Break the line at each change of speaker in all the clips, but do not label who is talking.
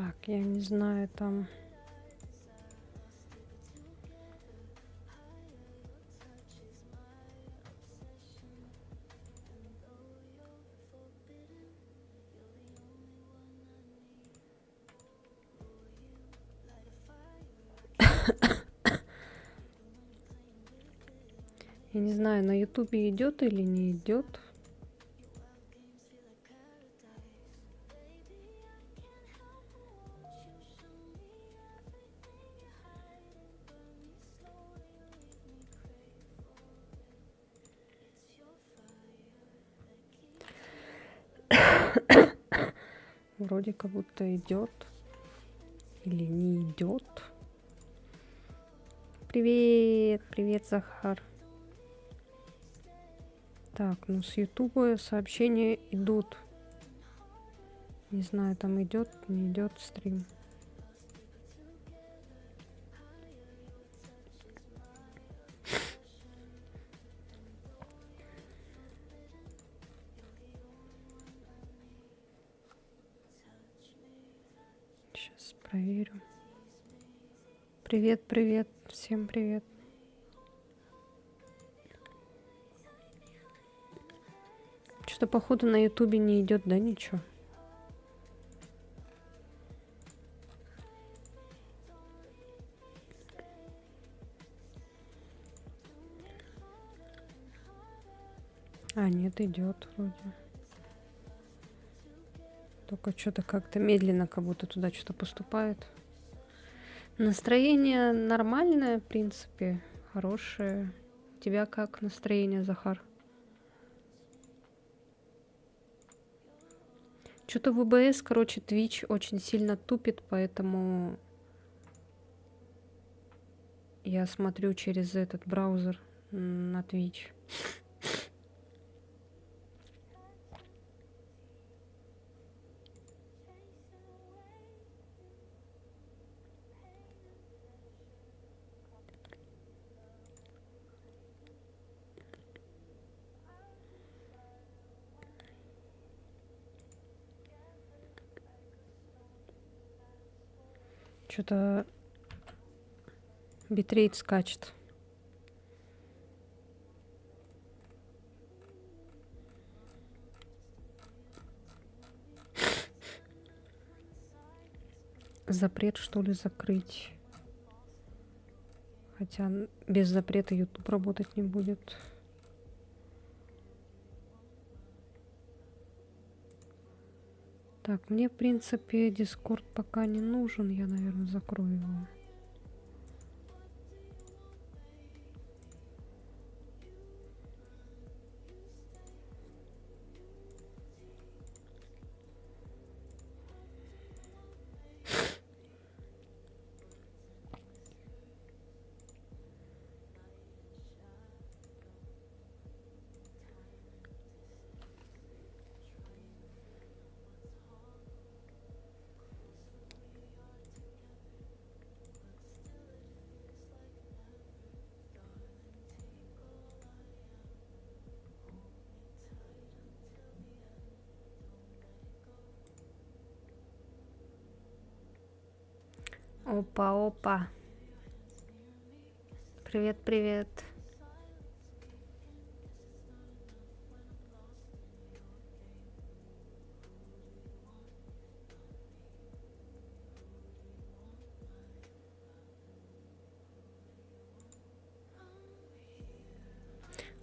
Так, я не знаю, там... Я не знаю, на ютубе идет или не идет. Вроде как будто идет или не идет. Привет, привет, Захар. Так, ну с ютуба сообщения идут. Не знаю, там идет, не идет стрим. Сейчас проверю. Привет, привет, всем привет. Что-то походу на ютубе не идет, да, ничего? А, нет, идет вроде. Только что-то как-то медленно, как будто туда что-то поступает. Настроение нормальное, в принципе, хорошее. У тебя как настроение, Захар? Что-то в ОБС, короче, Twitch очень сильно тупит, поэтому я смотрю через этот браузер на Twitch. Что-то битрейт скачет. Запрет, что ли, закрыть? Хотя без запрета YouTube работать не будет. Так, мне, в принципе, Discord пока не нужен. Я, наверное, закрою его. Опа, опа. Привет, привет.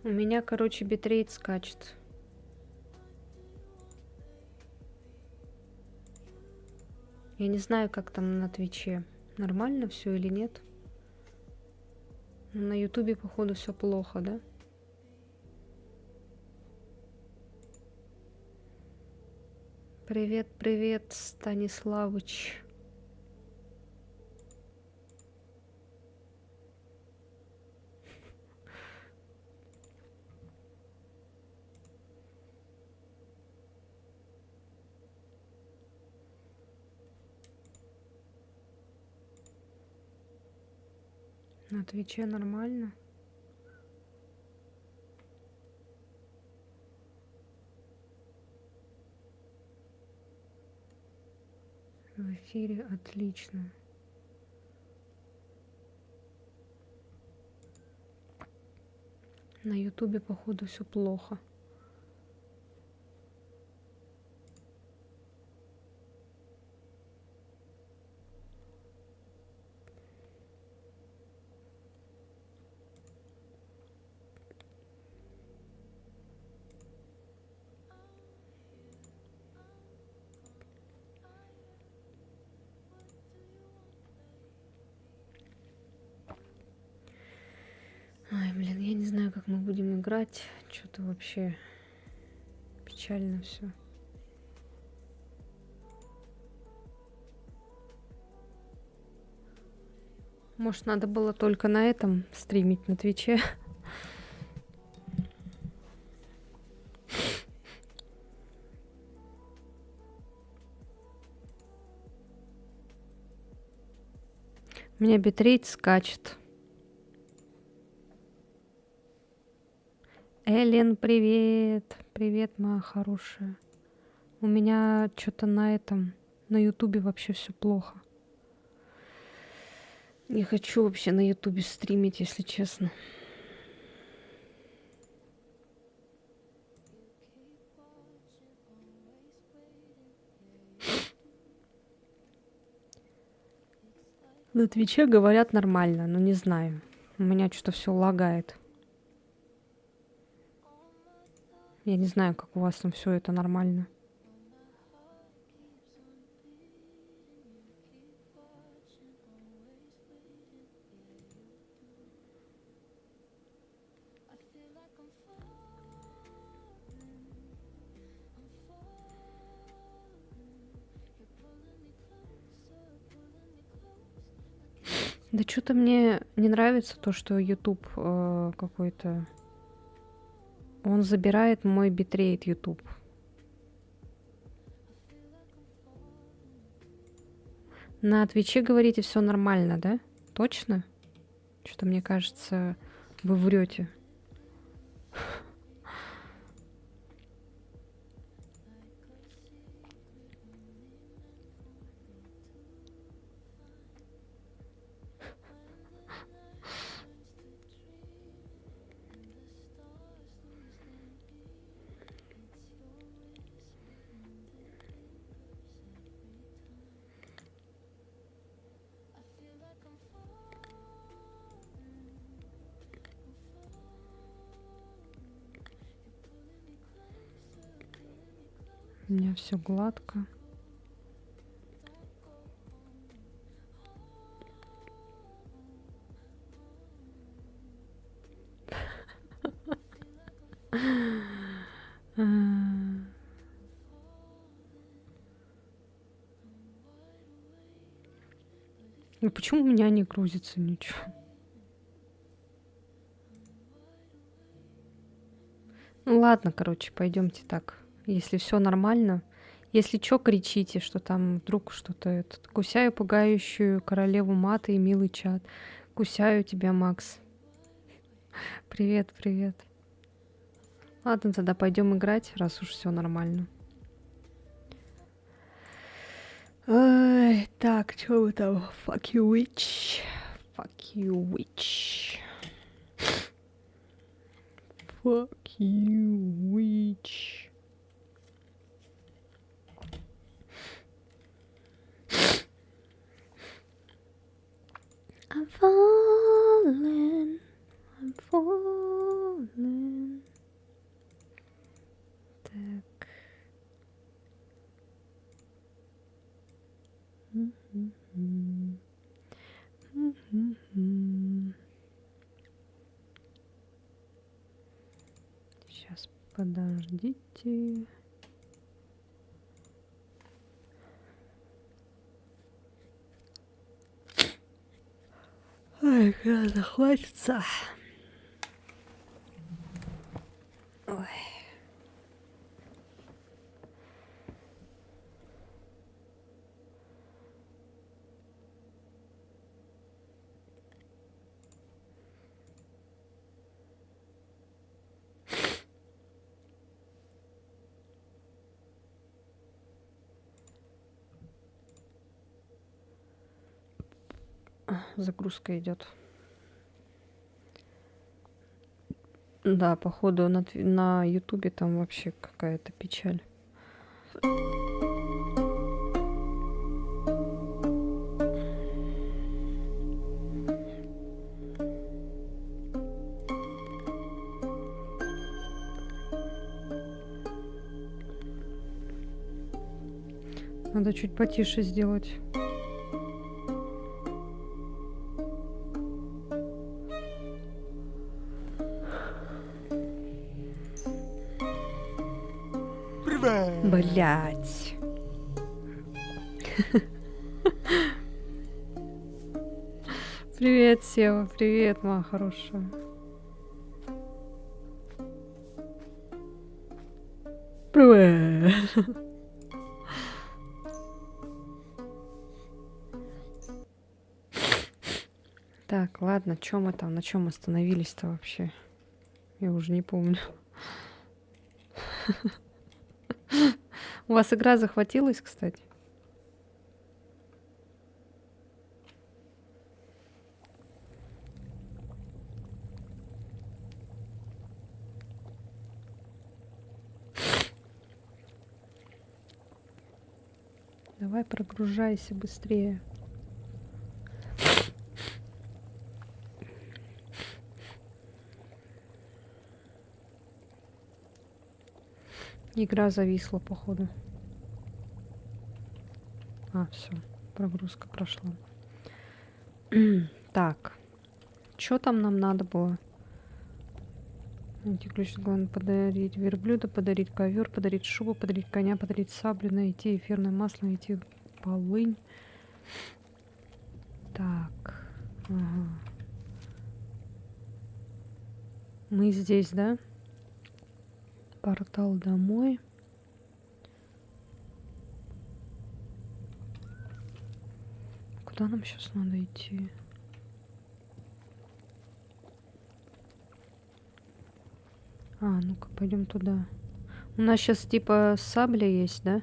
У меня, короче, битрейт скачет. Я не знаю, как там на Твиче. Нормально все или нет? На Ютубе, походу, все плохо, да? Привет, привет, Станиславыч. На Твиче нормально? В эфире, отлично. На ютубе, походу, все плохо. Ай, блин, я не знаю, как мы будем играть. Что-то вообще печально все. Может, надо было только на этом стримить, на Твиче? У меня битрейт скачет. Эллен, привет. Привет, моя хорошая. У меня что-то на ютубе вообще все плохо. Не хочу вообще на ютубе стримить, если честно. На Твиче говорят нормально, но не знаю. У меня что-то все лагает. Я не знаю, как у вас там все это нормально. Да что-то мне не нравится то, что YouTube какой-то... Он забирает мой битрейт YouTube. На Твиче, говорите, все нормально, да? Точно? Что-то мне кажется, вы врете. У меня все гладко. Ну почему у меня не грузится ничего? Ну ладно, короче, пойдемте так. Если все нормально. Если чё, кричите, что там вдруг что-то этот. Кусаю пугающую королеву мата и милый чат. Кусаю тебя, Макс. Привет, привет. Ладно, тогда пойдем играть, раз уж все нормально. Ой, так, что вы там? Fuck you, witch. Fuck you, witch. Fuck you, witch. I'm falling, I'm falling. Так. Сейчас, подождите. Ой, когда захватится. Ой. Загрузка идет. Да, походу на Ютубе там вообще какая-то печаль. Надо чуть потише сделать. Блять. Привет, Сева. Привет, моя хорошая. Привет. Так, ладно, чё мы там, на чем остановились-то вообще? Я уже не помню. У вас игра захватилась, кстати? Давай прогружайся быстрее. Игра зависла, походу. А, все, прогрузка прошла. Так, что там нам надо было? Найти ключ, главное подарить верблюда, подарить ковер, подарить шубу, подарить коня, подарить саблю, найти эфирное масло, найти полынь. Так, ага. Мы здесь, да? Портал домой. Куда нам сейчас надо идти? А, ну-ка, пойдем туда. У нас сейчас типа сабля есть, да?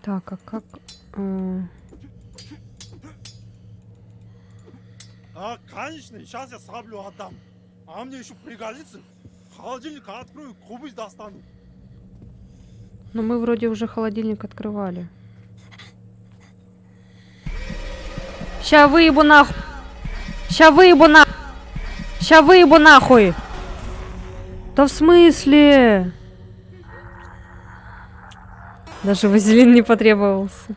Так, а как...
А, конечно, сейчас я саблю отдам. А мне еще пригодится. Холодильник открою, кубы достану.
Ну, мы вроде уже холодильник открывали. Ща выебу нахуй! Ща выебу нахуй! Ща выебу нахуй! Да в смысле? Даже вазелин не потребовался.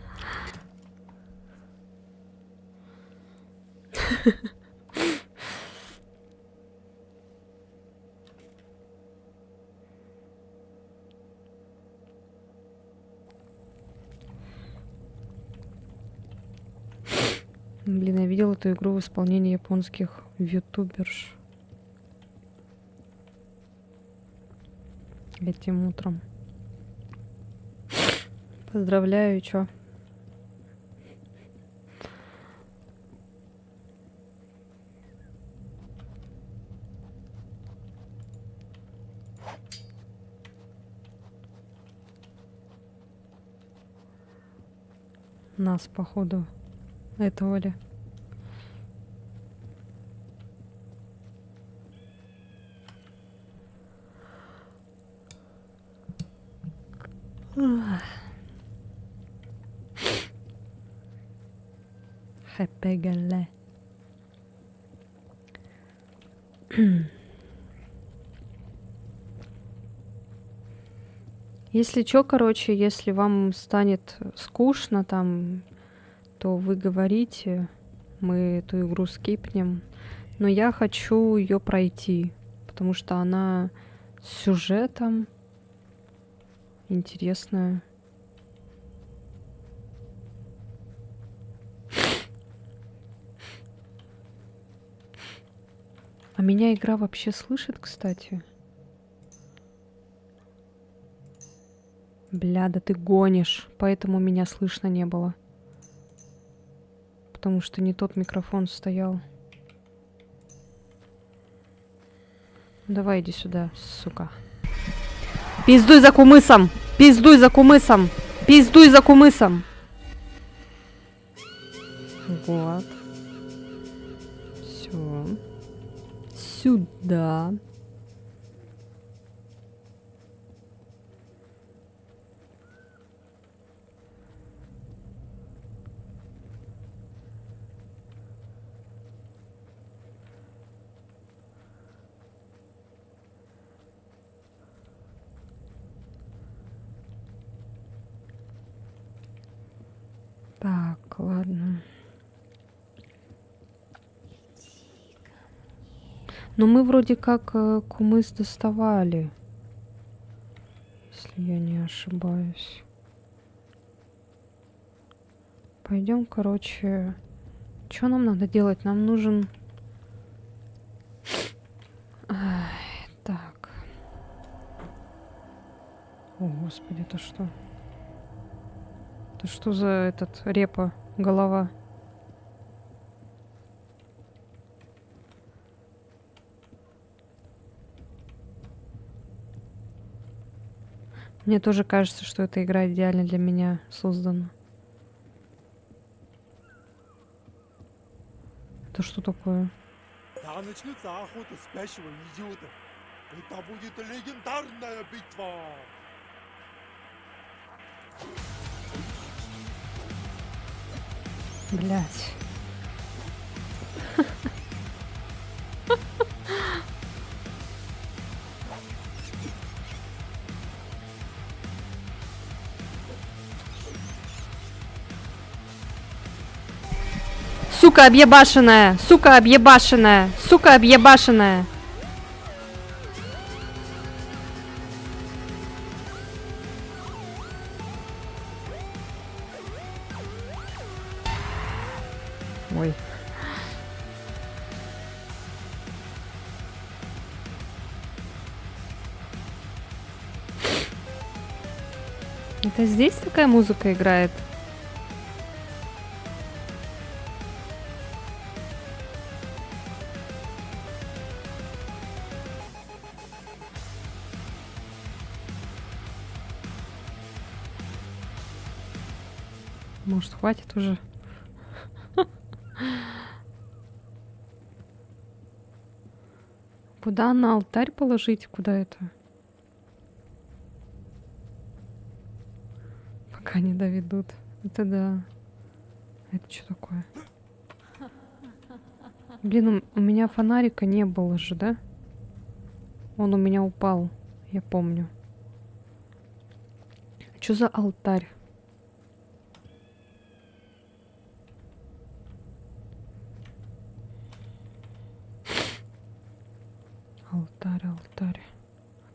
Блин, я видел эту игру в исполнении японских ютуберш. Этим утром. Поздравляю, чё? Нас, походу, этого ли? Хэпэгэлэ. Если чё, короче, если вам станет скучно там, что вы говорите, мы эту игру скипнем, но я хочу ее пройти, потому что она с сюжетом интересная. А меня игра вообще слышит, кстати? Бля, да ты гонишь, поэтому меня слышно не было. Потому что не тот микрофон стоял. Давай иди сюда, сука. Пиздуй за кумысом! Пиздуй за кумысом! Пиздуй за кумысом! Вот. Все. Сюда. Так, ладно. Но мы вроде как кумыс доставали, если я не ошибаюсь. Пойдем, короче. Что нам надо делать? Нам нужен... Ай, так. О, господи, это что? Это что за этот репа, голова? Мне тоже кажется, что эта игра идеально для меня создана. Это что такое?
Да начнется охота спящего идиота. Это будет легендарная битва.
Блять. Сука объебашенная! Сука объебашенная! Сука объебашенная! Ой. Это здесь такая музыка играет? Может, хватит уже? Куда на алтарь положить? Куда это? Пока не доведут. Это да. Это что такое? Блин, у меня фонарика не было же, да? Он у меня упал, я помню. Что за алтарь? Алтарь, алтарь.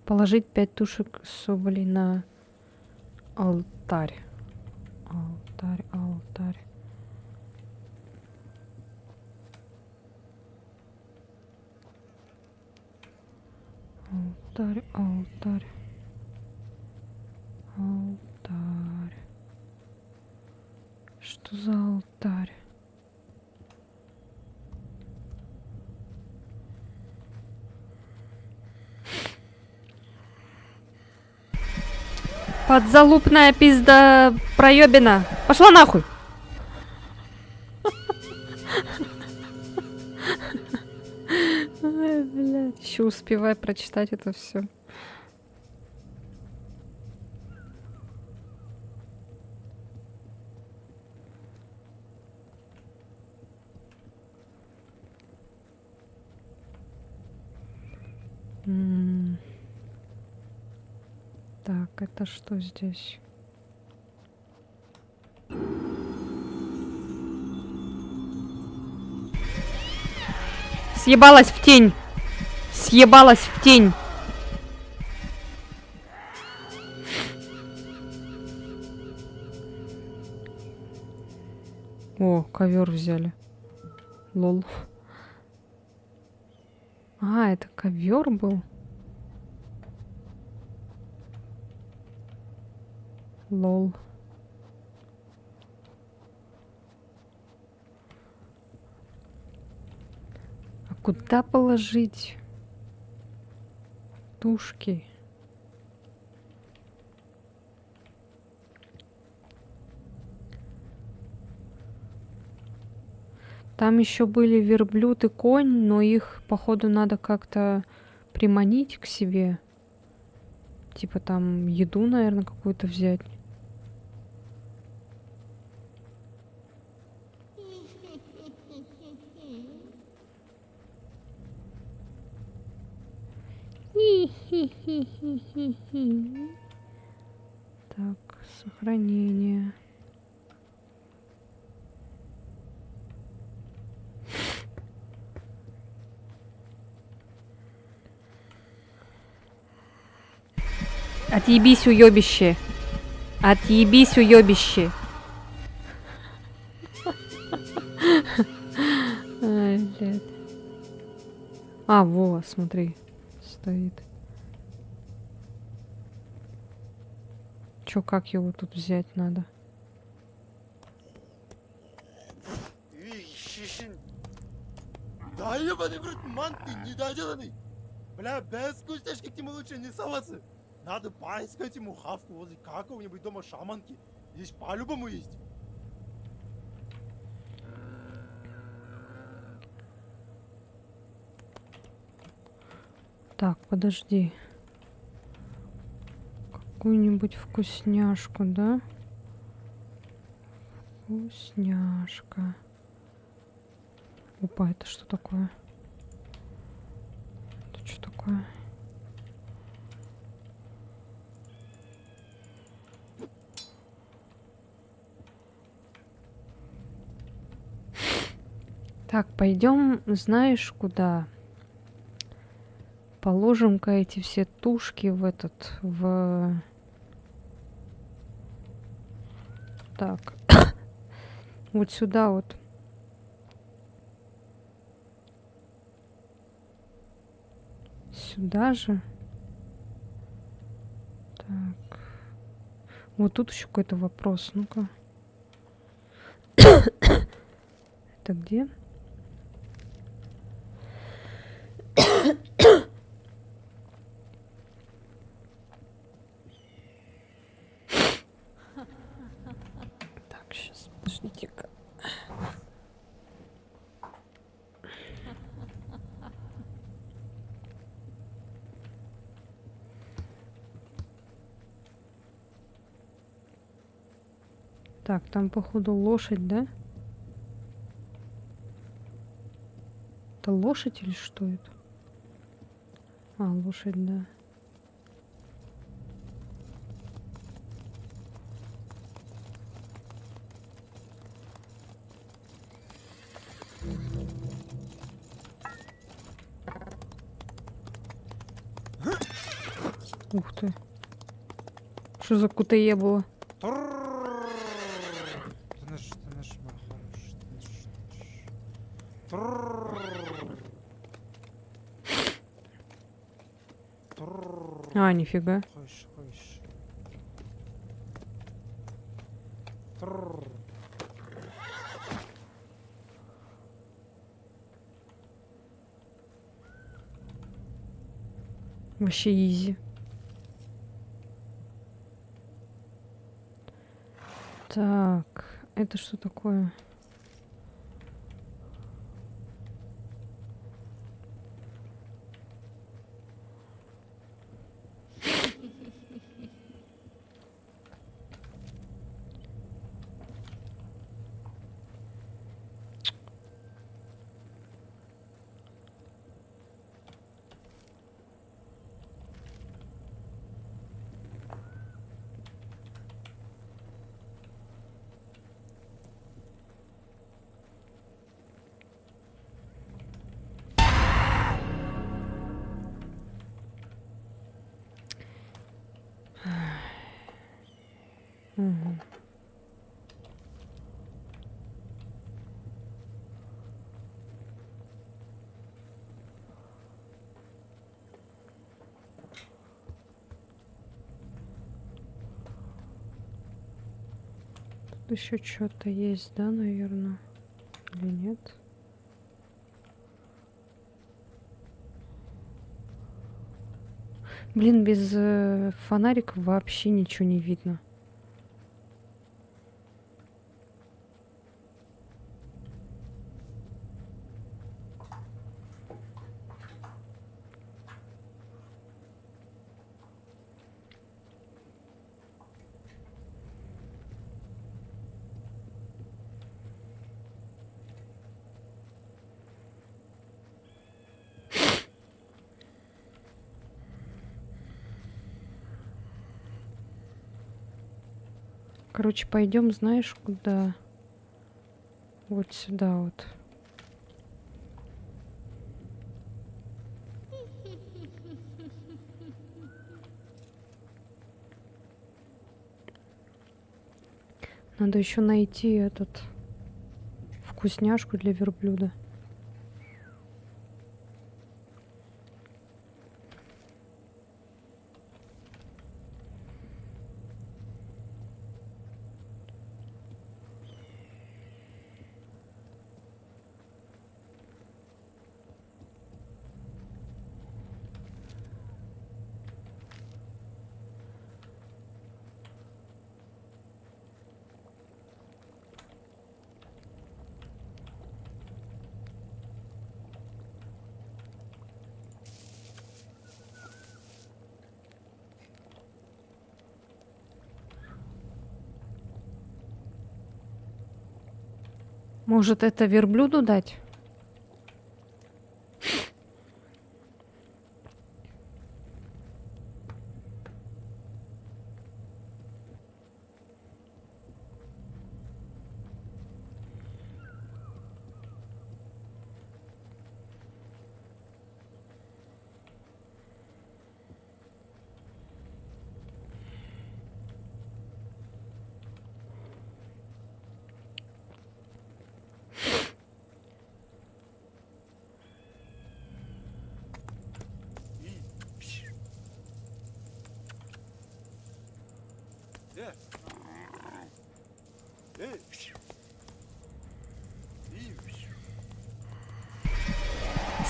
Положить 5 тушек соболей на алтарь. Алтарь, алтарь. Алтарь, алтарь. Алтарь. Что за алтарь? Подзалупная пизда проебина. Пошла нахуй. Ай, блядь. Еще успевай прочитать это все. Так, это что здесь? Съебалась в тень. Съебалась в тень. О, ковер взяли. Лол. А, это ковер был. Лол. А куда положить тушки? Там еще были верблюд и конь, но их, походу, надо как-то приманить к себе. Типа там еду, наверное, какую-то взять. Так, сохранение. Отъебись, уёбище. Отъебись, уёбище. Ай, блядь. А, во, смотри, стоит. Чё, как его тут взять надо?
Да ебаный в рот, ман, ты недоделанный. Бля, без вкусняшки к нему лучше не соваться. Надо поискать ему хавку возле какого-нибудь дома шаманки. Здесь по-любому есть.
Так, подожди. Какую-нибудь вкусняшку, да? Вкусняшка. Опа, это что такое? Это что такое? Так, пойдем, знаешь, куда? Положим-ка эти все тушки в этот, в... Так. Вот сюда вот. Сюда же. Так. Вот тут еще какой-то вопрос. Ну-ка. Это где? Так, сейчас, подождите-ка. Так, там, походу, лошадь, да? Это лошадь или что это? А, лошадь, да. Ух ты. Что за кутае было?
Ты наш, мой хороший, ты наш.
А, нифига.
Хочешь.
Вообще изи. Так, это что такое? Мгм. Тут еще что-то есть, да, наверное? Или нет? Блин, без фонарика вообще ничего не видно. Короче, пойдем, знаешь, куда? Вот сюда вот. Надо еще найти этот вкусняшку для верблюда. Может, это верблюду дать?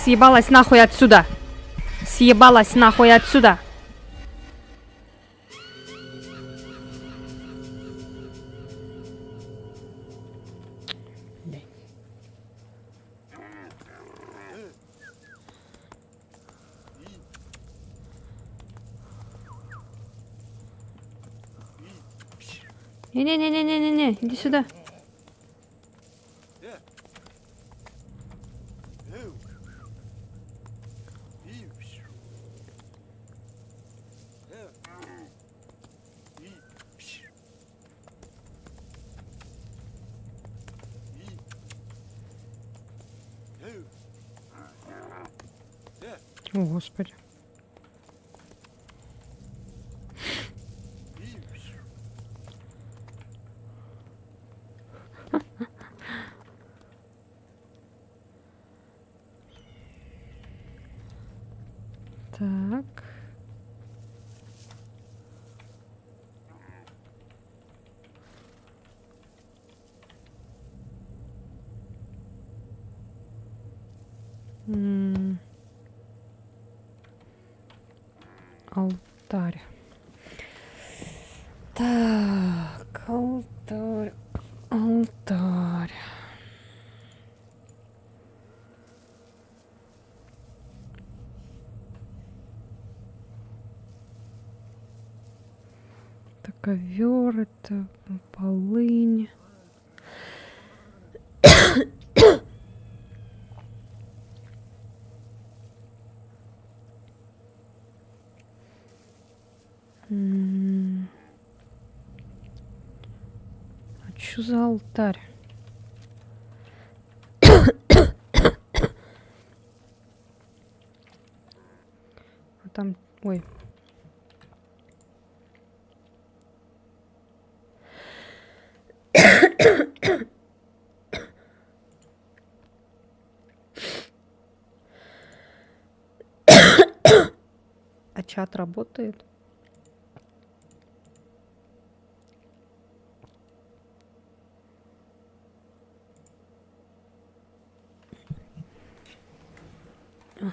Съебалась нахуй отсюда! Съебалась нахуй отсюда! Не-не-не-не-не-не, иди сюда. О, Господи. Так. Алтарь. Так, алтарь. Алтарь. Это ковер, это полынь. А что за алтарь? А там, ой. чат работает. Ой.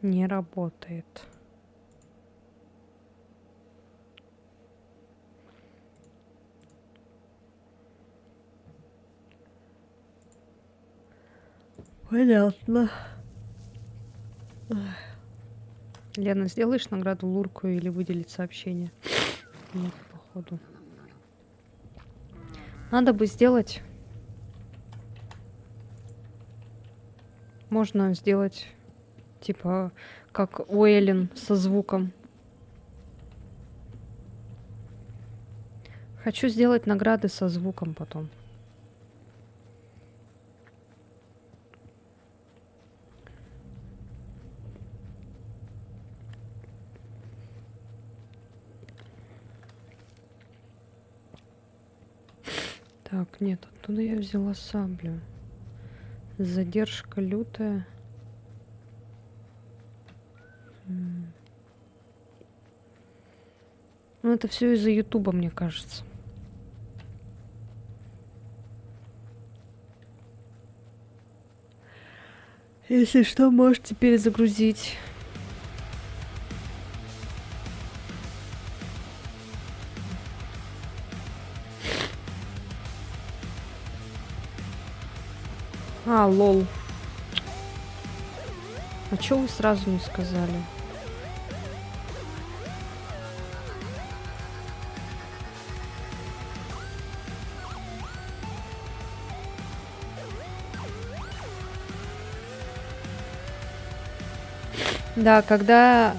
Не работает. Понятно. Лена, сделаешь награду Лурку или выделить сообщение? Нет, походу. Надо бы сделать. Можно сделать, типа, как у Эллен со звуком. Хочу сделать награды со звуком потом. Так, нет, оттуда я взяла саблю. Задержка лютая. Ну, это все из-за Ютуба, мне кажется. Если что, можете перезагрузить. А, лол. А чё вы сразу не сказали? Да, когда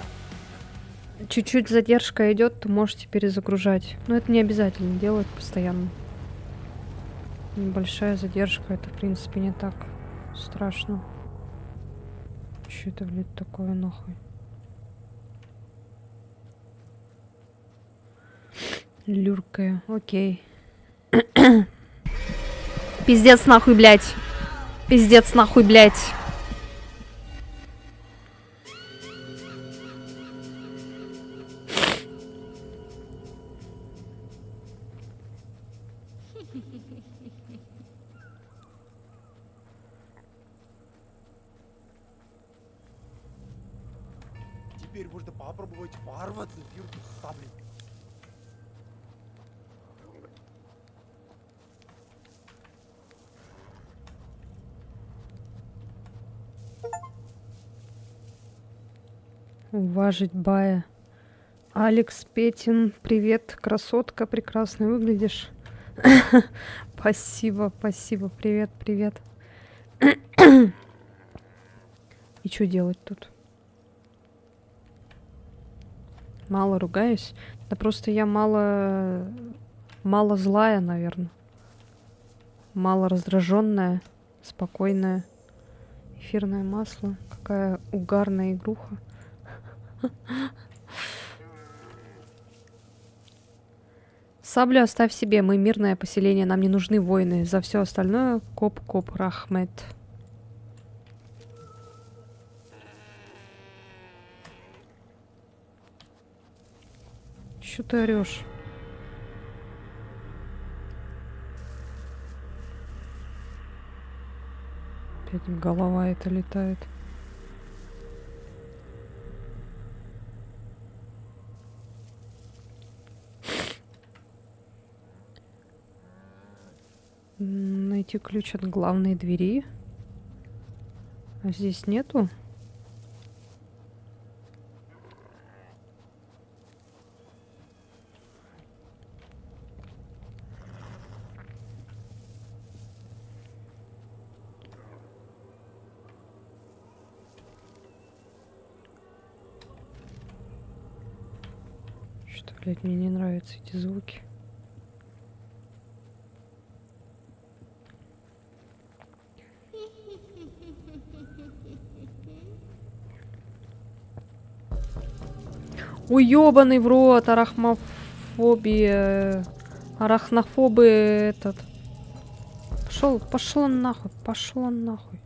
чуть-чуть задержка идет, то можете перезагружать. Но это не обязательно делать постоянно. Небольшая задержка, это в принципе не так страшно. Что это, блядь, такое нахуй? Люркая, окей. Пиздец нахуй, блядь. Пиздец нахуй, блядь.
Теперь можно попробовать ворваться в юрту с саблей.
Уважить бая. Алекс Петин, привет, красотка, прекрасно выглядишь. Спасибо, спасибо, привет, привет. И что делать тут? Мало ругаюсь? Да просто я мало злая, наверное. Мало раздраженная, спокойная. Эфирное масло. Какая угарная игруха. Саблю оставь себе, мы мирное поселение, нам не нужны войны. За все остальное коп-коп Рахмет. Чё ты орёшь? Опять голова эта летает. Найти ключ от главной двери. А здесь нету? Что, блядь, мне не нравятся эти звуки. Ой, ёбаный в рот, арахмофобия. Арахнофобы этот. Пошел нахуй, пошел нахуй.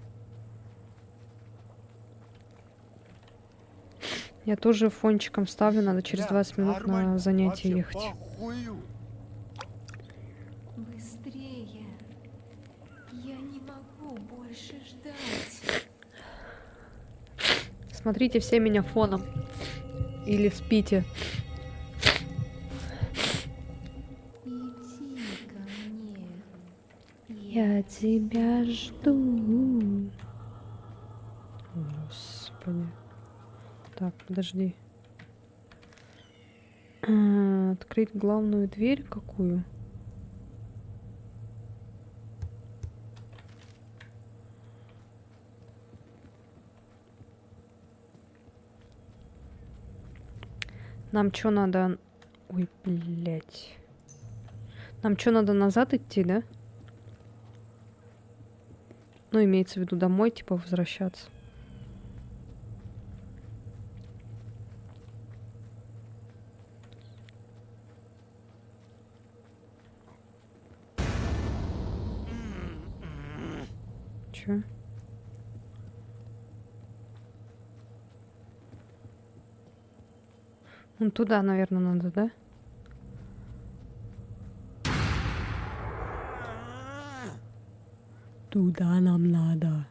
Я тоже фончиком ставлю, надо через 20 минут на занятие ехать.
Похую.
Быстрее. Я не могу больше ждать.
Смотрите все меня фоном. Или спите.
Иди ко мне.
Я тебя жду. Господи. Так, подожди. Открыть главную дверь какую? Нам что надо? Ой, блядь. Нам что надо назад идти, да? Ну, имеется в виду домой, типа, возвращаться. Чё? Ну, туда, наверное, надо, да? Туда нам надо.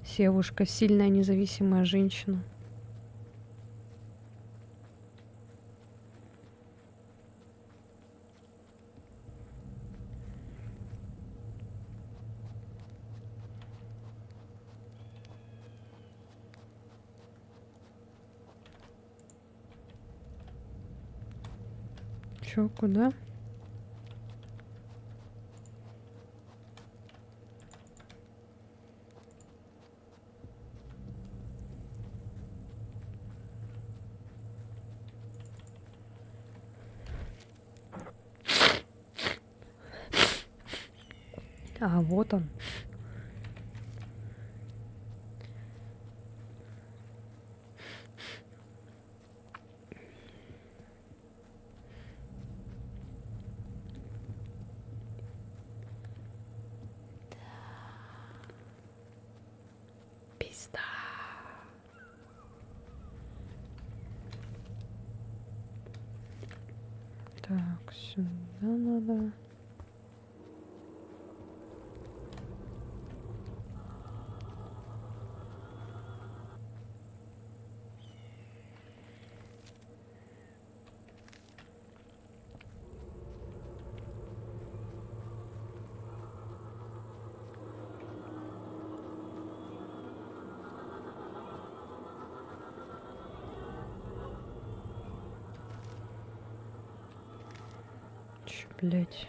Севушка, сильная независимая женщина. Чё, куда? А, вот он. Пизда. Так, сюда надо. Чё, блядь?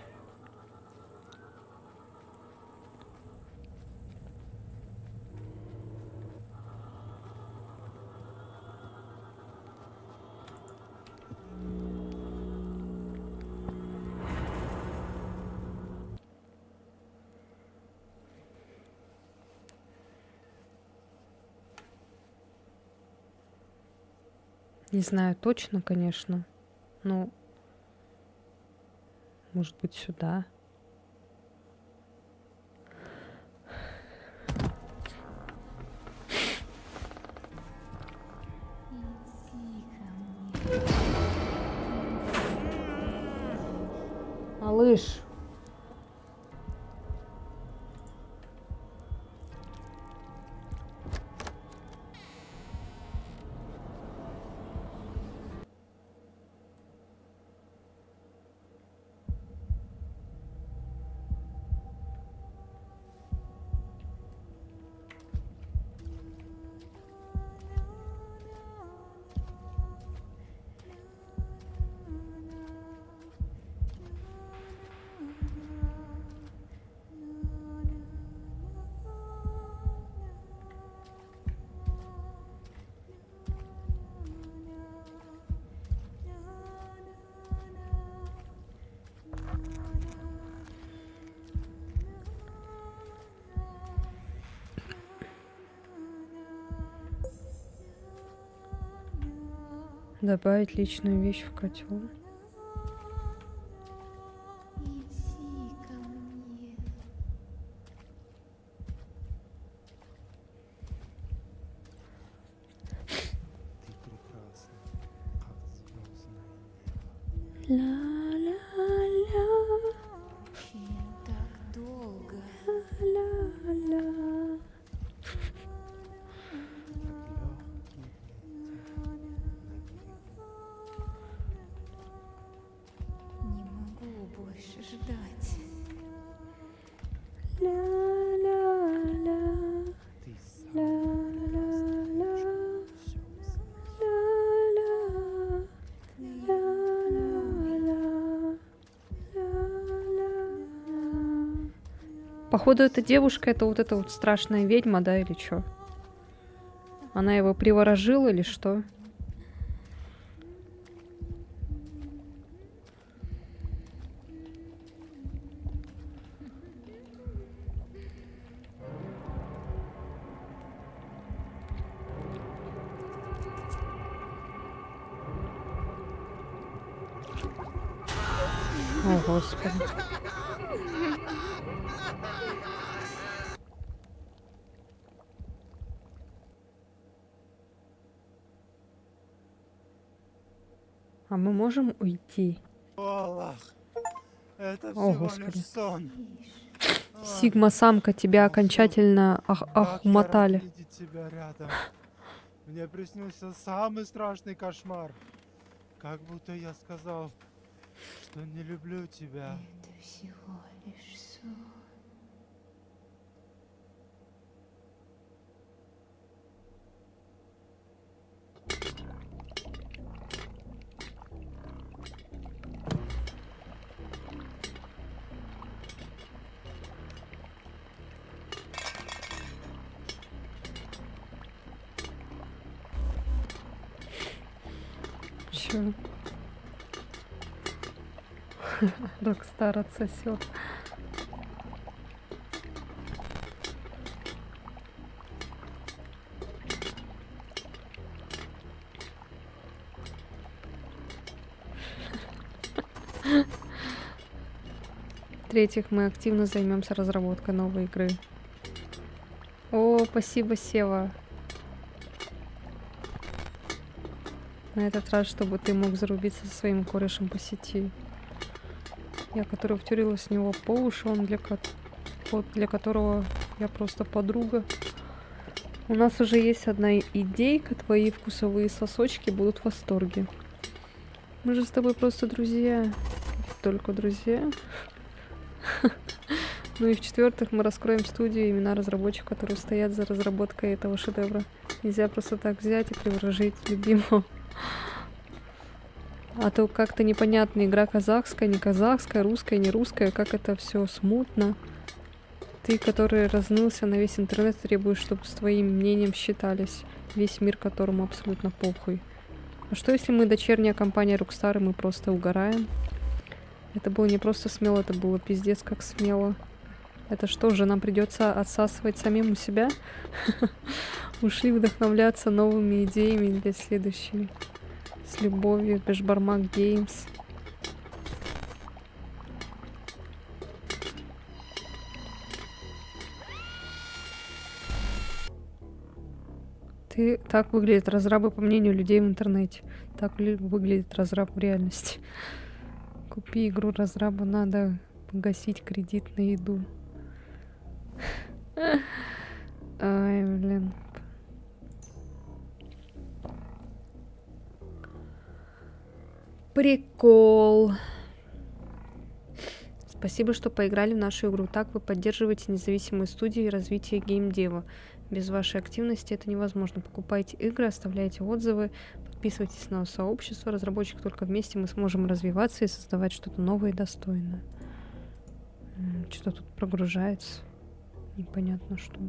Не знаю точно, конечно. Но, может быть, сюда.
Иди ко мне.
Малыш. Добавить личную вещь в котел.
Иди ко мне.
Ты прекрасна, как звездное небо.
Ла-ла-ла,
Почему так долго?
ла-ла.
Не могу больше ждать.
Ла-ла-ла,
Ты самая
ла-ла-ла, ла-ла, ла-ла-ла, ла-ла-ла. Походу, эта девушка, это вот эта вот страшная ведьма, да, или что? Она его приворожила или что? О, Господи. А мы можем уйти?
О, Аллах, это
О,
всего
Господи.
лишь сон. Ах,
Сигма-самка, тебя окончательно
как я рад
охумотали.
видеть тебя рядом. Мне приснился самый страшный кошмар. Как будто я сказал, что не люблю тебя.
Это всего лишь сон.
Чё? Рокстар отсосет. В-третьих, мы активно займемся разработкой новой игры. О, спасибо, Сева. На этот раз, чтобы ты мог зарубиться со своим корешем по сети. Я, которая втюрилась в него по уши, он для которого я просто подруга. У нас уже есть одна идейка, твои вкусовые сосочки будут в восторге. Мы же с тобой просто друзья. Только друзья. Ну и в-четвертых, мы раскроем студию и имена разработчиков, которые стоят за разработкой этого шедевра. Нельзя просто так взять и приворожить любимого. А то как-то непонятно, игра казахская, не казахская, русская, не русская, как это все смутно. Ты, который разнылся на весь интернет, требуешь, чтобы с твоим мнением считались. Весь мир, которому абсолютно похуй. А что если мы дочерняя компания Rockstar, и мы просто угораем? Это было не просто смело, это было пиздец как смело. Это что же, нам придется отсасывать самим у себя? Ушли вдохновляться новыми идеями для следующей. С любовью, Бешбармак Геймс. Так выглядят разрабы, по мнению людей в интернете. Так выглядит разраб в реальности. Купи игру разраба, надо погасить кредит на еду. Ай, блин. Прикол. Спасибо, что поиграли в нашу игру. Так вы поддерживаете независимые студии и развитие геймдева. Без вашей активности это невозможно. Покупайте игры, оставляйте отзывы, подписывайтесь на сообщество. Разработчик только вместе мы сможем развиваться и создавать что-то новое и достойное. Что тут прогружается? Непонятно что.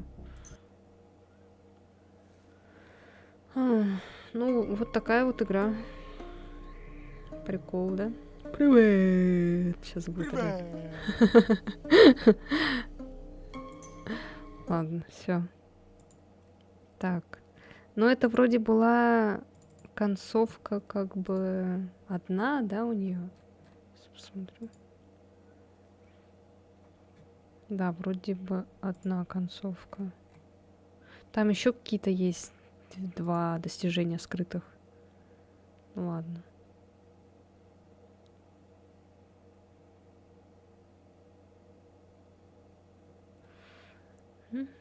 Ну, вот такая вот игра. Прикол, да? Привет! Сейчас будет. Ладно, все. Так. Ну, это вроде была концовка как бы одна, да, у нее? Посмотрю. Да, вроде бы одна концовка. Там еще какие-то есть два достижения скрытых. Ну ладно.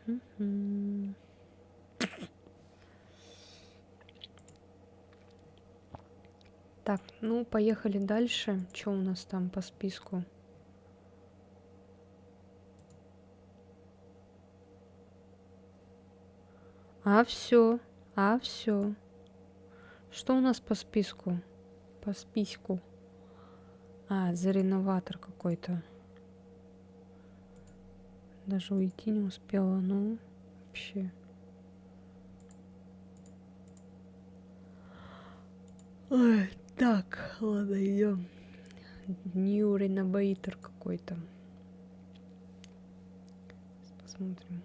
Мгм. Так, ну поехали дальше. Что у нас там по списку? Все. Все. Что у нас по списку? По списку. The реноватор какой-то. Даже уйти не успела. Ну, вообще. Ой, так, ладно, идем. New Renovator какой-то. Посмотрим.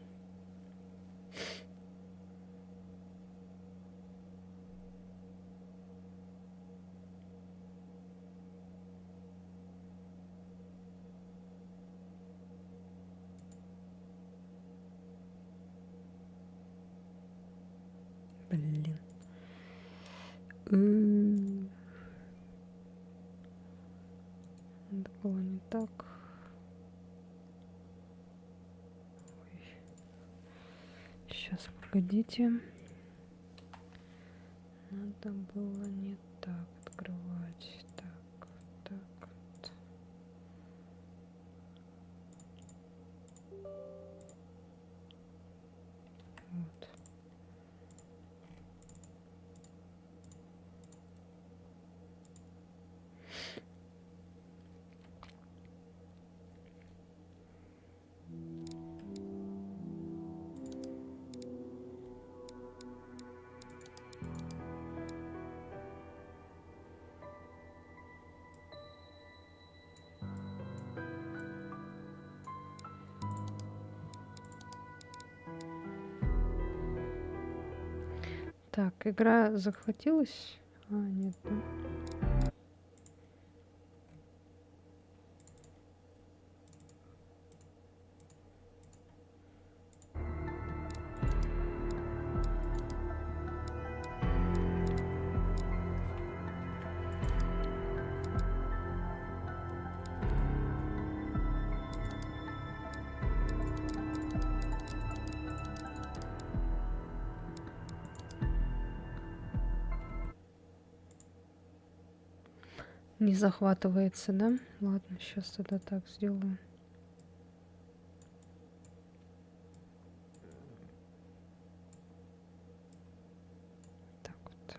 Блин. Это было не так. Сейчас, погодите. Надо было не так открывать. Так, так. Вот. Так, игра захватилась? Нет, да? Не захватывается, да? Ладно, сейчас тогда так сделаю. Так вот.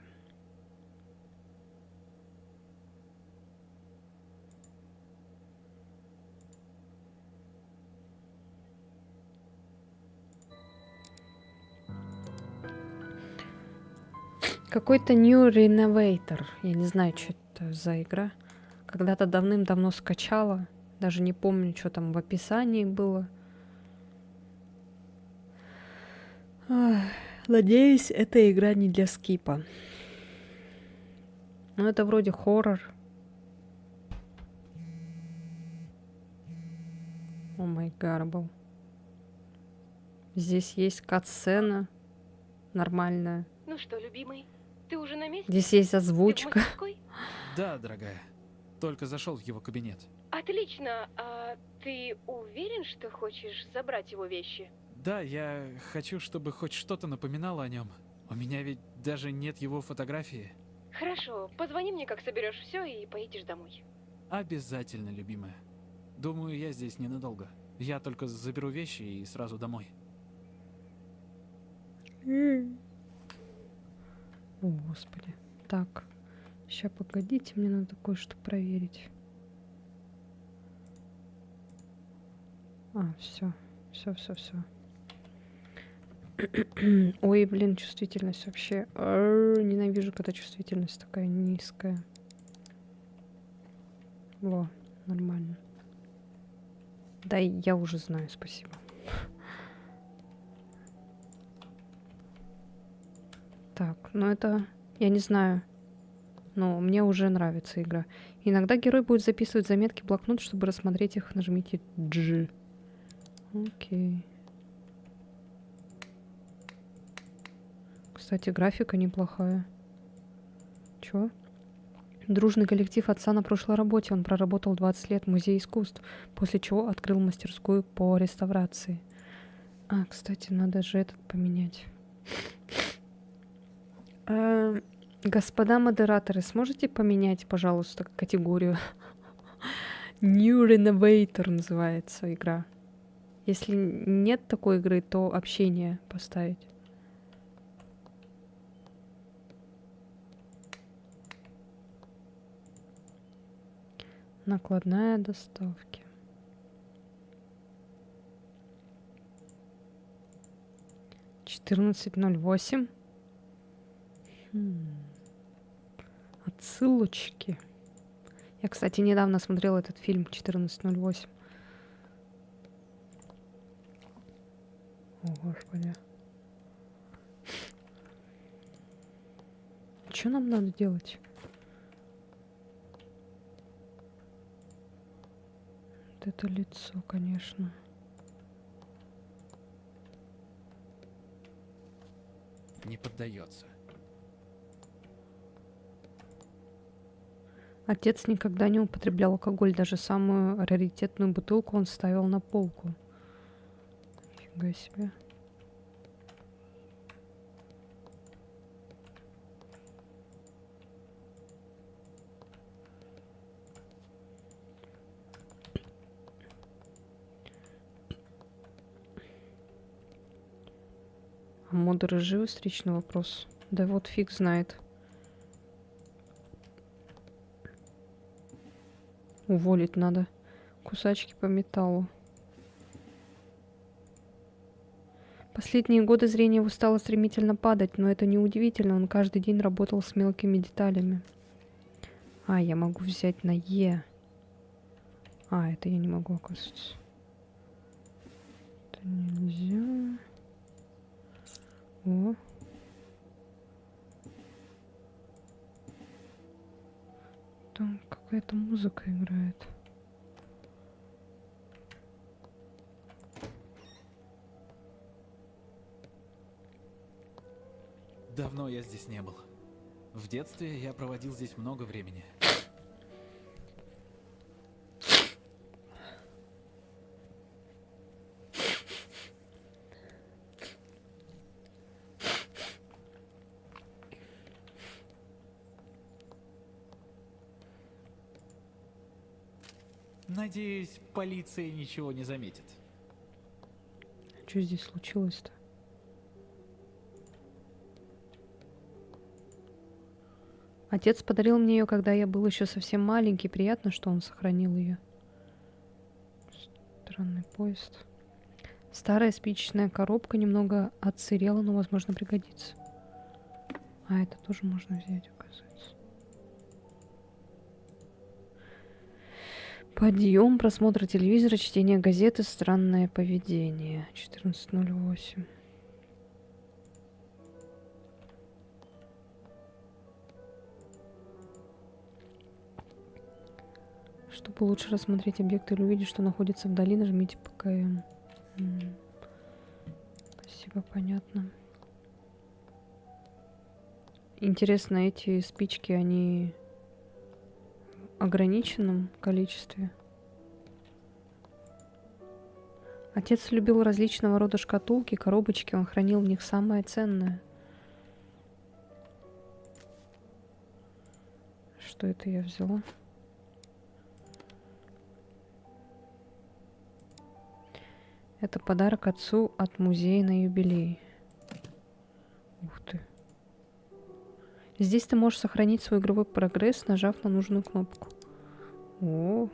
Какой-то New Renovator. Я не знаю, что это за игра. Когда-то давным-давно скачала. Даже не помню, что там в описании было. Надеюсь, эта игра не для скипа. Ну, это вроде хоррор. О май гарбл. Здесь есть кат-сцена нормальная.
Ну что, любимый, ты уже на месте?
Здесь есть
Ты в
озвучка.
мастерской?
Да, дорогая. Только зашел в его кабинет.
Отлично. А ты уверен, что хочешь забрать его вещи?
Да, я хочу, чтобы хоть что-то напоминало о нем. У меня ведь даже нет его фотографии.
Хорошо, позвони мне, как соберешь все, и поедешь домой.
Обязательно, любимая. Думаю, я здесь ненадолго. Я только заберу вещи и сразу домой.
О, Господи. Так, сейчас погодите, мне надо кое-что проверить. Все. Ой, блин, чувствительность вообще. Ненавижу, когда чувствительность такая низкая. Во, нормально. Да, я уже знаю, спасибо. Так, ну это Я не знаю, но мне уже нравится игра. Иногда герой будет записывать заметки в блокнот, чтобы рассмотреть их. Нажмите G. Окей. Кстати, графика неплохая. Чё? Дружный коллектив отца на прошлой работе. Он проработал 20 лет в музее искусств, после чего открыл мастерскую по реставрации. А, кстати, надо же этот поменять. Господа модераторы, сможете поменять, пожалуйста, категорию? New Renovator называется игра. Если нет такой игры, то общение поставить. Накладная доставки. $14.08. Отсылочки. Я, кстати, недавно смотрела этот фильм 14.08. О, Господи. Что нам надо делать? Вот это лицо, конечно.
Не поддается.
Отец никогда не употреблял алкоголь, даже самую раритетную бутылку он ставил на полку. Нифига себе. А модеры живы? Встречный вопрос. Да вот фиг знает. Уволить надо. Кусачки по металлу. Последние годы зрение его стало стремительно падать, но это неудивительно, он каждый день работал с мелкими деталями. А, я могу взять на Е. А, это я не могу, оказывается. Это нельзя. О. Там какая-то музыка играет.
Давно я здесь не был. В детстве я проводил здесь много времени. Надеюсь, полиция ничего не заметит.
Что здесь случилось-то? Отец подарил мне ее, когда я был еще совсем маленький. Приятно, что он сохранил ее. Странный поезд. Старая спичечная коробка немного отсырела, но, возможно, пригодится. А, это тоже можно взять, оказывается. Подъем, просмотр телевизора, чтение газеты, странное поведение. 14:08. Чтобы лучше рассмотреть объект или увидеть, что находится вдали, нажмите ПКМ. Спасибо, понятно. Интересно, эти спички, они в ограниченном количестве? Отец любил различного рода шкатулки, коробочки, он хранил в них самое ценное. Что это я взяла? Это подарок отцу от музея на юбилей. Ух ты. Здесь ты можешь сохранить свой игровой прогресс, нажав на нужную кнопку. О.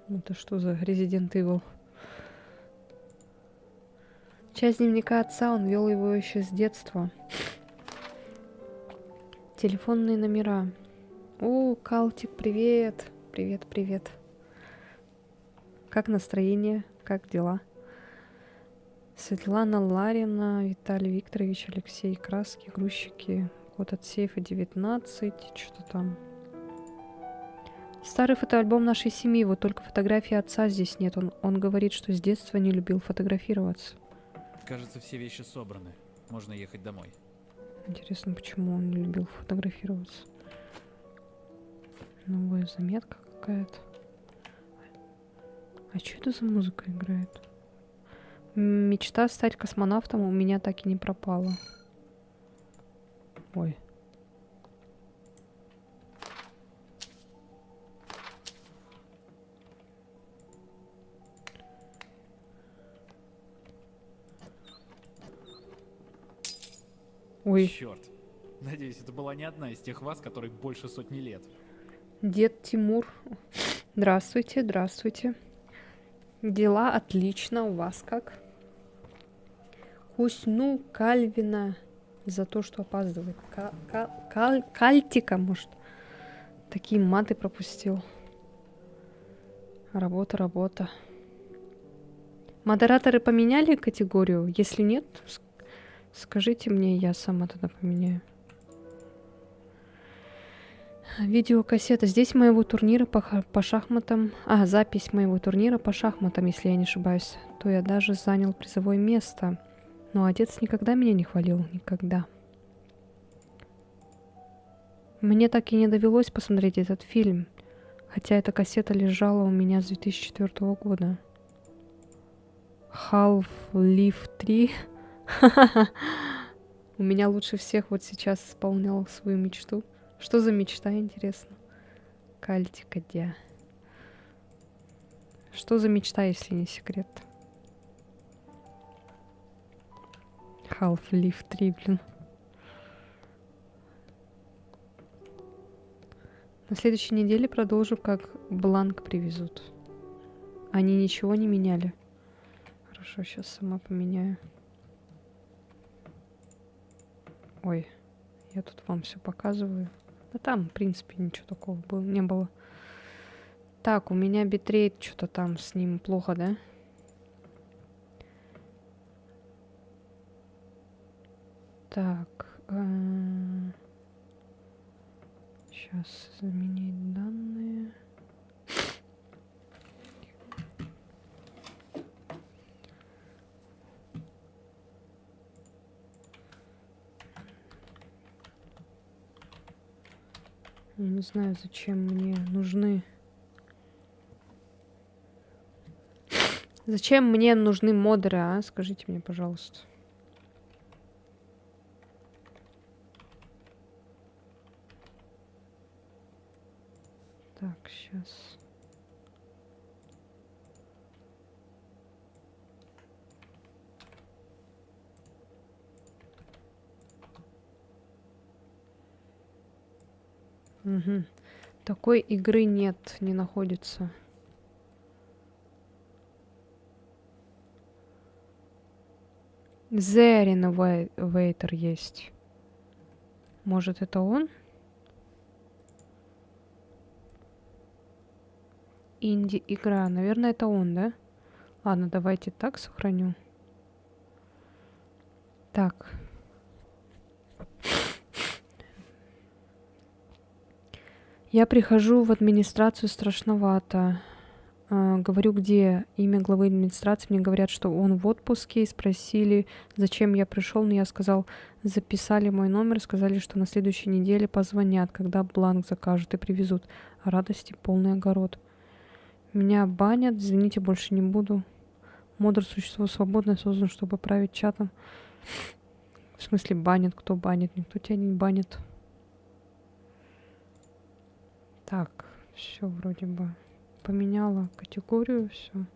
Это что за Resident Evil? Часть дневника отца, он вел его еще с детства. Телефонные номера. О, Калтик, привет. Привет, привет. Как настроение? Как дела? Светлана Ларина, Виталий Викторович, Алексей, краски, грузчики, код от сейфа 19, что-то там. Старый фотоальбом нашей семьи, вот только фотографии отца здесь нет. Он говорит, что с детства не любил фотографироваться.
Кажется, все вещи собраны. Можно ехать домой.
Интересно, почему он не любил фотографироваться. Новая заметка какая-то. А что это за музыка играет? Мечта стать космонавтом у меня так и не пропала. Ой. Ой,
Черт. Надеюсь, это была не одна из тех вас, которой больше сотни лет.
дед Тимур. Здравствуйте, здравствуйте. Дела отлично, у вас как? Хусну Кальвина за то, что опаздывает. Кальтика, может. Такие маты пропустил. Работа, работа. Модераторы поменяли категорию? Если нет, скажите мне, я сама тогда поменяю. Видеокассета. Здесь моего турнира по шахматам. Запись моего турнира по шахматам, если я не ошибаюсь. То я даже занял призовое место. Но отец никогда меня не хвалил. Никогда. Мне так и не довелось посмотреть этот фильм. Хотя эта кассета лежала у меня с 2004 года. Half-Life 3. У меня лучше всех вот сейчас исполнял свою мечту. Что за мечта, интересно? Кальтика, дя. Что за мечта, если не секрет? Half-Life 3, блин. На следующей неделе продолжу, как бланк привезут. Они ничего не меняли. Хорошо, сейчас сама поменяю. Ой, я тут вам все показываю. Да там, в принципе, ничего такого не было. Так, у меня битрейт, что-то там с ним плохо, да? Так. Сейчас заменить данные. Я не знаю, зачем мне нужны... Зачем мне нужны модеры, а? Скажите мне, пожалуйста. Так, сейчас. Угу. Такой игры нет, не находится. The Renovator есть. Может, это он? Инди-игра. Наверное, это он, да? Ладно, давайте так сохраню. Так. Я прихожу в администрацию страшновато. Говорю, где имя главы администрации. Мне говорят, что он в отпуске. Спросили, зачем я пришел. Но я сказал, записали мой номер. Сказали, что на следующей неделе позвонят, когда бланк закажут и привезут. А радости полный огород. Меня банят. Извините, больше не буду. Модер существо свободное, создан, чтобы править чатом. В смысле банят? Кто банит? Никто тебя не банит. Так, все вроде бы поменяла категорию, все.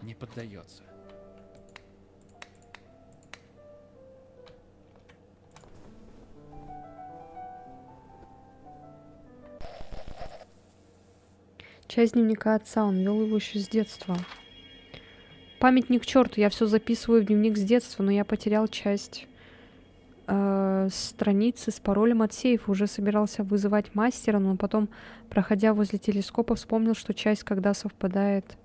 Не поддается.
Часть дневника отца, он вел его еще с детства. Памятник черту, я все записываю в дневник с детства, но я потерял часть страницы с паролем от сейфа. Уже собирался вызывать мастера, но потом, проходя возле телескопа, вспомнил, что часть кода совпадает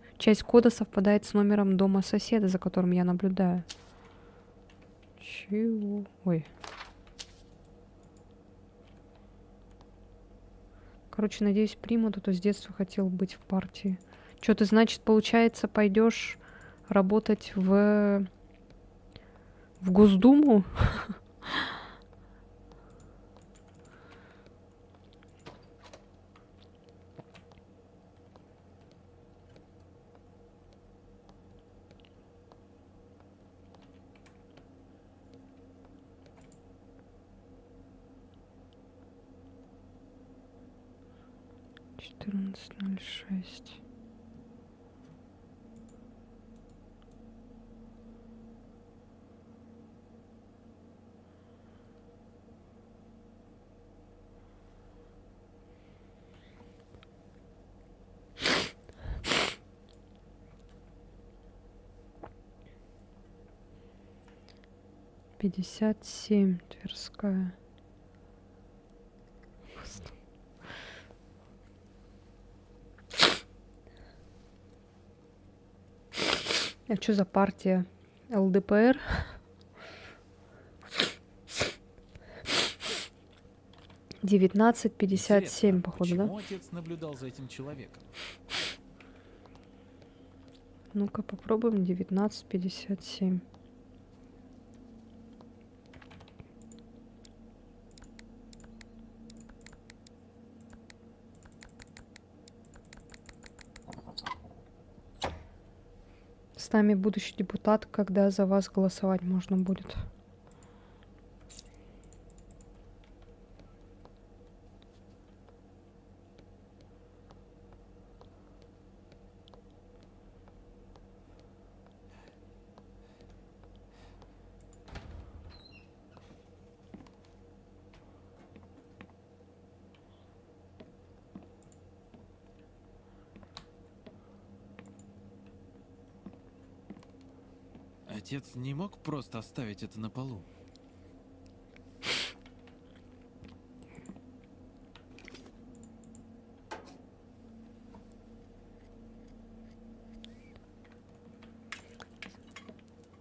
с номером дома соседа, за которым я наблюдаю. Чего? Ой. Короче, надеюсь, примут, а то с детства хотел быть в партии. Что ты, значит, получается, пойдешь работать в Госдуму? Четырнадцать ноль шесть. Пятьдесят семь, Тверская. А что за партия? ЛДПР? Девятнадцать пятьдесят семь,
Интересно,
походу, да?
почему отец наблюдал за этим человеком?
Ну-ка попробуем 1957. С нами будущий депутат, когда за вас голосовать можно будет.
Отец не мог просто оставить это на полу.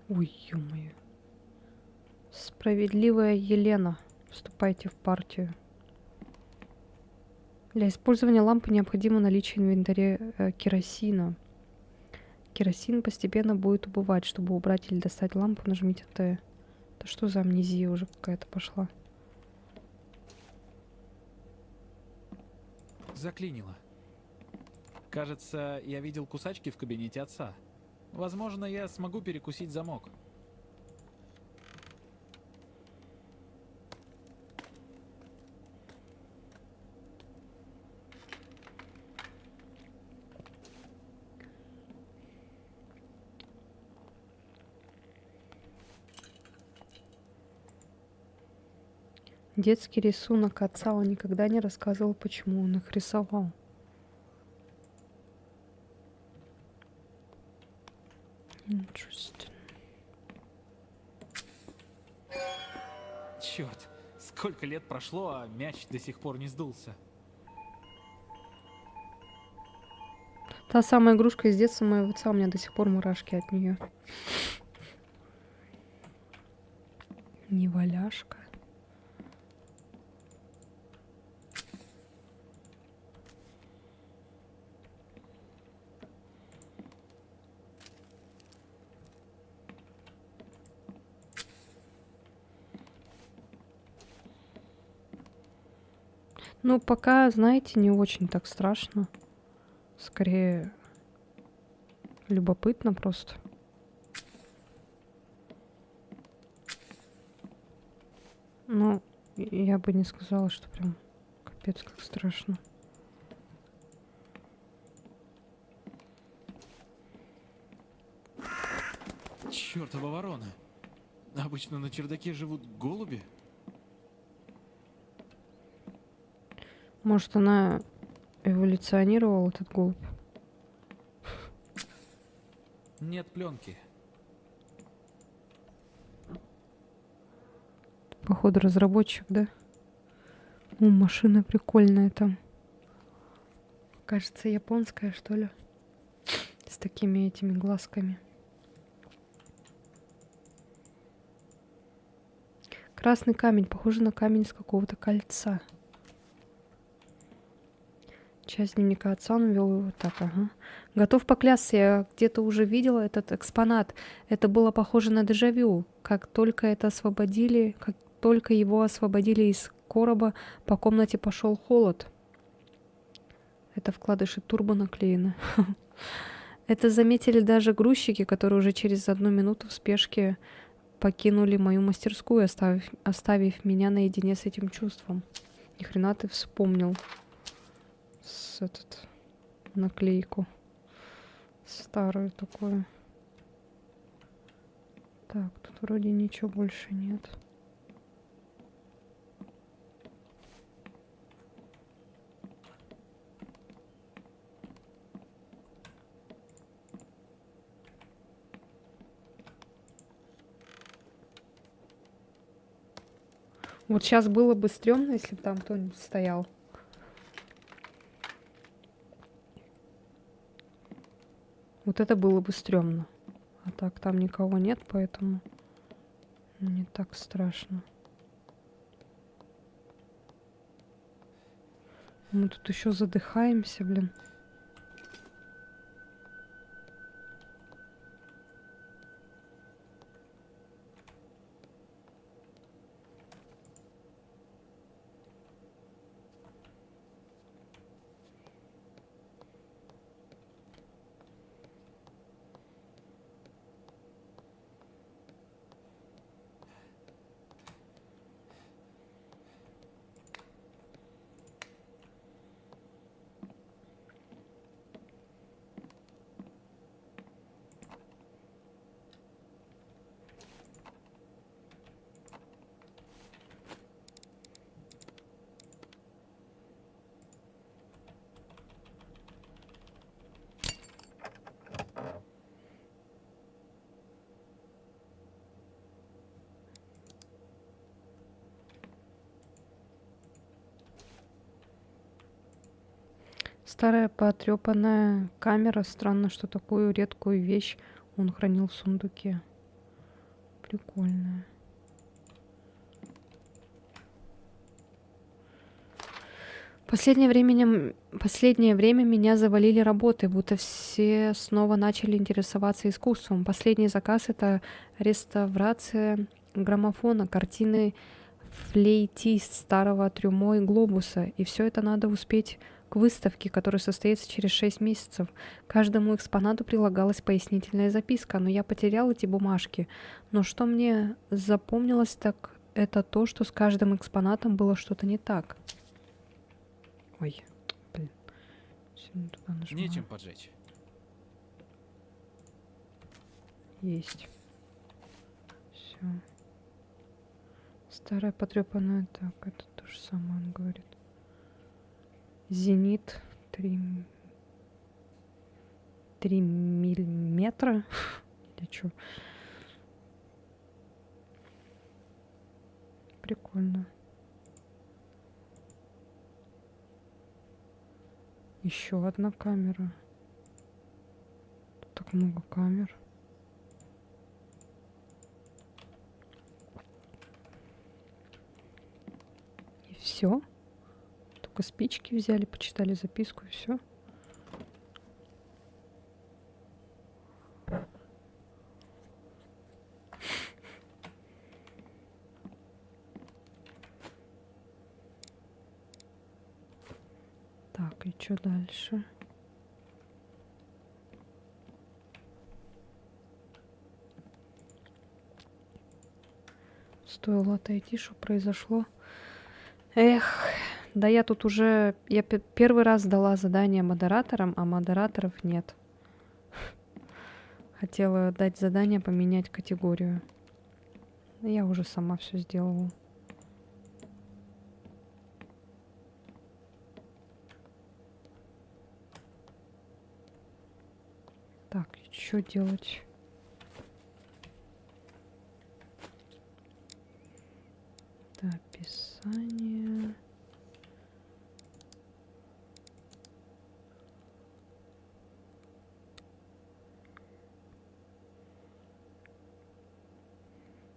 Ой, ё-моё. Справедливая Елена. Вступайте в партию. Для использования лампы необходимо наличие в инвентаре керосина. Керосин постепенно будет убывать. Чтобы убрать или достать лампу, нажмите Т. Да что за амнезия уже какая-то пошла?
Заклинило. Кажется, я видел кусачки в кабинете отца. Возможно, я смогу перекусить замок.
Детский рисунок отца. Он никогда не рассказывал, почему он их рисовал. Interesting.
Черт, сколько лет прошло, а мяч до сих пор не сдулся.
Та самая игрушка из детства моего отца. У меня до сих пор мурашки от нее. Неваляшка. Ну, пока, знаете, не очень так страшно. Скорее, любопытно просто. Ну, я бы не сказала, что прям капец как страшно.
Чёртова ворона. Обычно на чердаке живут голуби.
Может, она эволюционировала, этот голубь?
Нет пленки.
походу, разработчик, да? Машина прикольная там. Кажется, японская, что ли. С такими этими глазками. Красный камень. Похоже на камень из какого-то кольца. Часть дневника отца, он вел его так, ага. Готов поклясться, я где-то уже видела этот экспонат. Это было похоже на дежавю. Как только его освободили из короба, по комнате пошел холод. Это вкладыши турбо наклеены. Это заметили даже грузчики, которые уже через 1 минуту в спешке покинули мою мастерскую, оставив меня наедине с этим чувством. Ни хрена ты вспомнил наклейку. Старую такую. Так, тут вроде ничего больше нет. Вот сейчас было бы стрёмно, если бы там кто-нибудь стоял. Вот это было бы стрёмно. А так там никого нет, поэтому не так страшно. Мы тут еще задыхаемся, блин. Старая потрёпанная камера. Странно, что такую редкую вещь он хранил в сундуке. Прикольная. Последнее время меня завалили работы, будто все снова начали интересоваться искусством. Последний заказ — это реставрация граммофона, картины «Флейтист» старого трюмо и глобуса. И все это надо успеть к выставке, которая состоится через 6 месяцев. Каждому экспонату прилагалась пояснительная записка, но я потерял эти бумажки. Но что мне запомнилось, так это то, что с каждым экспонатом было что-то не так. Ой, блин. Сильно туда нажимаю.
Нечем поджечь.
Есть. Все. Старая потрепанная. Так, это то же самое он говорит. Зенит 3 миллиметра. Или что? Прикольно. Еще одна камера. Тут так много камер. И все. Только спички взяли, почитали записку и все. Так, и что дальше? Стоило отойти, что произошло. Эх, да я тут уже... Я первый раз дала задание модераторам, а модераторов нет. Хотела дать задание поменять категорию. Но я уже сама все сделала. Так, что делать? Это описание.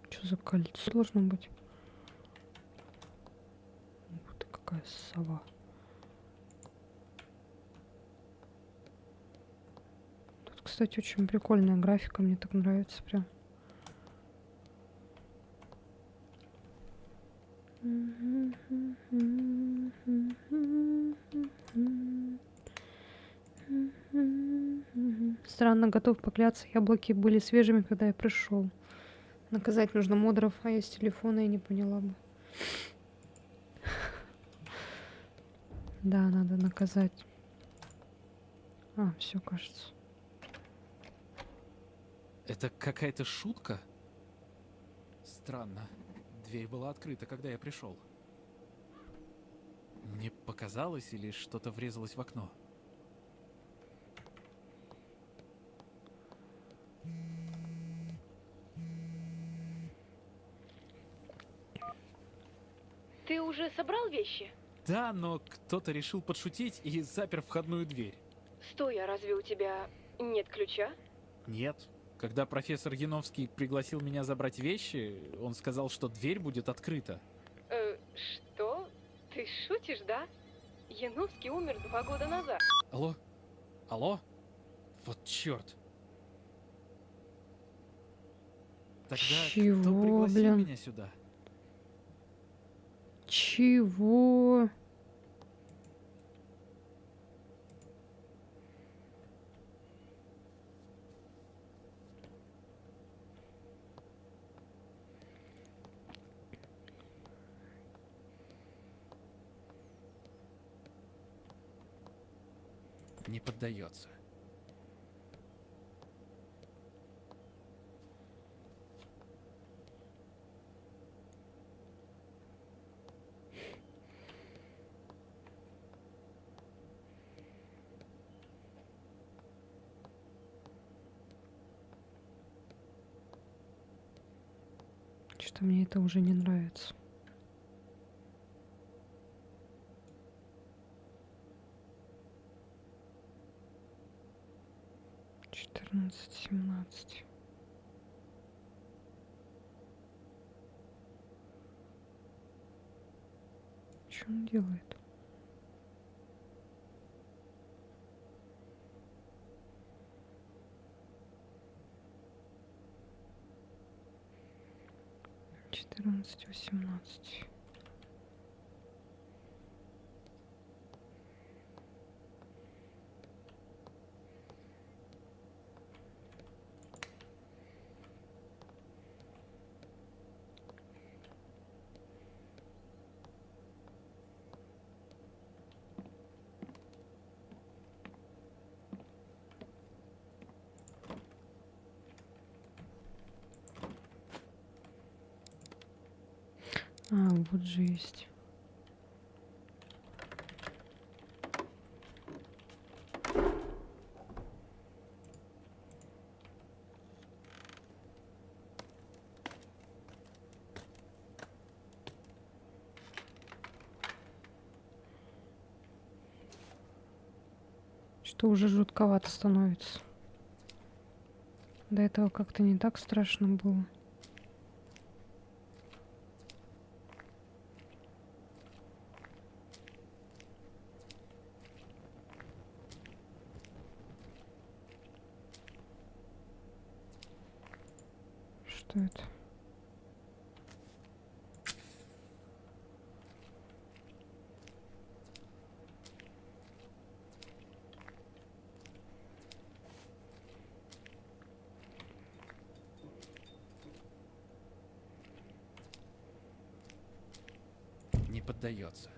Что за кольцо должно быть? Ух ты, какая сова. Тут, кстати, очень прикольная графика, мне так нравится прям. Странно, готов поклясться, яблоки были свежими, когда я пришел. Наказать нужно модеров, а я с телефона и не поняла бы. Да, надо наказать. А, все, кажется.
Это какая-то шутка? Странно. Дверь была открыта, когда я пришел. Мне показалось, или что-то врезалось в окно?
Ты уже собрал вещи?
Да, но кто-то решил подшутить и запер входную дверь.
Стой, а разве у тебя нет ключа?
Нет. Когда профессор Яновский пригласил меня забрать вещи, он сказал, что дверь будет открыта.
Что? Ты шутишь, да? Яновский умер 2 года назад.
Алло? Алло? Вот черт. Тогда кто
Чего,
пригласил
блин?
меня сюда?
Чего?
Не поддается.
Что-то мне это уже не нравится. Четырнадцать, 17. Что он делает? Четырнадцать, 18. А, вот же есть. Что уже жутковато становится. До этого как-то не так страшно было. Что это?
Не поддается.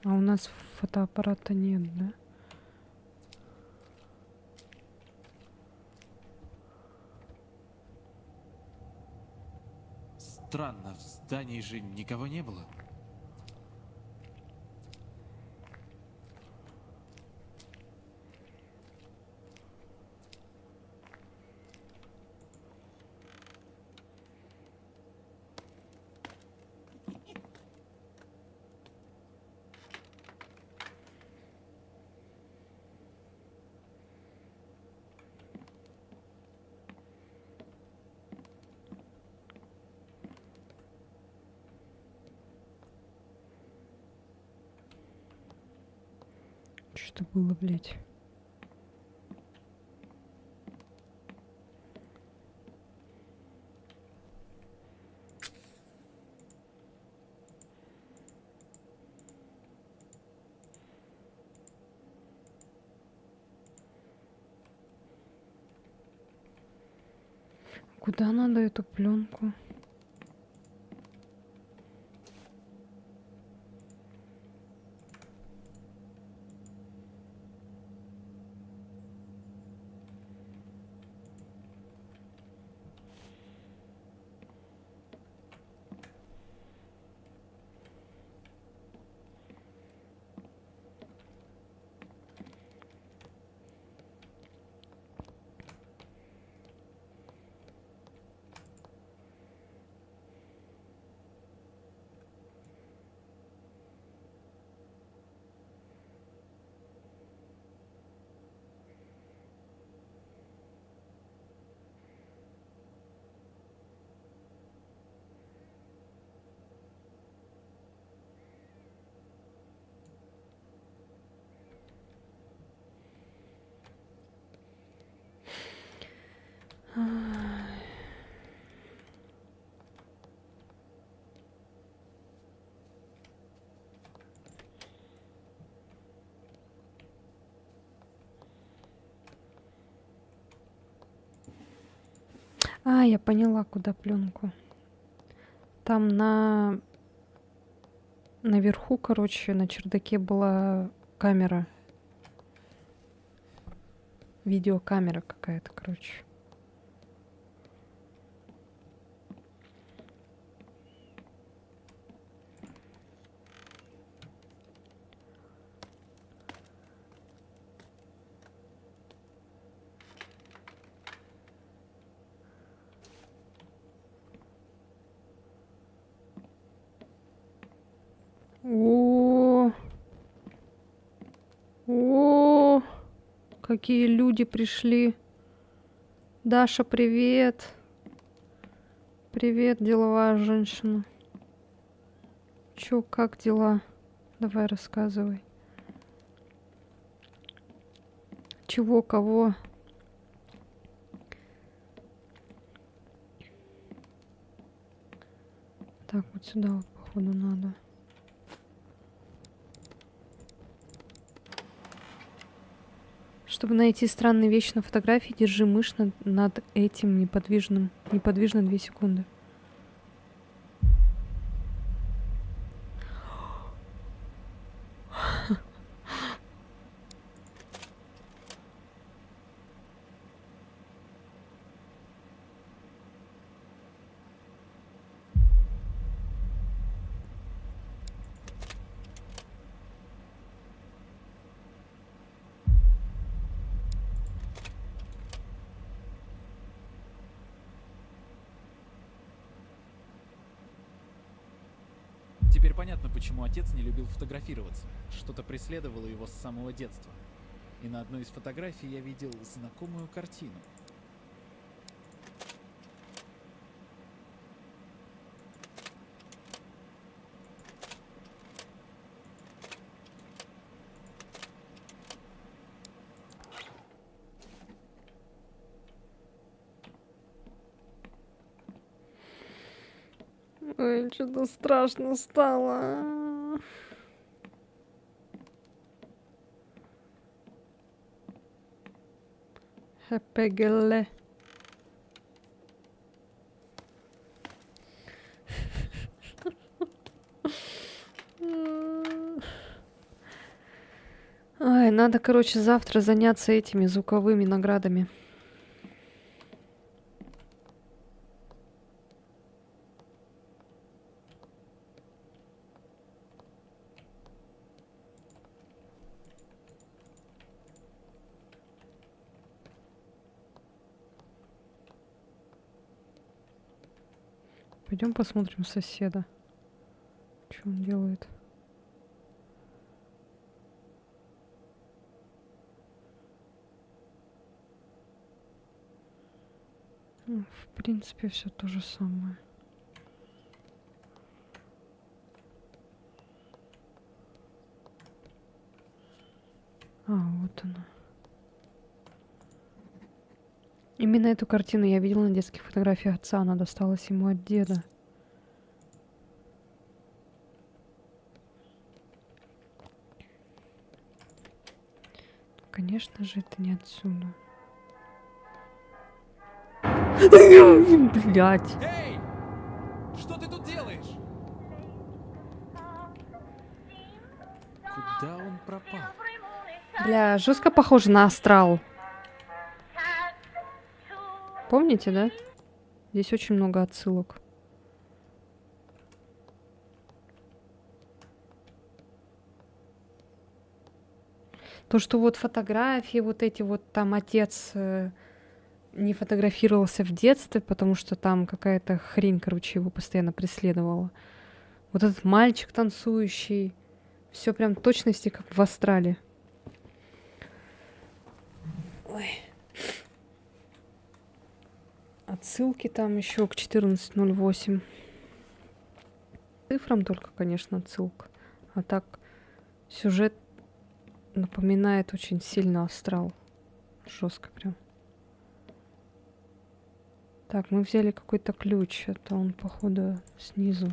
А у нас фотоаппарата нет, да?
Странно, в здании же никого не было.
Что было, блядь? Куда надо эту пленку? А, я поняла, куда пленку. Там наверху, короче, на чердаке была камера. Видеокамера какая-то, короче. О, о, какие люди пришли. Даша, привет. Привет, деловая женщина. Чё, как дела? Давай рассказывай. Чего, кого? Так, вот сюда вот, походу, надо. Чтобы найти странные вещи на фотографии, держи мышь над этим неподвижно 2 секунды.
Теперь понятно, почему отец не любил фотографироваться. Что-то преследовало его с самого детства. И на одной из фотографий я видел знакомую картину.
Ой, что-то страшно стало. Хэппигелле. Ай, надо, короче, завтра заняться этими звуковыми наградами. Пойдем посмотрим соседа. Что он делает? Ну, в принципе, все то же самое. А, вот она. Именно эту картину я видела на детских фотографиях отца. Она досталась ему от деда. Конечно же, это не отсюда. Блять.
Эй! Что ты тут делаешь? Куда он пропал?
Бля, жестко похоже на астрал. Помните, да? Здесь очень много отсылок. То, что вот фотографии, вот эти вот там отец не фотографировался в детстве, потому что там какая-то хрень, короче, его постоянно преследовала. Вот этот мальчик танцующий. Все прям в точности, как в астрале. Ой. Отсылки там еще к 14:08. Цифрам только, конечно, отсылка. А так сюжет напоминает очень сильно астрал. Жестко прям. Так, мы взяли какой-то ключ. Это он, походу, снизу.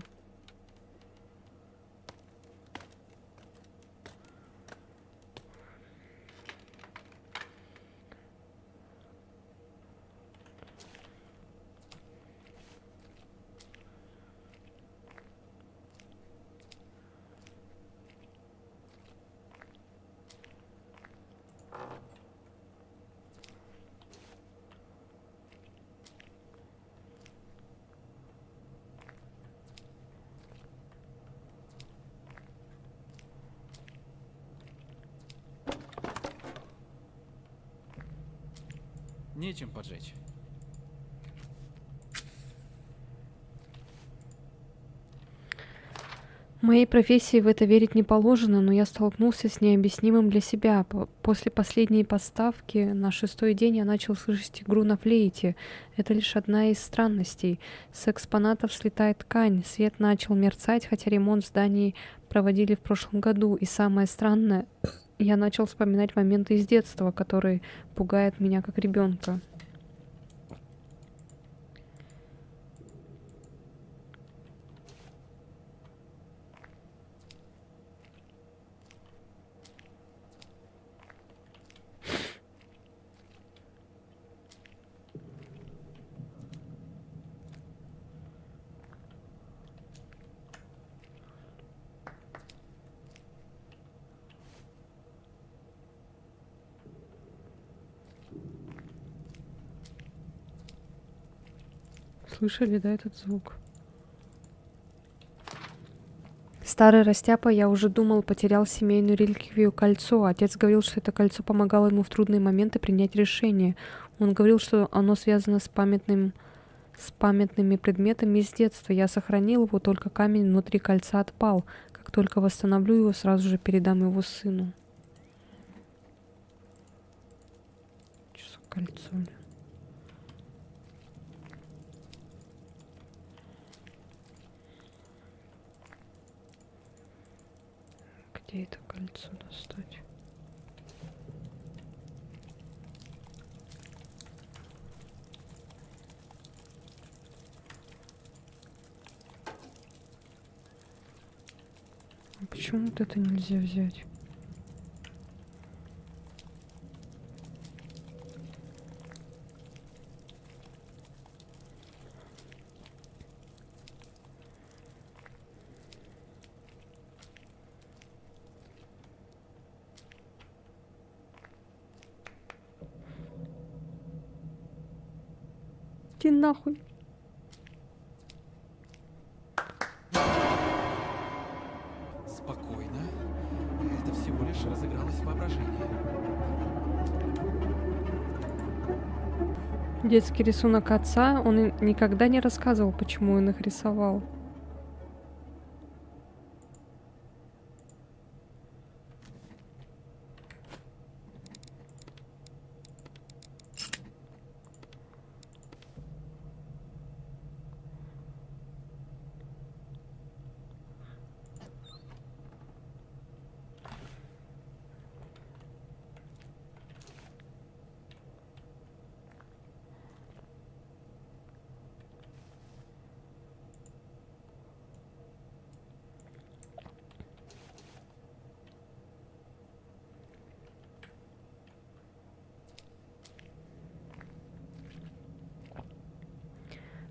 Нечем поджечь.
Моей профессии в это верить не положено, но я столкнулся с необъяснимым для себя. После последней поставки на 6-й день я начал слышать игру на флейте. Это лишь одна из странностей. С экспонатов слетает ткань, свет начал мерцать, хотя ремонт зданий проводили в прошлом году. И самое странное, я начал вспоминать моменты из детства, которые пугают меня как ребенка. Слышали, да, этот звук? Старый растяпа, я уже думал, потерял семейную реликвию кольцо. Отец говорил, что это кольцо помогало ему в трудные моменты принять решение. Он говорил, что оно связано с памятными предметами из детства. Я сохранил его, только камень внутри кольца отпал. Как только восстановлю его, сразу же передам его сыну. Что за кольцо, бля? Где это кольцо достать? А почему вот это нельзя взять? Иди нахуй.
Спокойно. Это всего лишь разыгралось воображение.
Детский рисунок отца, он никогда не рассказывал, почему он их рисовал.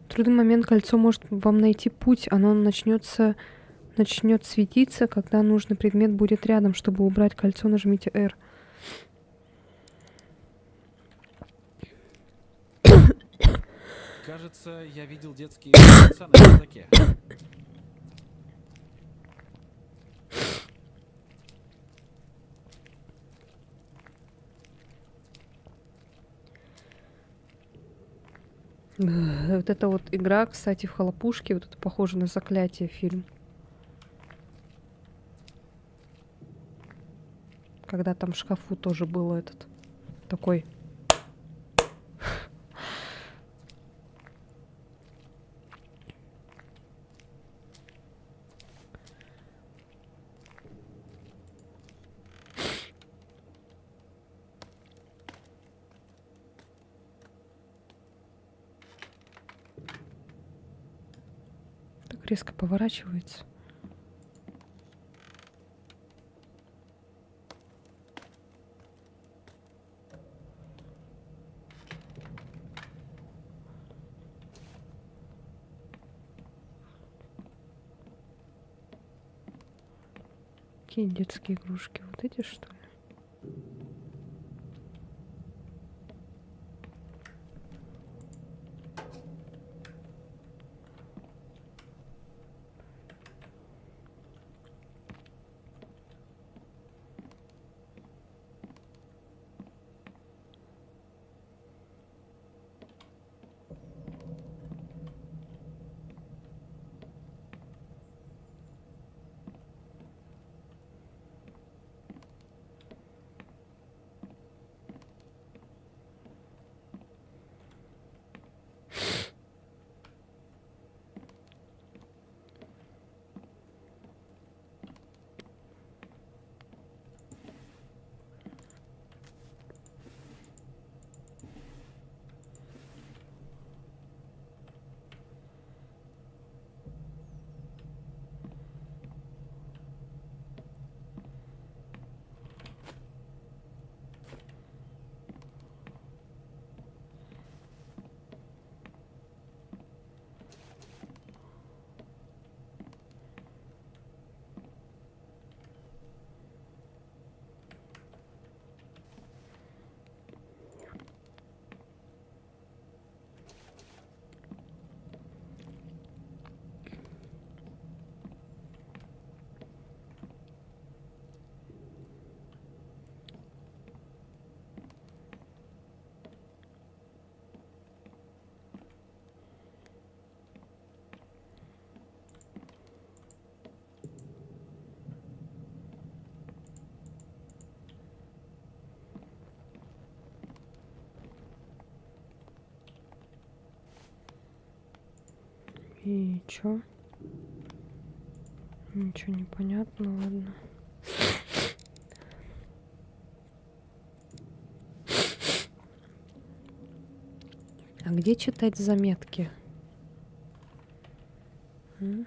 В трудный момент кольцо может вам найти путь. Оно начнет светиться, когда нужный предмет будет рядом. Чтобы убрать кольцо, нажмите R.
Кажется, я видел детские отца на чердаке.
Вот эта вот игра, кстати, в Хлопушке, вот это похоже на Заклятие фильм. Когда там в шкафу тоже был этот такой. Так резко поворачивается. Какие детские игрушки? Вот эти, что ли? И чё? Ничего не понятно, ладно. А где читать заметки? М?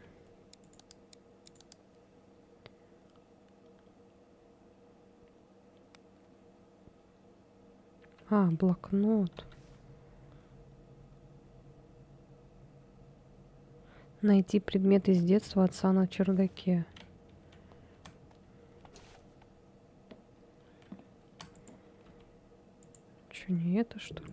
А, блокнот. Найти предмет из детства отца на чердаке. Чё, не это, что ли?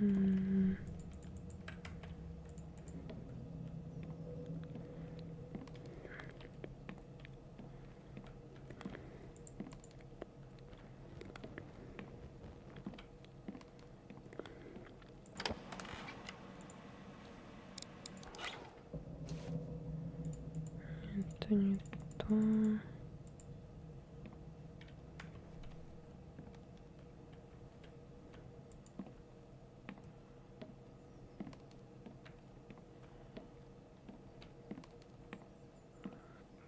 М. Это не то.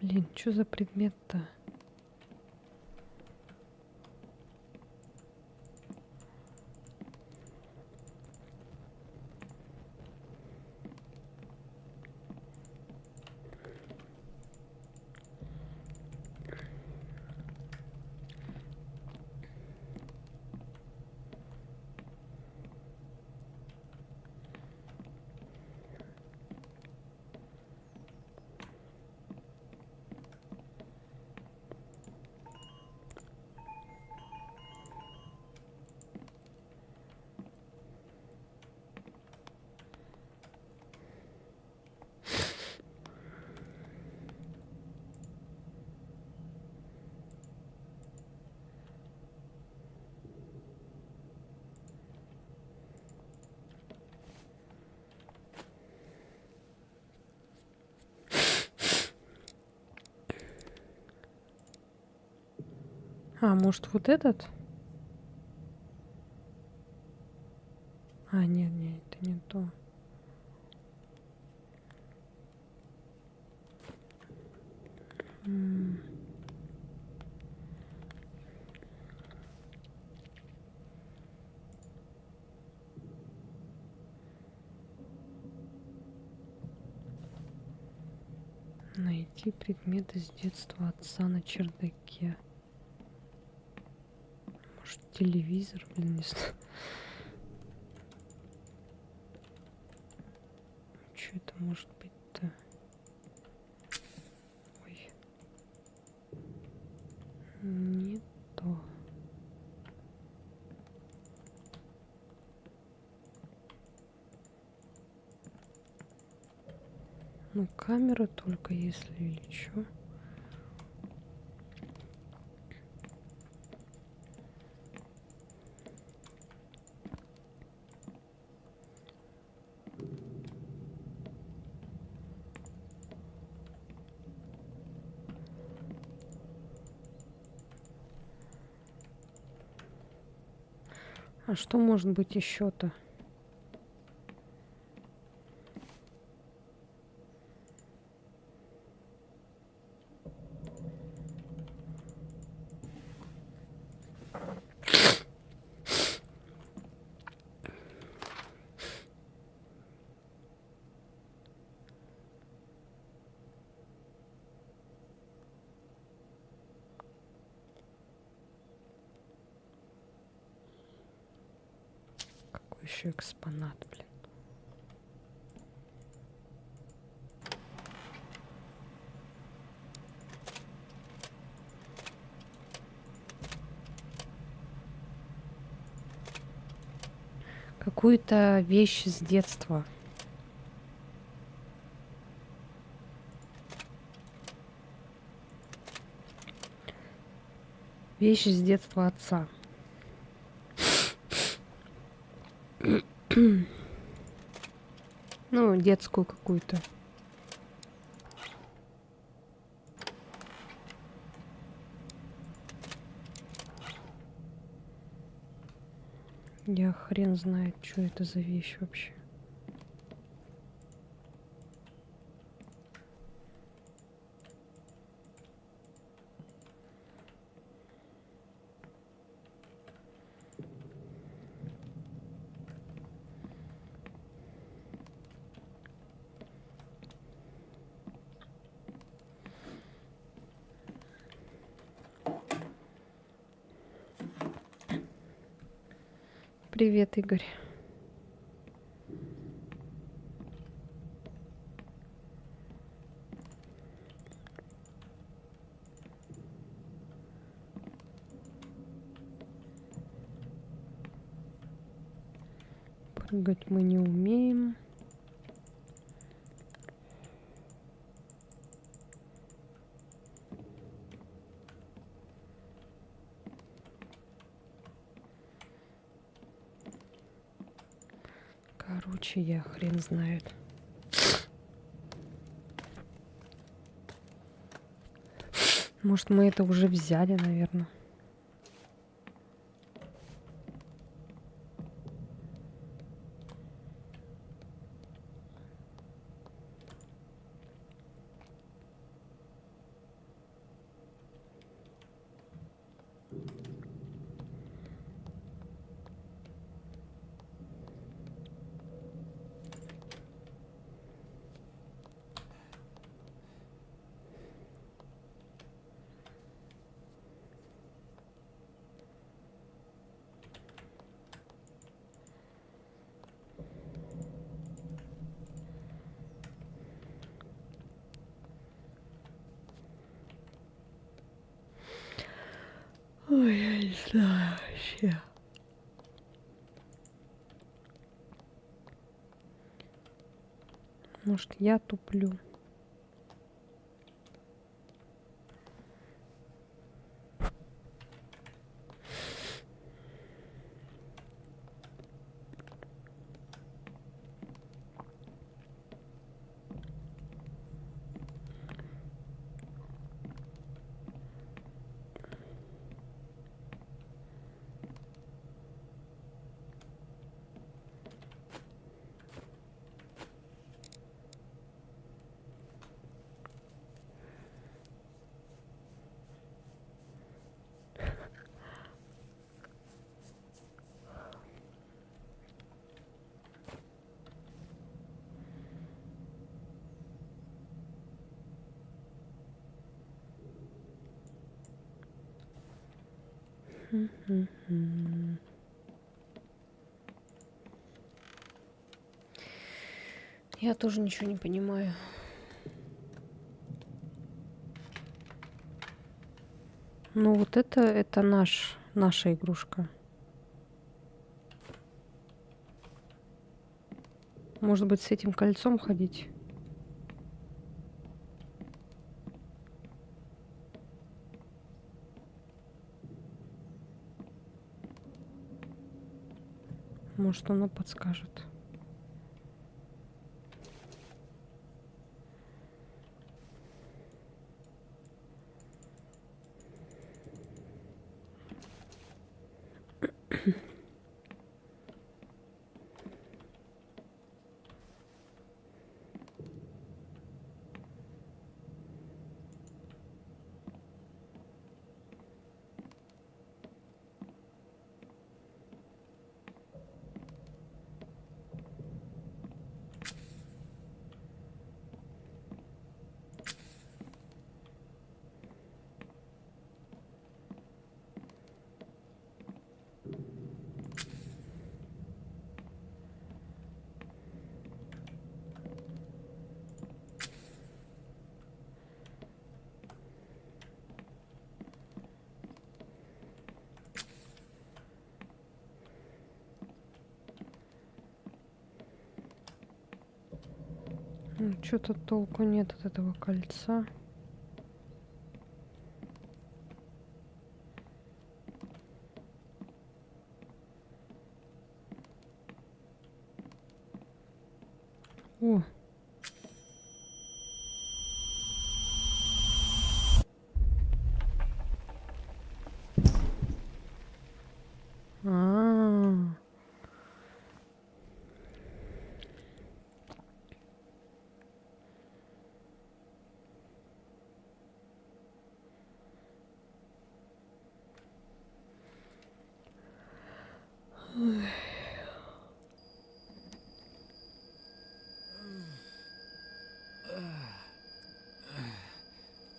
Блин, что за предмет-то? А, может, вот этот? А, нет, нет, это не то. М. Найти предметы с детства отца на чердаке. Может, телевизор, блин, не знаю. Что это может быть-то? Ой. Не то. Ну, камера только если или что? А что может быть еще-то? Какой еще экспонат, блин? Какую-то вещь с детства. Вещь с детства отца. Ну, детскую какую-то. Я хрен знает, что это за вещь вообще. Привет, Игорь. Прыгать мы не умеем. Короче, я хрен знает. Может, мы это уже взяли, наверное. Ой, я не знаю вообще. Может, я туплю. Я тоже ничего не понимаю. Ну вот это наша игрушка. Может быть, с этим кольцом ходить? Может, оно подскажет. Что-то толку нет от этого кольца. О! А-а-а.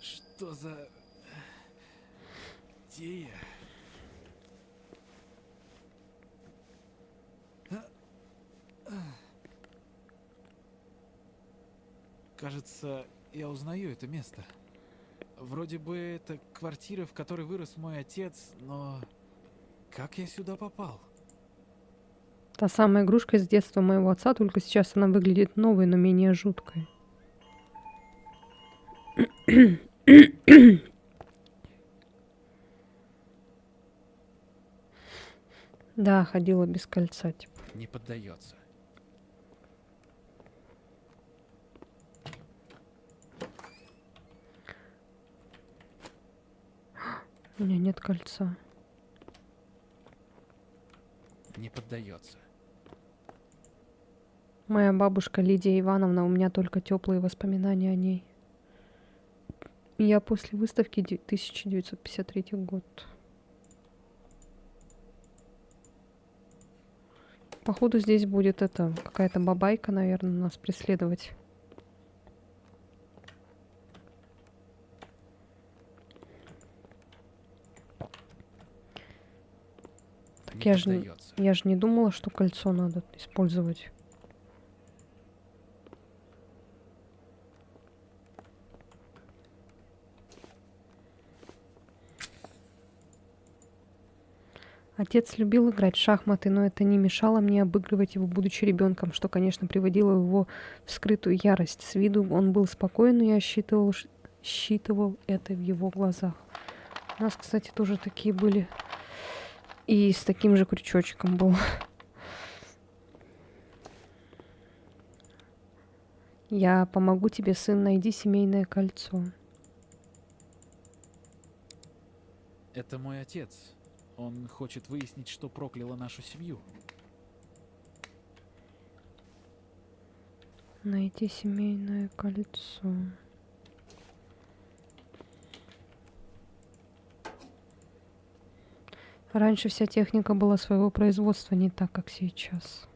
Что за... Тея? Кажется, я узнаю это место. Вроде бы это квартира, в которой вырос мой отец, но... Как я сюда попал?
Та самая игрушка из детства моего отца, только сейчас она выглядит новой, но менее жуткой. Да, ходила без кольца, типа.
Не поддается.
У меня нет кольца.
Не поддается.
Моя бабушка Лидия Ивановна, у меня только теплые воспоминания о ней. Я после выставки 1953 год. Походу здесь будет это какая-то бабайка, наверное, нас преследовать. Так
Не
я же
поддается.
не думала, что кольцо надо использовать. Отец любил играть в шахматы, но это не мешало мне обыгрывать его, будучи ребенком, что, конечно, приводило его в скрытую ярость. С виду он был спокоен, но я считывал это в его глазах. У нас, кстати, тоже такие были. И с таким же крючочком был. Я помогу тебе, сын, найди семейное кольцо.
Это мой отец. Он хочет выяснить, что прокляло нашу семью.
Найти семейное кольцо. Раньше вся техника была своего производства, не так, как сейчас.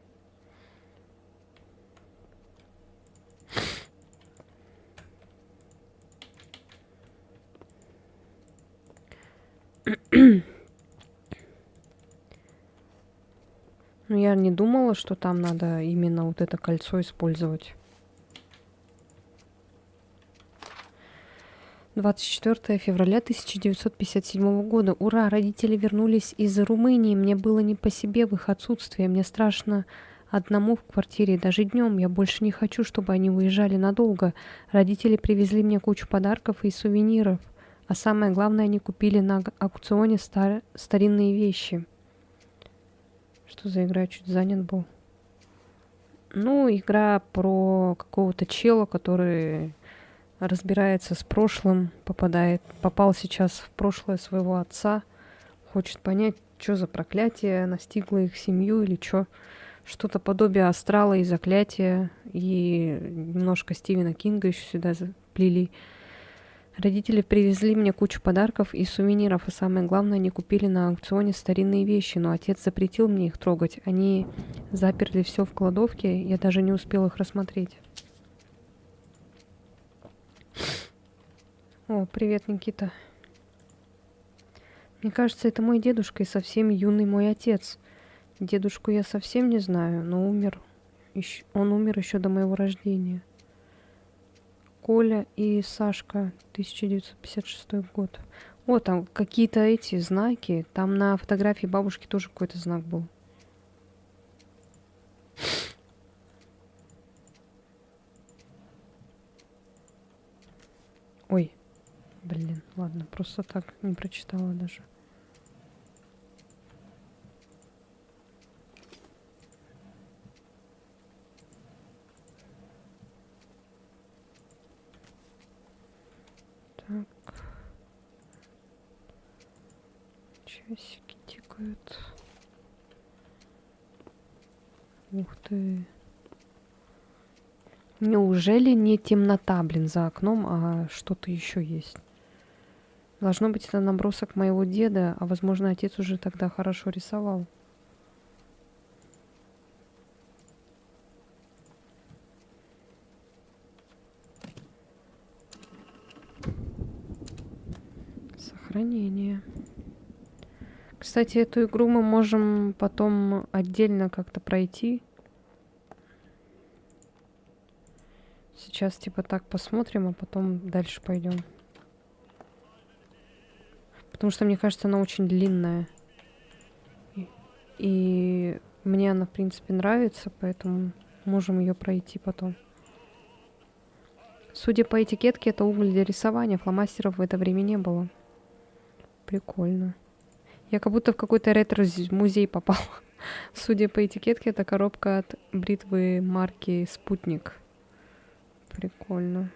Но я не думала, что там надо именно вот это кольцо использовать. 24 февраля 1957 года. Ура! Родители вернулись из Румынии. Мне было не по себе в их отсутствии. Мне страшно одному в квартире. Даже днем я больше не хочу, чтобы они уезжали надолго. Родители привезли мне кучу подарков и сувениров. А самое главное, они купили на аукционе старинные вещи. Что за игра? Я чуть занят был. Ну, игра про какого-то чела, который разбирается с прошлым, попал сейчас в прошлое своего отца, хочет понять, что за проклятие настигло их семью или что. Что-то подобие астрала и заклятия, и немножко Стивена Кинга еще сюда заплели. Родители привезли мне кучу подарков и сувениров, и самое главное, они купили на аукционе старинные вещи, но отец запретил мне их трогать. Они заперли все в кладовке, я даже не успела их рассмотреть. О, привет, Никита. Мне кажется, это мой дедушка и совсем юный мой отец. Дедушку я совсем не знаю, но он умер еще до моего рождения. Коля и Сашка, 1956 год. О, там какие-то эти знаки. Там на фотографии бабушки тоже какой-то знак был. Ой, блин, ладно, просто так не прочитала даже. Так. Часики тикают. Ух ты. Неужели не темнота, блин, за окном, а что-то еще есть? Должно быть, это набросок моего деда, а возможно, отец уже тогда хорошо рисовал. Сохранение. Кстати, эту игру мы можем потом отдельно как-то пройти. Сейчас типа так посмотрим, а потом дальше пойдем. Потому что, мне кажется, она очень длинная. И Мне она, в принципе, нравится, поэтому можем ее пройти потом. Судя по этикетке, это уголь для рисования. Фломастеров в это время не было. Прикольно. Я как будто в какой-то ретро-музей попал. Судя по этикетке, это коробка от бритвы марки «Спутник». Прикольно.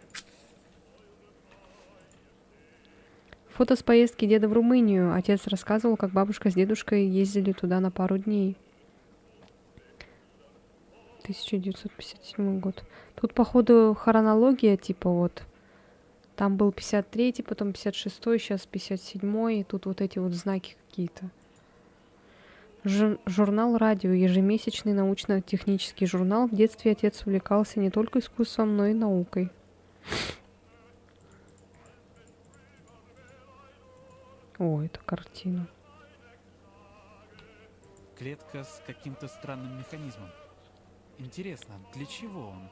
Фото с поездки деда в Румынию. Отец рассказывал, как бабушка с дедушкой ездили туда на пару дней. 1957 год. Тут, походу, хронология, типа вот. Там был 53-й, потом 56-й, сейчас 57-й. И тут вот эти вот знаки какие-то. Журнал «Радио», ежемесячный научно-технический журнал. В детстве отец увлекался не только искусством, но и наукой. О, это картина.
Клетка с каким-то странным механизмом. Интересно, для чего он?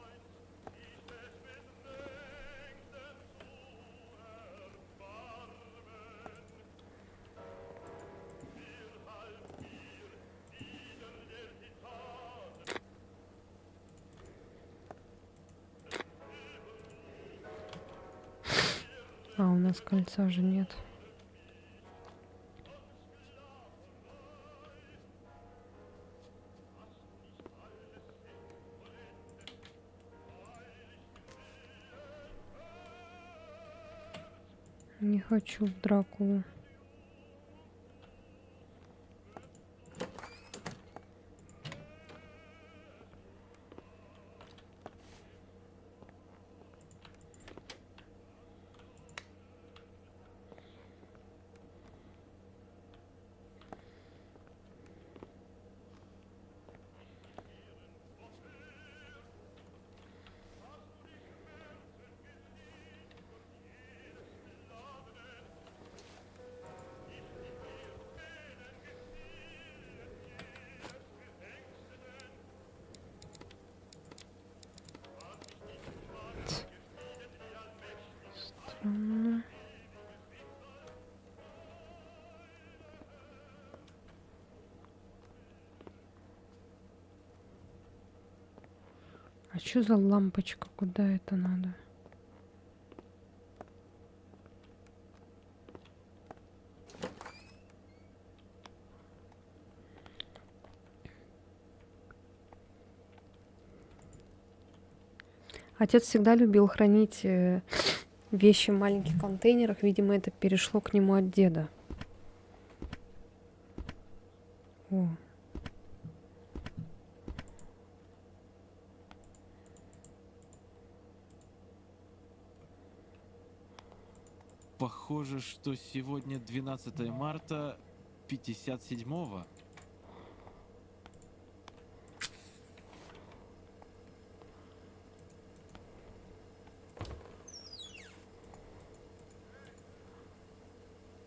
А, у нас кольца же нет. Не хочу в Дракулу. Странно. А что за лампочка? Куда это надо? Отец всегда любил хранить вещи в маленьких контейнерах. Видимо, это перешло к нему от деда. О.
Похоже, что сегодня 12 марта 57-го.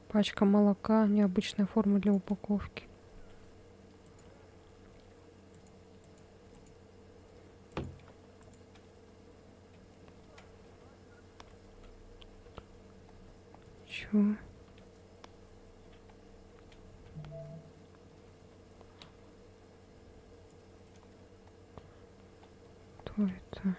Пачка молока, необычная форма для упаковки. Чё? Кто это?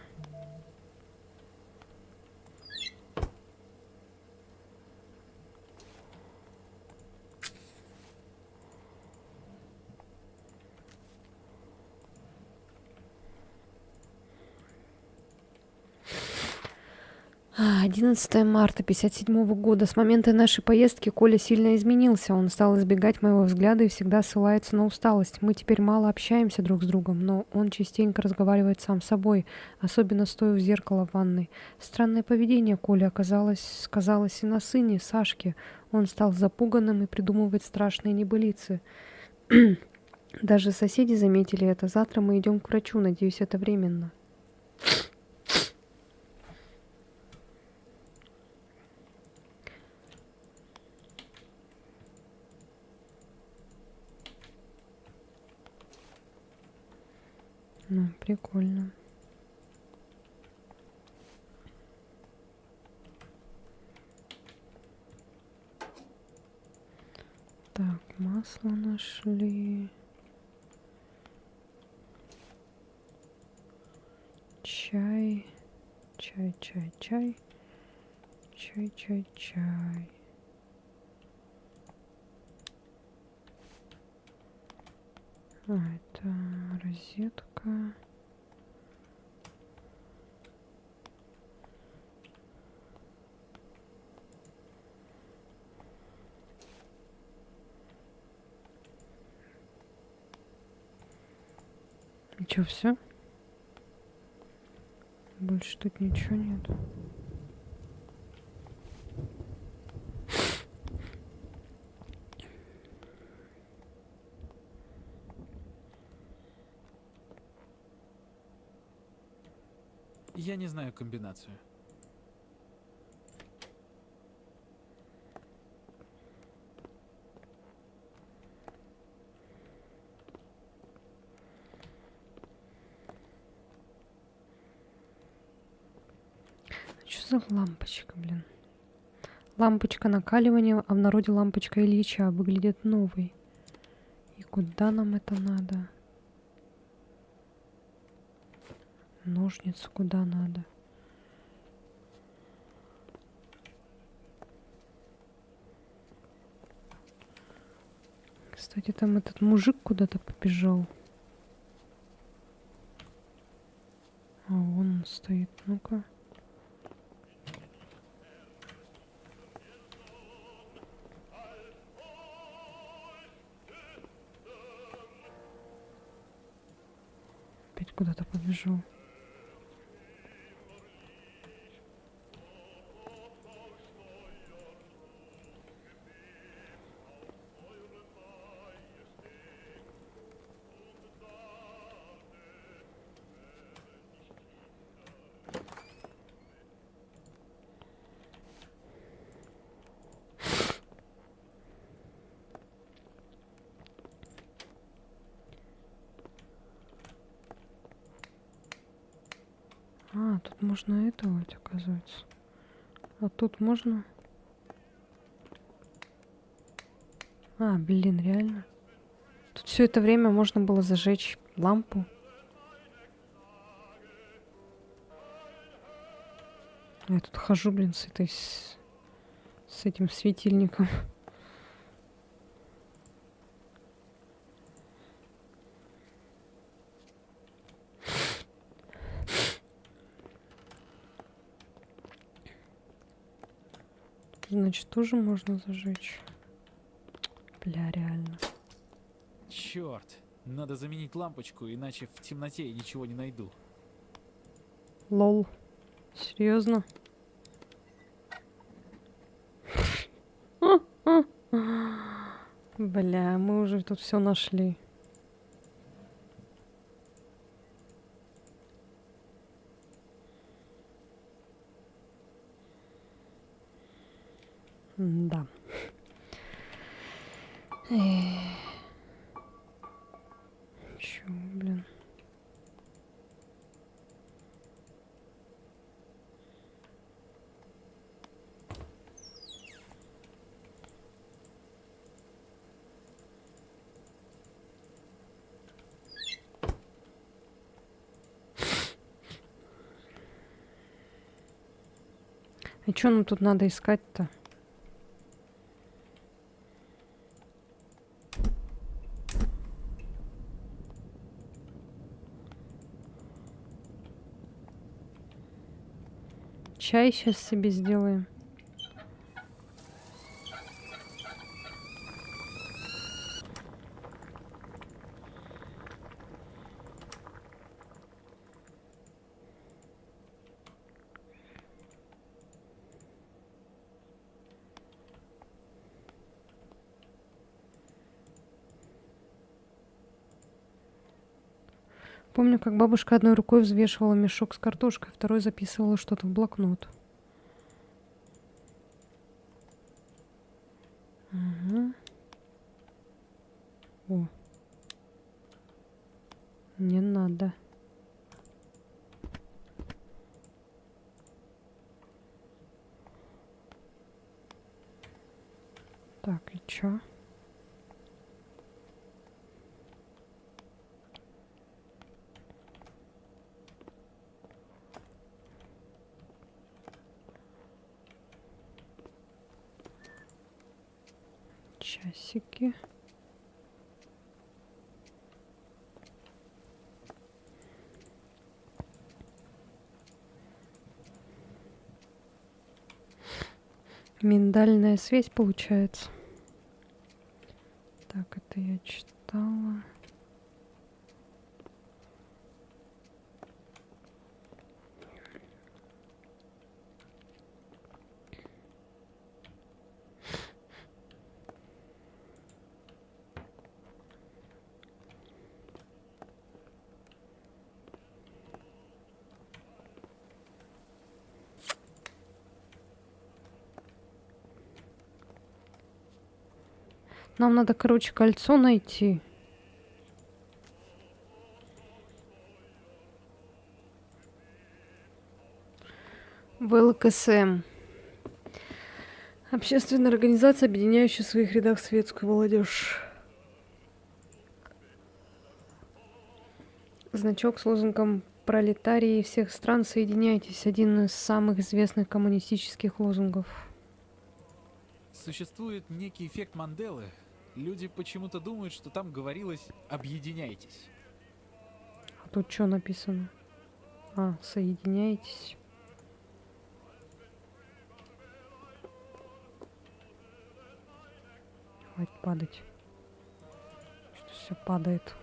А, 11 марта 57 года. С момента нашей поездки Коля сильно изменился. Он стал избегать моего взгляда и всегда ссылается на усталость. Мы теперь мало общаемся друг с другом, но он частенько разговаривает сам с собой, особенно стоя у зеркала в ванной. Странное поведение Коли сказалось и на сыне, Сашке. Он стал запуганным и придумывает страшные небылицы. Даже соседи заметили это. Завтра мы идем к врачу, надеюсь, это временно. Ну, прикольно. Так, масло нашли. чай. Чай, чай, чай. Чай, чай, чай. А, это розетка. И чё, все? Больше тут ничего нет.
Я не знаю комбинацию.
Что за лампочка, блин? Лампочка накаливания, а в народе лампочка Ильича выглядит новой. И куда нам это надо? Ножницы куда надо? Кстати, там этот мужик куда-то побежал. А вон он стоит. Ну-ка. Опять куда-то побежал. А, тут можно это вот, оказывается. А тут можно... А, блин, реально. Тут все это время можно было зажечь лампу. А я тут хожу, блин, с этим светильником. Значит, тоже можно зажечь. Бля, реально.
Черт, надо заменить лампочку, иначе в темноте я ничего не найду.
Лол. Серьезно? Бля, мы уже тут все нашли. Да. Чё, блин? А чё нам тут надо искать-то? Чай сейчас себе сделаем. Помню, как бабушка одной рукой взвешивала мешок с картошкой, второй записывала что-то в блокнот. Угу. О. Не надо. Так, и чё? Часики. Миндальная связь получается. Так, это я читала. Нам надо, короче, кольцо найти. В ЛКСМ. Общественная организация, объединяющая в своих рядах светскую молодежь. Значок с лозунгом «Пролетарии всех стран, соединяйтесь». Один из самых известных коммунистических лозунгов.
Существует некий эффект Манделы. Люди почему-то думают, что там говорилось «объединяйтесь».
А тут что написано? А, соединяйтесь. Хватит падать. Что все падает.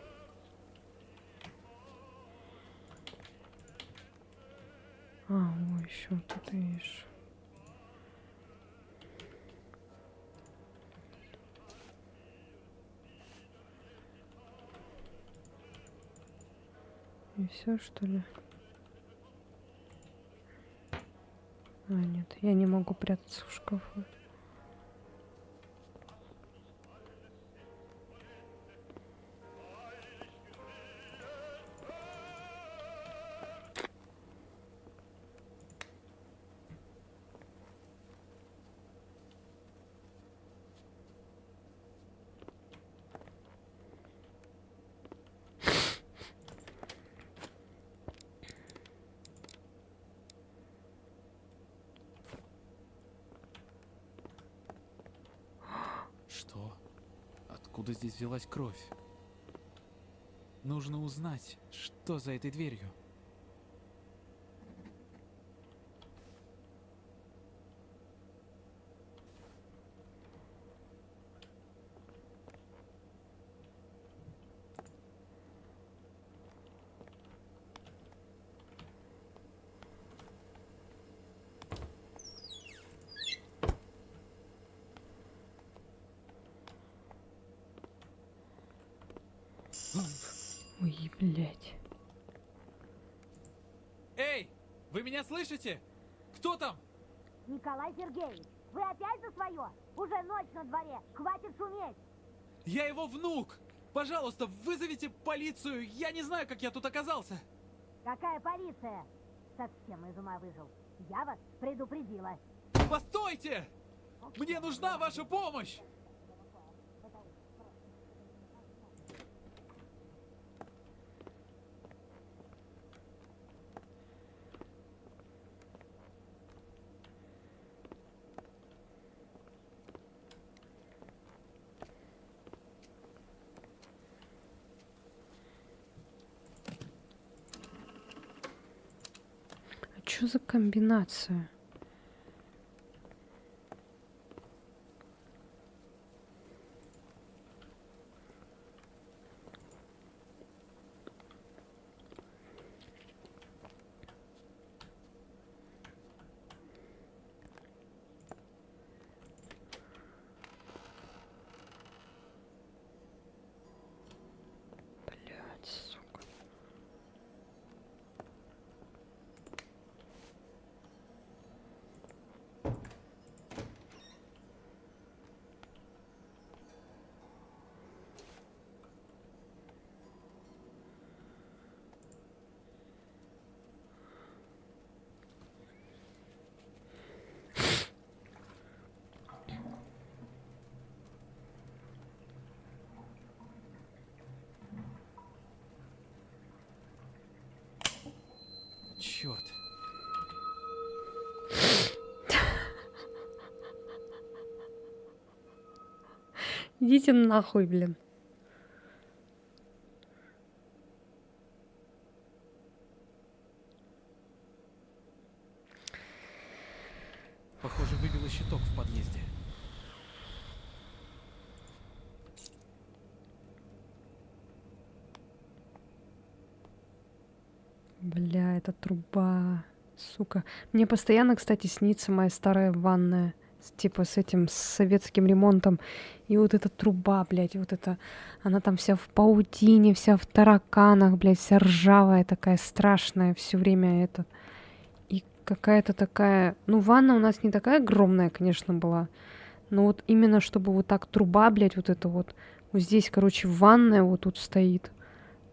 А, ой, еще вот это видишь. И все, что ли? А, нет, я не могу прятаться в шкафу.
Что? Откуда здесь взялась кровь? Нужно узнать, что за этой дверью.
Ой, блядь.
Эй! Вы меня слышите? Кто там?
Николай Сергеевич, вы опять за свое? Уже ночь на дворе, хватит шуметь!
Я его внук! Пожалуйста, вызовите полицию! Я не знаю, как я тут оказался!
Какая полиция? Совсем из ума выжил. Я вас предупредила.
Постойте! Мне нужна ваша помощь!
А что за комбинация? Блядь, сука. Идите нахуй, блин.
Похоже, выбило щиток в подъезде.
Бля, это труба. Сука. Мне постоянно, кстати, снится моя старая ванная. Типа с этим с советским ремонтом. И вот эта труба, блядь, вот эта. Она там вся в паутине, вся в тараканах, блядь, вся ржавая такая, страшная все время это. И какая-то такая... Ну, ванна у нас не такая огромная, конечно, была. Но вот именно, чтобы вот так труба, блядь, вот это вот. Вот здесь, короче, ванная вот тут стоит.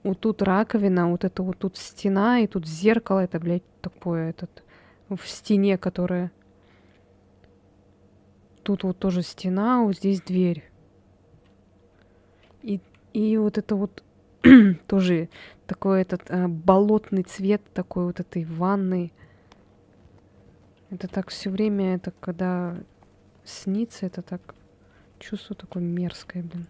Вот тут раковина, вот это вот тут стена, и тут зеркало, это, блядь, такое, этот, в стене, которая... Тут вот тоже стена, вот здесь дверь. И вот это вот тоже такой этот болотный цвет такой вот этой ванны. Это так все время, это когда снится, это так чувство такое мерзкое, блин.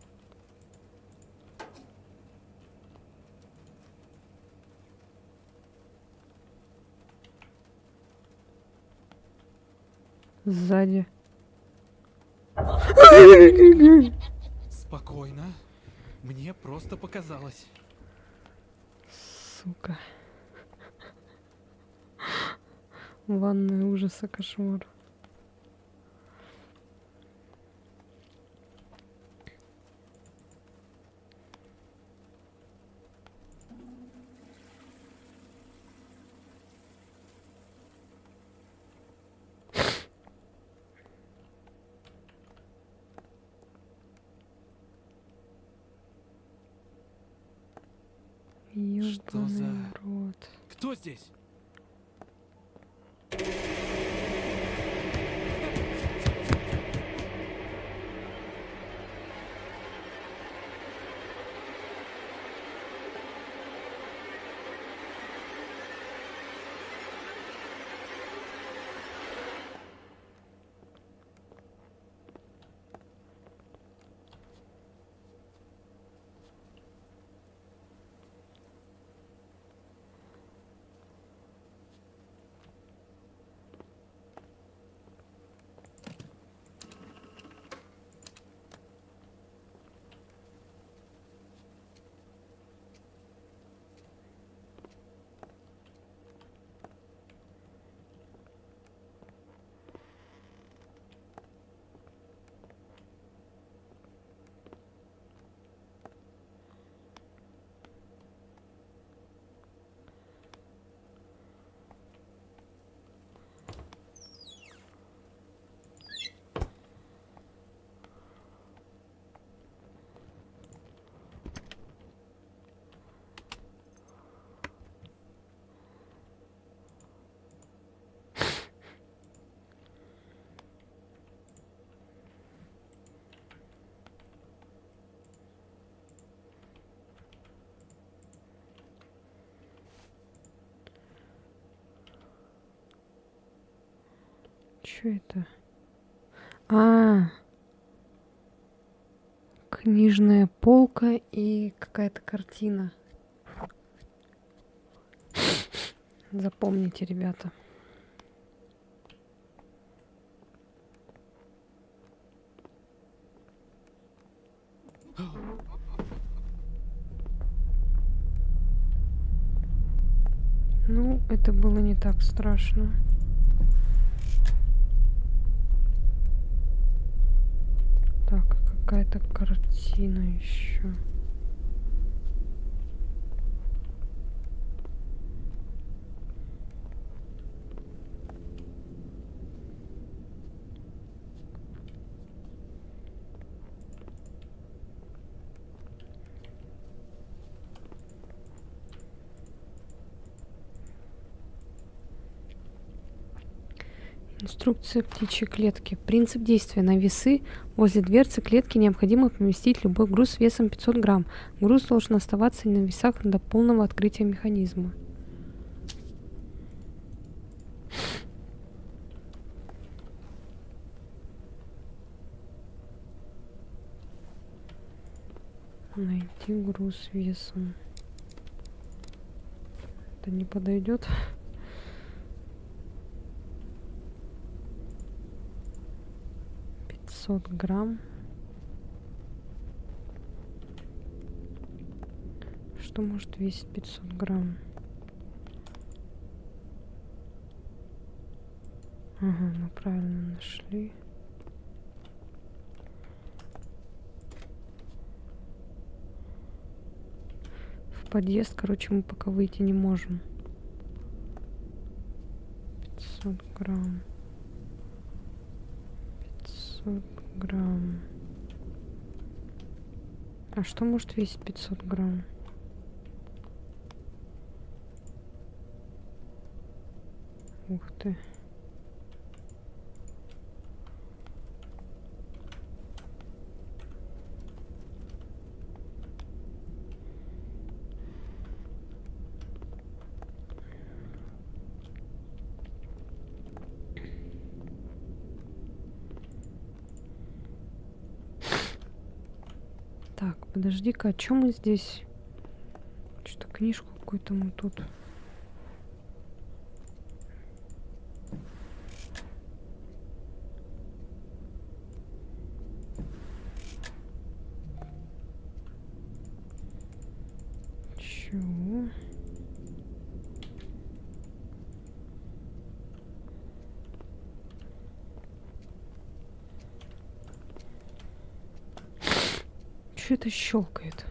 Сзади.
Спокойно. Мне просто показалось.
Сука. Ванная ужаса, кошмар.
Что за-
Ёбаный рот.
Кто здесь?
Чё это? Книжная полка и какая-то картина. Запомните, ребята. Ну, это было не так страшно. Так, какая-то картина еще. Инструкция птичьей клетки. Принцип действия. На весы возле дверцы клетки необходимо поместить любой груз весом 500 грамм. Груз должен оставаться на весах до полного открытия механизма. Найти груз весом. Это не подойдет. $500. Что может весить 500 грамм? Ага, мы правильно нашли. В подъезд, короче, мы пока выйти не можем. 500 грамм. 500 грамм. А что может весить 500 грамм? Ух ты. Так, подожди-ка, а чё мы здесь? Что-то книжку какую-то мы тут. Чего? Чё это щелкает?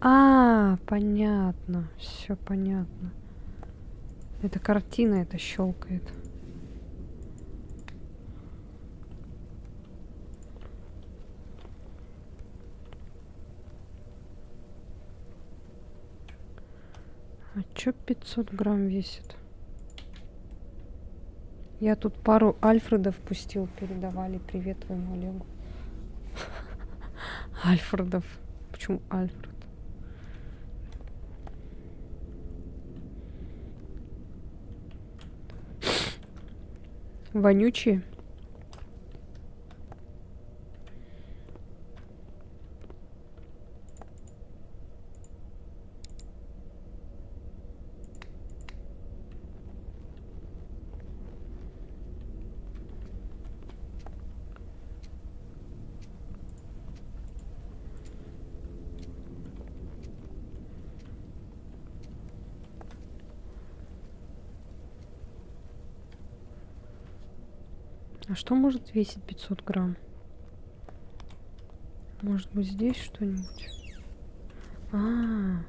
А, понятно. Все понятно. Это картина, это щелкает. А чё 500 грамм весит? Я тут пару Альфредов пустил, передавали привет твоему Олегу. Альфредов. Почему Альфред? Вонючие. А что может весить 500 грамм? Может быть, здесь что-нибудь? А,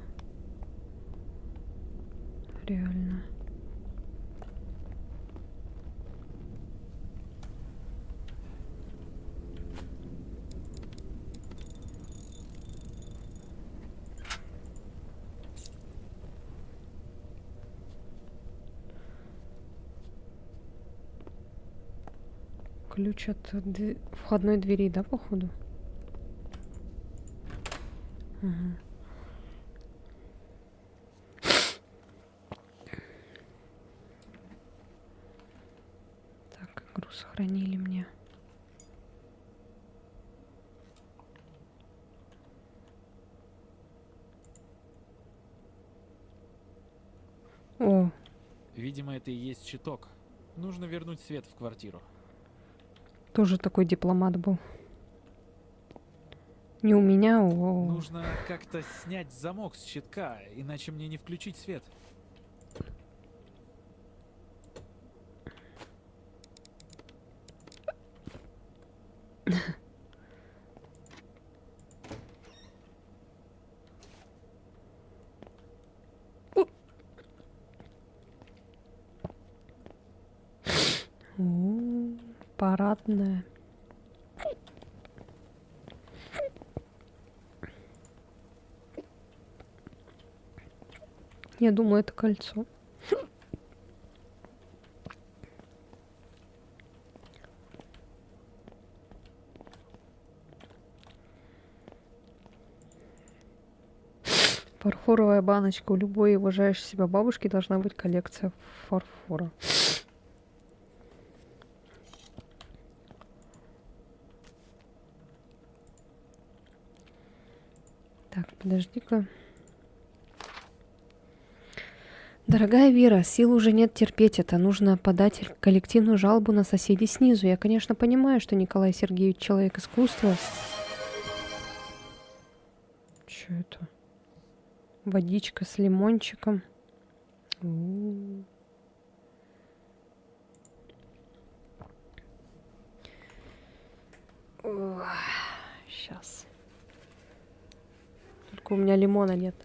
реально. Ключ от входной двери, да, походу? Ага. Так, игру сохранили мне. О,
Видимо, это и есть щиток. Нужно вернуть свет в квартиру.
тоже такой дипломат был. Не у меня, а у...
Нужно как-то снять замок с щитка, иначе мне не включить свет.
О, парадная. Я думаю, это кольцо. Фарфоровая баночка. У любой уважающей себя бабушки должна быть коллекция фарфора. Так, подожди-ка. Дорогая Вера, сил уже нет терпеть это. Нужно подать коллективную жалобу на соседей снизу. Я, конечно, понимаю, что Николай Сергеевич человек искусства. Что это? Водичка с лимончиком. Сейчас. Только у меня лимона нет.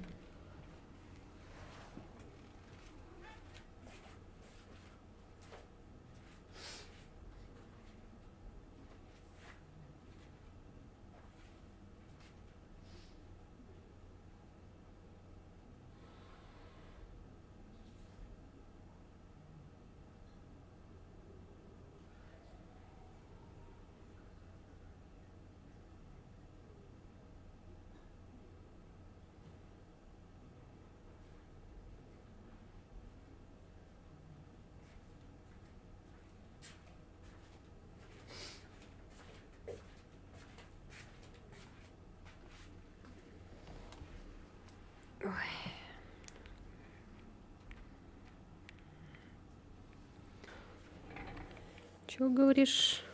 Чё говоришь?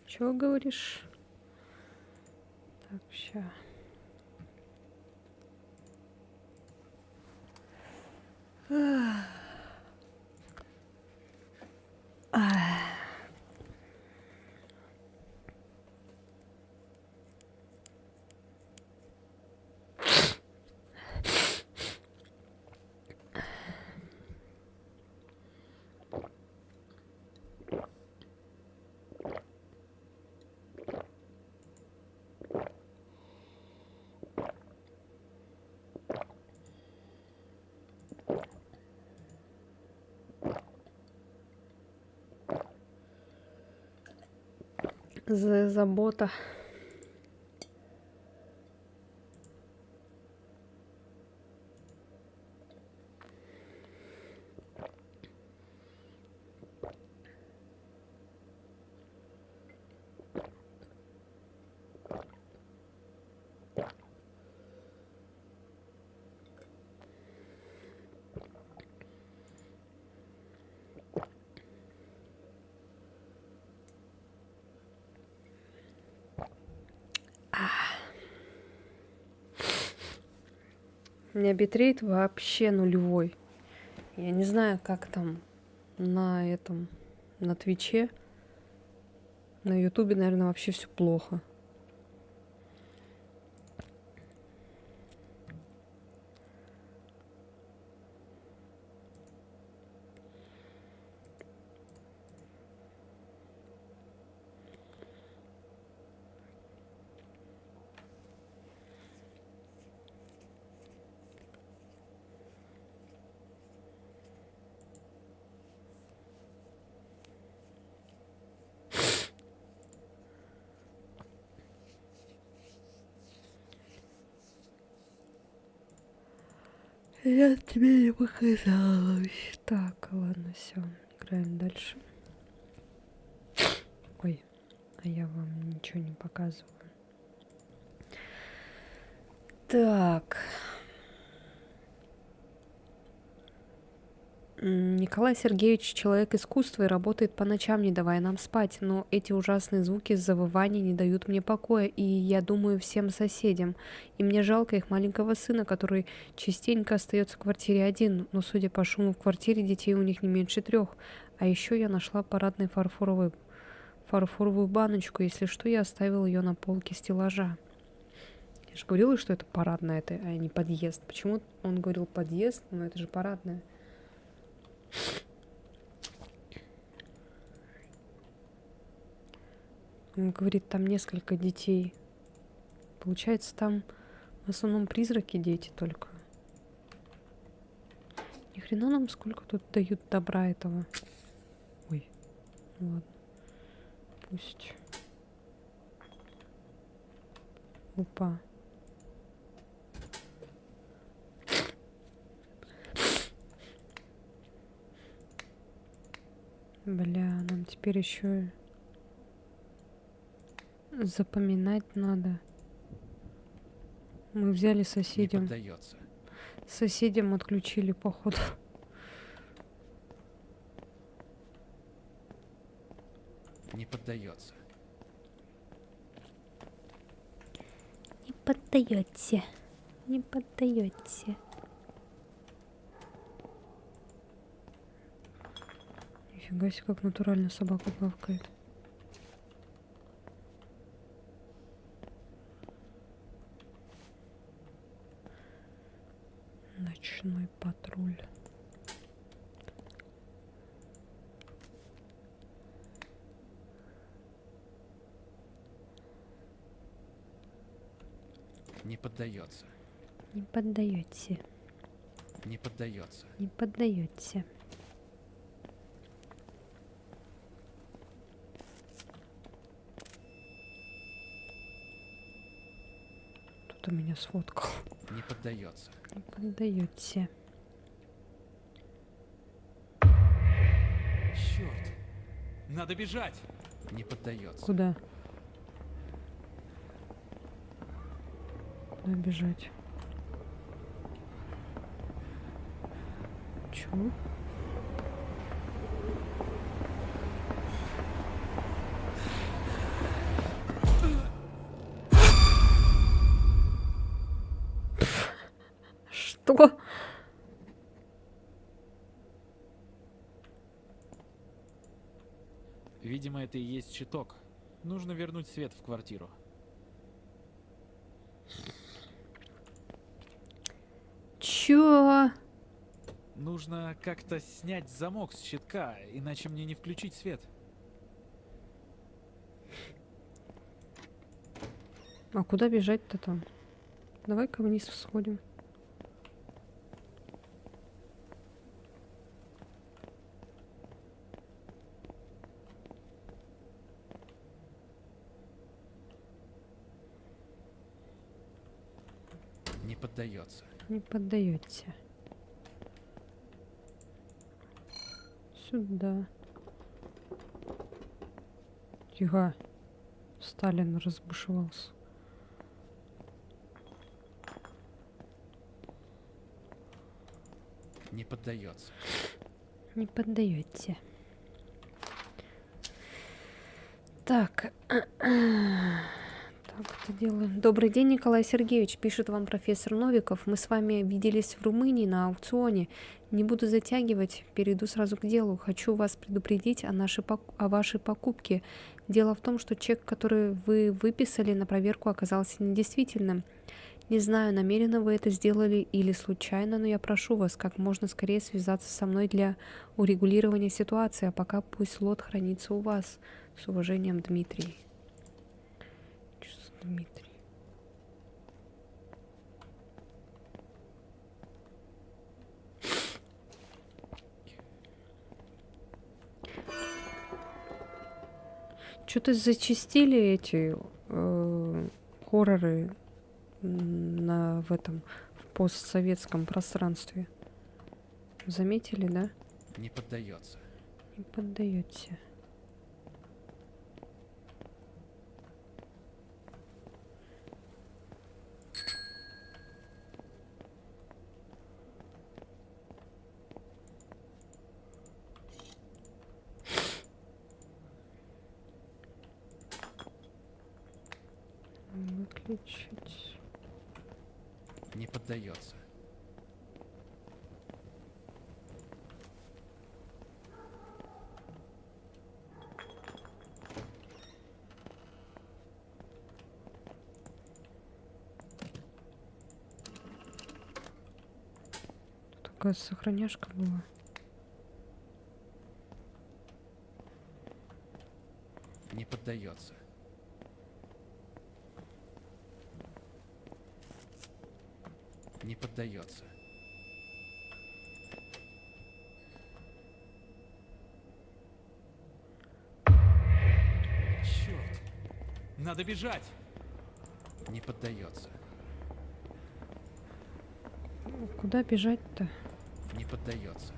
Чё говоришь? Так, ща. Забота. У меня битрейт вообще нулевой. Я не знаю, как там на этом, на Твиче. На Ютубе, наверное, вообще все плохо. Я тебе не показалась. Так, ладно, все, играем дальше. Ой, а я вам ничего не показываю. Так. Николай Сергеевич человек искусства и работает по ночам, не давая нам спать, но эти ужасные звуки завывания не дают мне покоя, и я думаю всем соседям. И мне жалко их маленького сына, который частенько остается в квартире один, но, судя по шуму в квартире, детей у них не меньше 3. А еще я нашла парадную фарфоровую баночку, если что, я оставила ее на полке стеллажа. Я же говорила, что это парадная, это, а не подъезд. Почему он говорил подъезд? Но это же парадная. Он говорит, там несколько детей. Получается, там в основном призраки дети только. Ни хрена нам сколько тут дают добра этого. Ой, ну ладно. Пусть. Опа. Бля, нам теперь еще запоминать надо. Мы взяли
Не
соседям.
поддается.
Соседям отключили, походу.
Не поддается.
Не поддаете. Не поддаете. Нифига себе, как натурально собака гавкает. Ночной патруль.
Не поддается.
Не поддаете.
Не поддается.
Не поддаете. Тут у меня сфоткал.
Не поддается.
Не поддаете.
Черт! Надо бежать! Не поддается.
Куда? Куда бежать? Чего? Что?
Видимо, это и есть щиток. Нужно вернуть свет в квартиру.
Чё?
Нужно как-то снять замок с щитка, иначе мне не включить свет.
А куда бежать-то там? Давай-ка вниз сходим.
Не поддается.
Не поддаете. Сюда. Тихо. Сталин разбушевался.
Не поддается.
Не поддаете. Так. Так, это делаем. Добрый день, Николай Сергеевич. Пишет вам профессор Новиков. Мы с вами виделись в Румынии на аукционе. Не буду затягивать, перейду сразу к делу. Хочу вас предупредить о вашей покупке. Дело в том, что чек, который вы выписали на проверку, оказался недействительным. Не знаю, намеренно вы это сделали или случайно, но я прошу вас как можно скорее связаться со мной для урегулирования ситуации, а пока пусть лот хранится у вас. С уважением, Дмитрий. Чё за Дмитрий? Что-то зачастили эти хорроры в этом в постсоветском пространстве. Заметили, да?
Не поддается.
Не поддаете. Выключить.
Не поддается.
Такая сохраняшка была.
Не поддается. Не поддается.
Черт! Надо бежать!
Не поддается.
Куда бежать-то?
Не поддается.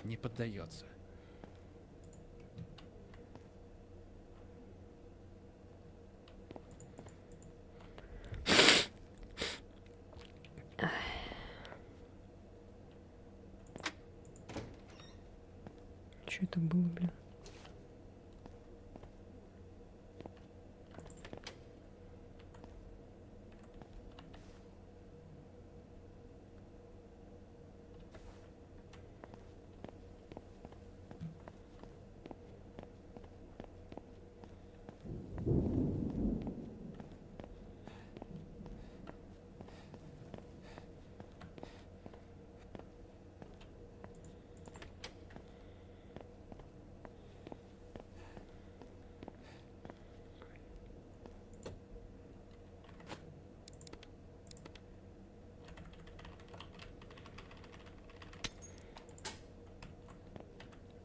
не поддается.
Что это было, блин?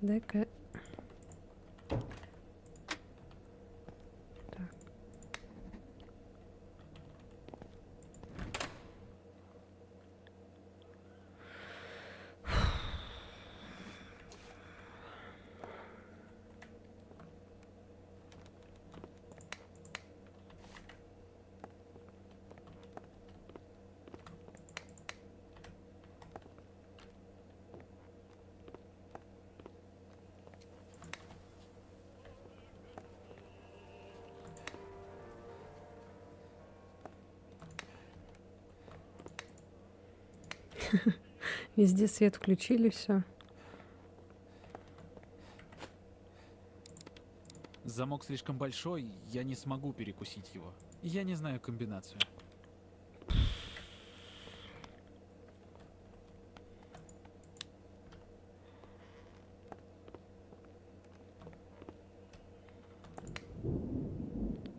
Дай-ка... Так. Везде свет включили, все.
Замок слишком большой, я не смогу перекусить его. Я не знаю комбинацию.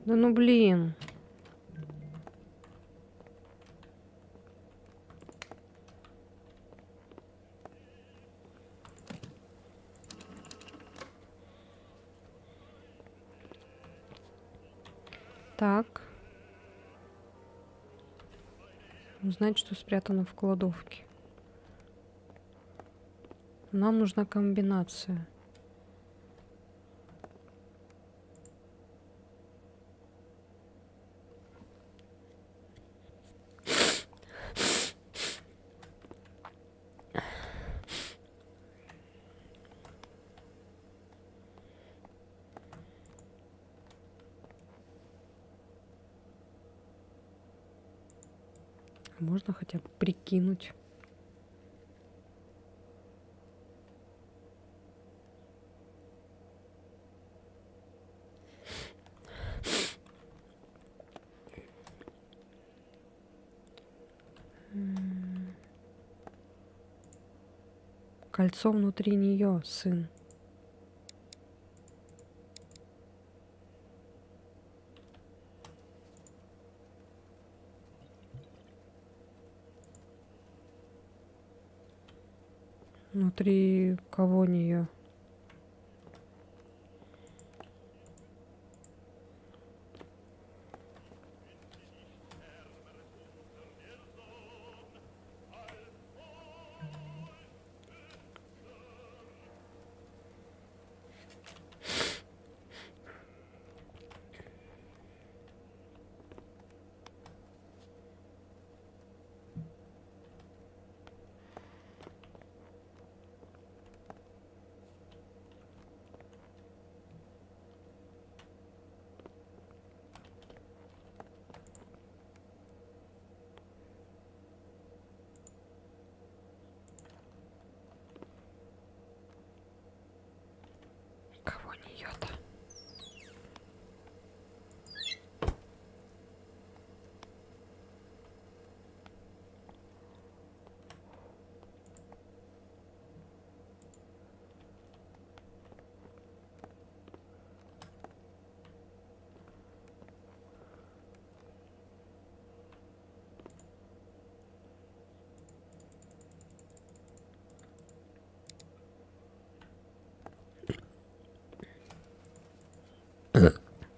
Да ну блин. Так. Узнать, что спрятано в кладовке. Нам нужна комбинация. Можно хотя бы прикинуть. Кольцо внутри нее, сын. Внутри кого нее? Кого нее-то?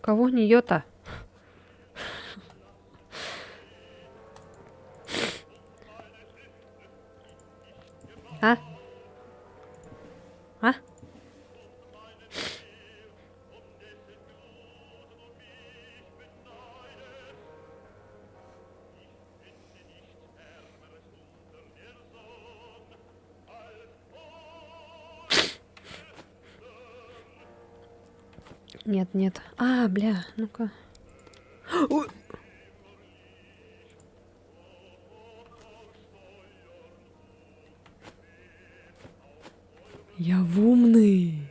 Кого нее-то? А? Нет, нет. А, бля, ну-ка. Ой. Я в умный.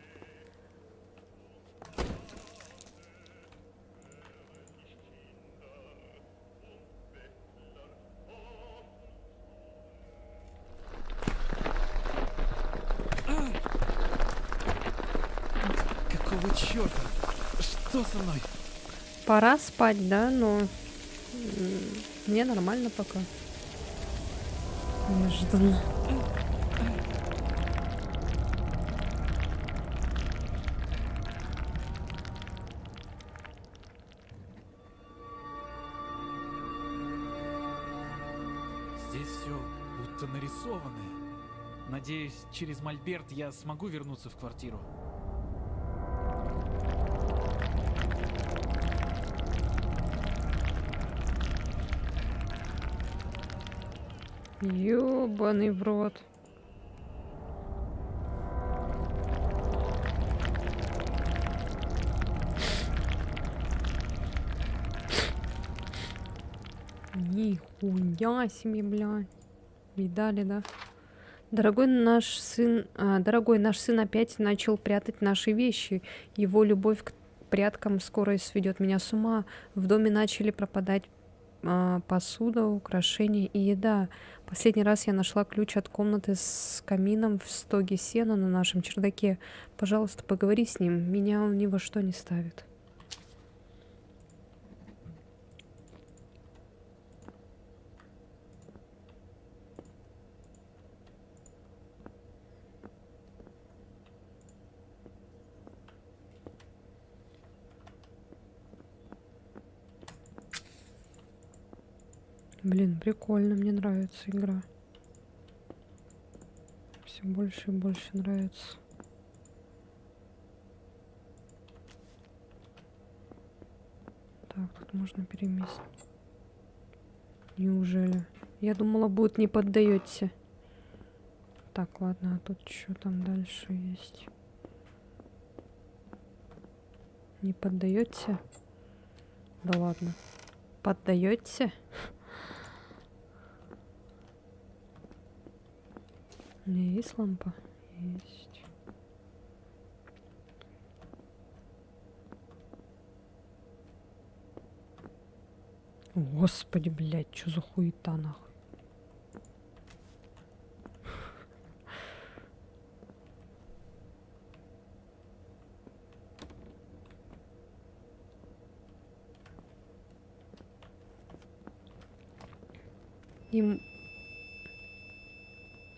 Какого черта? Что со мной?
Пора спать, да, но мне нормально пока. Неожиданно.
Здесь все будто нарисованное. Надеюсь, через мольберт я смогу вернуться в квартиру.
Ёбаный в рот. Нихуя себе, бля. Видали, да? Дорогой наш сын опять начал прятать наши вещи. Его любовь к пряткам скоро сведет меня с ума. В доме начали пропадать посуда, украшения и еда. Последний раз я нашла ключ от комнаты с камином в стоге сена на нашем чердаке. Пожалуйста, поговори с ним. Меня он ни во что не ставит. Блин, прикольно, мне нравится игра. Все больше и больше нравится. Так, тут можно переместить. Неужели? Я думала, будет не поддаете. Так, ладно, а тут что там дальше есть? Не поддаете? Да ладно. Поддаете? У меня есть лампа? Есть. Господи, блядь, что за хуета нахуй?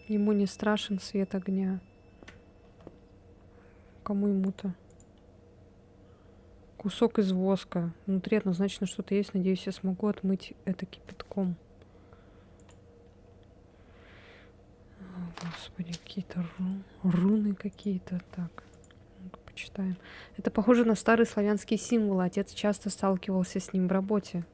Ему не страшен свет огня. Кому ему-то? Кусок из воска. Внутри однозначно что-то есть. Надеюсь, я смогу отмыть это кипятком. О, Господи, какие-то руны какие-то. Так, ну-ка почитаем. Это похоже на старый славянский символ. Отец часто сталкивался с ним в работе.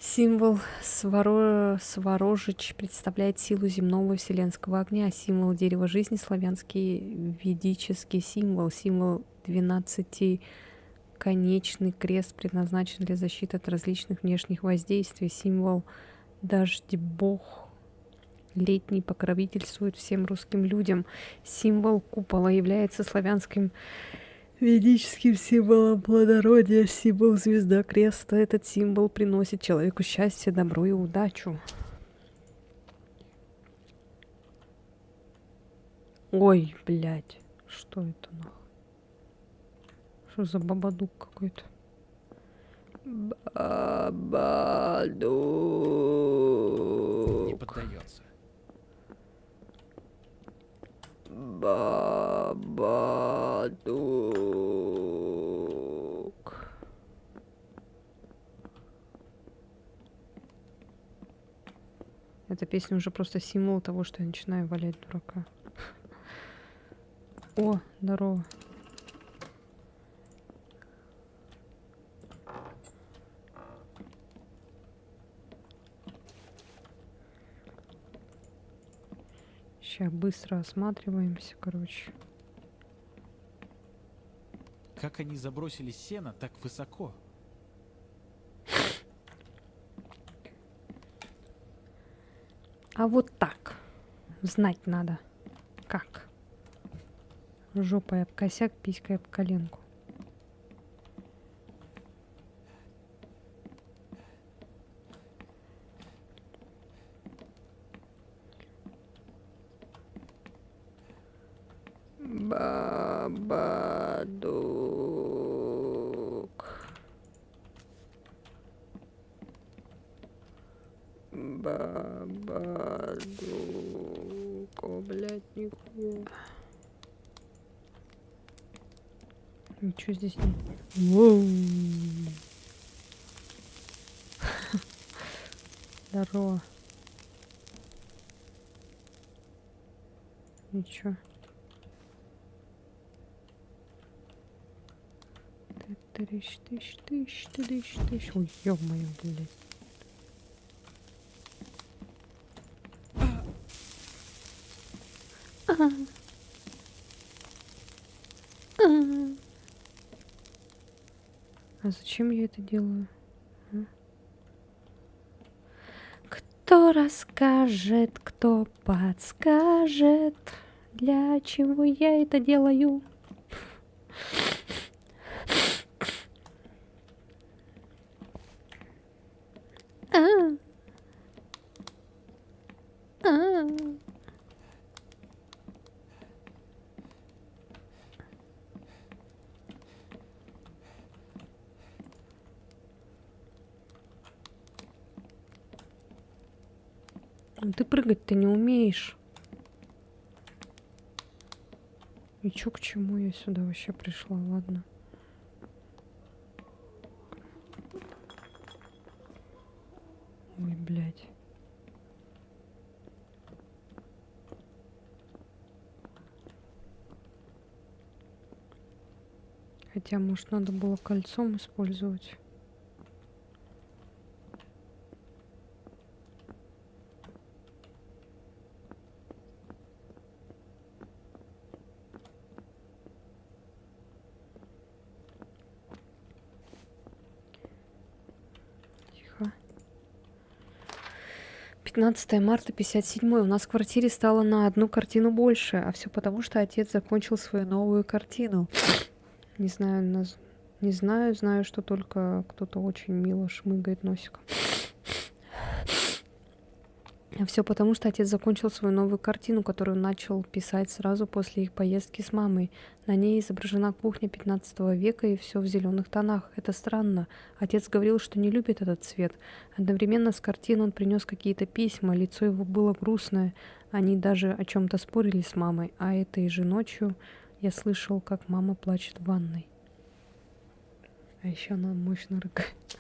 Символ Сворожич представляет силу земного вселенского огня. Символ дерева жизни — славянский ведический символ. Символ 12-конечный крест предназначен для защиты от различных внешних воздействий. Символ дождь-бог летний покровительствует всем русским людям. Символ купола является славянским ведическим символом плодородия. Символ звезда креста. Этот символ приносит человеку счастье, добро и удачу. Ой, блядь. Что это нахуй? Что за бабадук какой-то? Бабадук.
Не поддается.
Бабадук. Эта песня уже просто символ того, что я начинаю валять дурака. О, здорово. Сейчас быстро осматриваемся, короче.
Как они забросили сено так высоко?
А вот так. Знать надо. Как? Жопой об косяк, писькой об коленку. Бабадук. Бабадук. О, блядь, нихуя. Ничего здесь нет. Воу. Здорово. Ничего. Тысяч, тысяч, тысяч, тысяч, тысяч. Ой, ё-моё, блядь. А зачем я это делаю? А? Кто расскажет, кто подскажет, для чего я это делаю? А. А. Ну ты прыгать-то не умеешь. И чё к чему я сюда вообще пришла? Ладно. Ой, блядь. Хотя, может, надо было кольцом использовать. Тихо. 15 марта 57. У нас в квартире стало на одну картину больше, а все потому, что отец закончил свою новую картину. Не знаю, не знаю, знаю, что только кто-то очень мило шмыгает носиком. А все потому, что отец закончил свою новую картину, которую начал писать сразу после их поездки с мамой. На ней изображена кухня 15 века и все в зеленых тонах. Это странно. Отец говорил, что не любит этот цвет. Одновременно с картиной он принес какие-то письма, лицо его было грустное. Они даже о чем-то спорили с мамой, а этой же ночью я слышал, как мама плачет в ванной. А еще она мощно рыгает.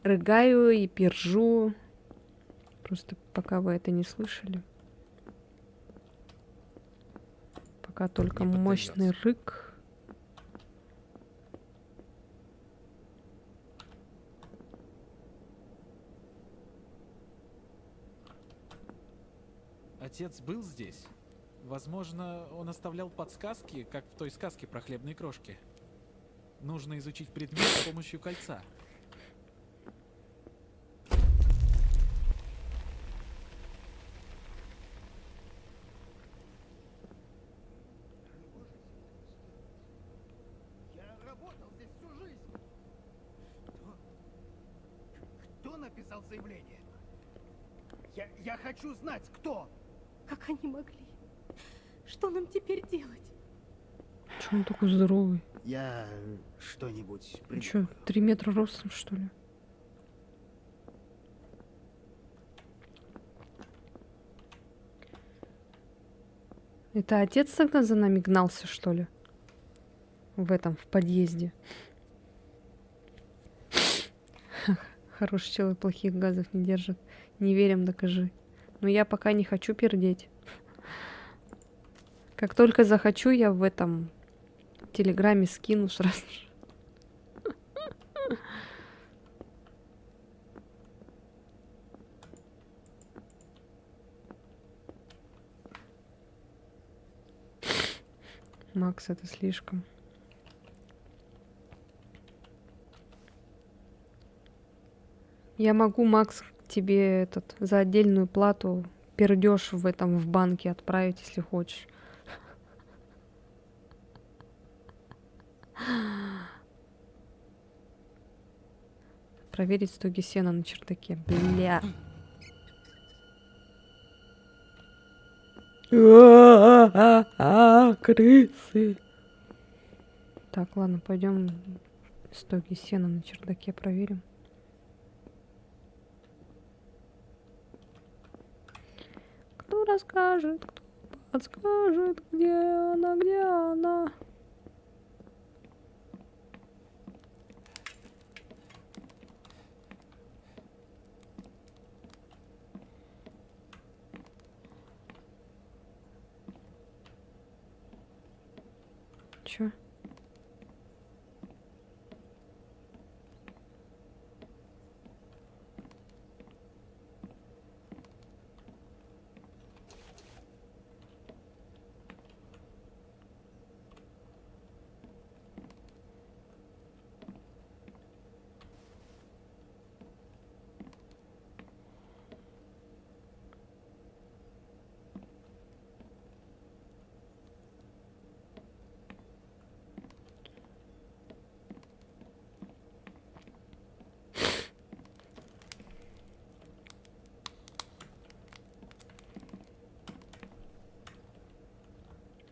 Рыгаю и пержу. Просто пока вы это не слышали. Пока только
Не
мощный
поддается.
рык.
Отец был здесь? Возможно, он оставлял подсказки, как в той сказке про хлебные крошки. Нужно изучить предмет с помощью кольца.
Я работал здесь всю жизнь. Кто написал заявление? Я хочу знать, кто.
Как они могли? Что нам теперь делать?
Че он такой здоровый?
Я что-нибудь
Ну че, 3 метра ростом, что ли? Это отец тогда за нами гнался, что ли? В подъезде. Хороший человек плохих газов не держит. Не верим, докажи. Но я пока не хочу пердеть. Как только захочу, я в Телеграме скину сразу же. Макс, это слишком. Я могу, Макс, тебе за отдельную плату пердеж в банке отправить, если хочешь. Проверить стоги сена на чердаке. Бля. Крысы. Так, ладно, пойдем стоги сена на чердаке проверим. Кто расскажет, кто подскажет, где она, где она? Чё?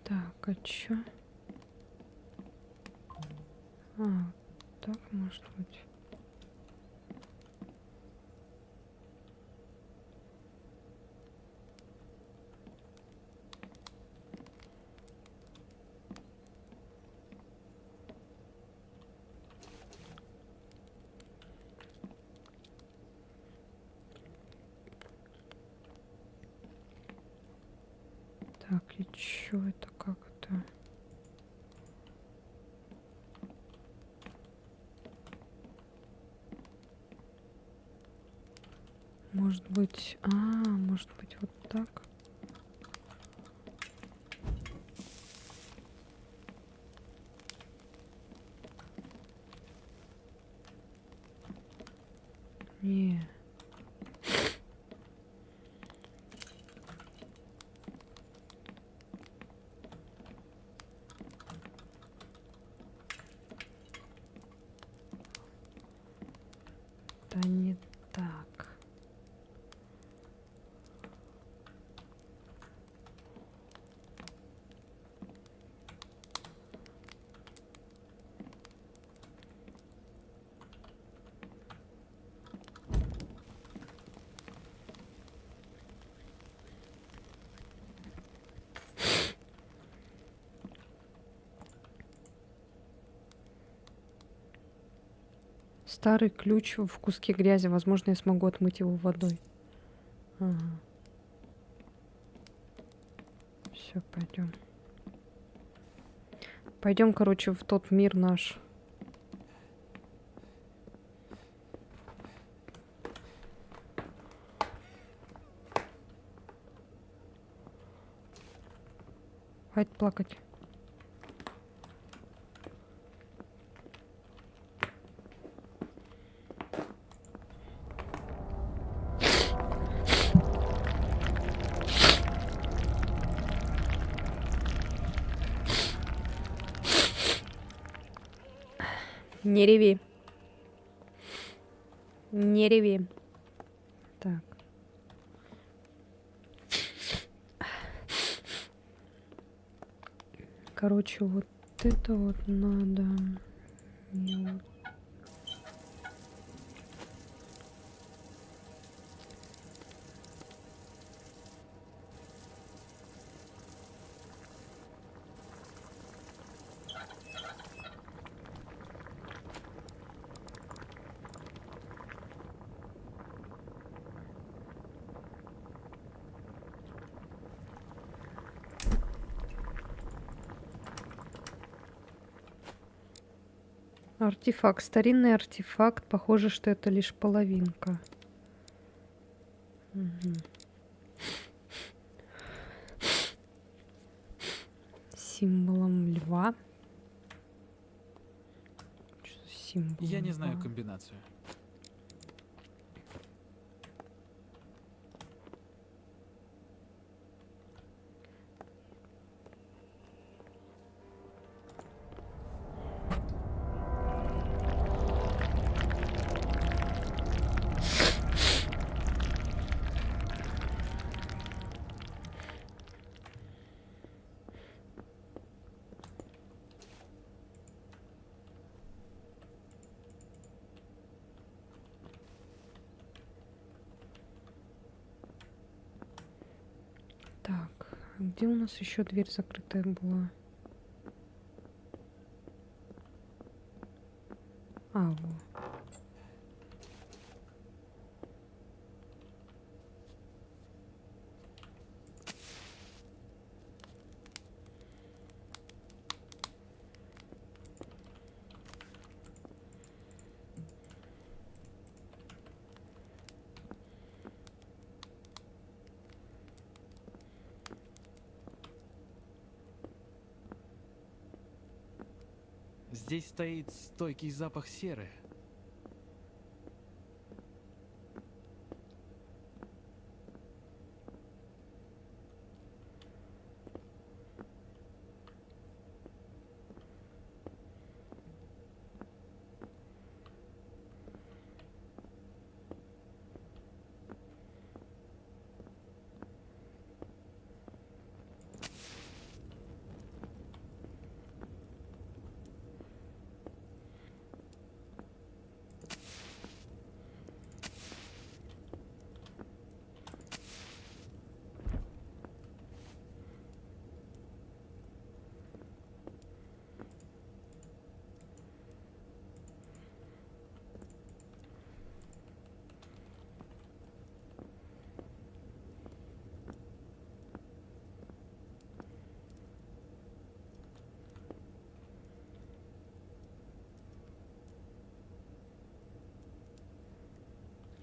Так, а чё? Так может быть. Так, и чё это, как это? Может быть, может быть вот так? Не. Да не так. Старый ключ в куске грязи. Возможно, я смогу отмыть его водой. Ага. Все, пойдем. Пойдем, короче, в тот мир наш. Хватит плакать. Не реви. Не реви. Так. Короче, вот это вот надо. Вот. Артефакт. Старинный артефакт. Похоже, что это лишь половинка. Угу. символом льва. Что за символ
Я не знаю
льва?
комбинацию.
Так, а где у нас еще дверь закрытая была? А, во.
Здесь стоит стойкий запах серы.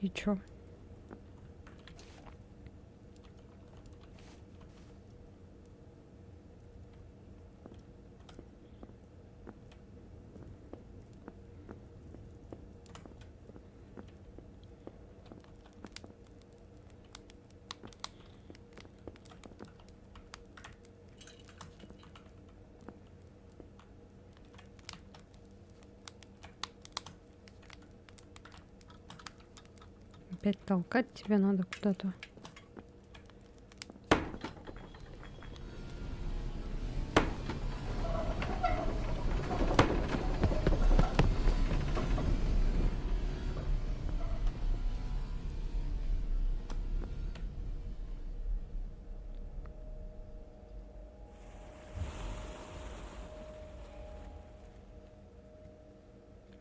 И чё? Опять толкать тебя надо куда-то.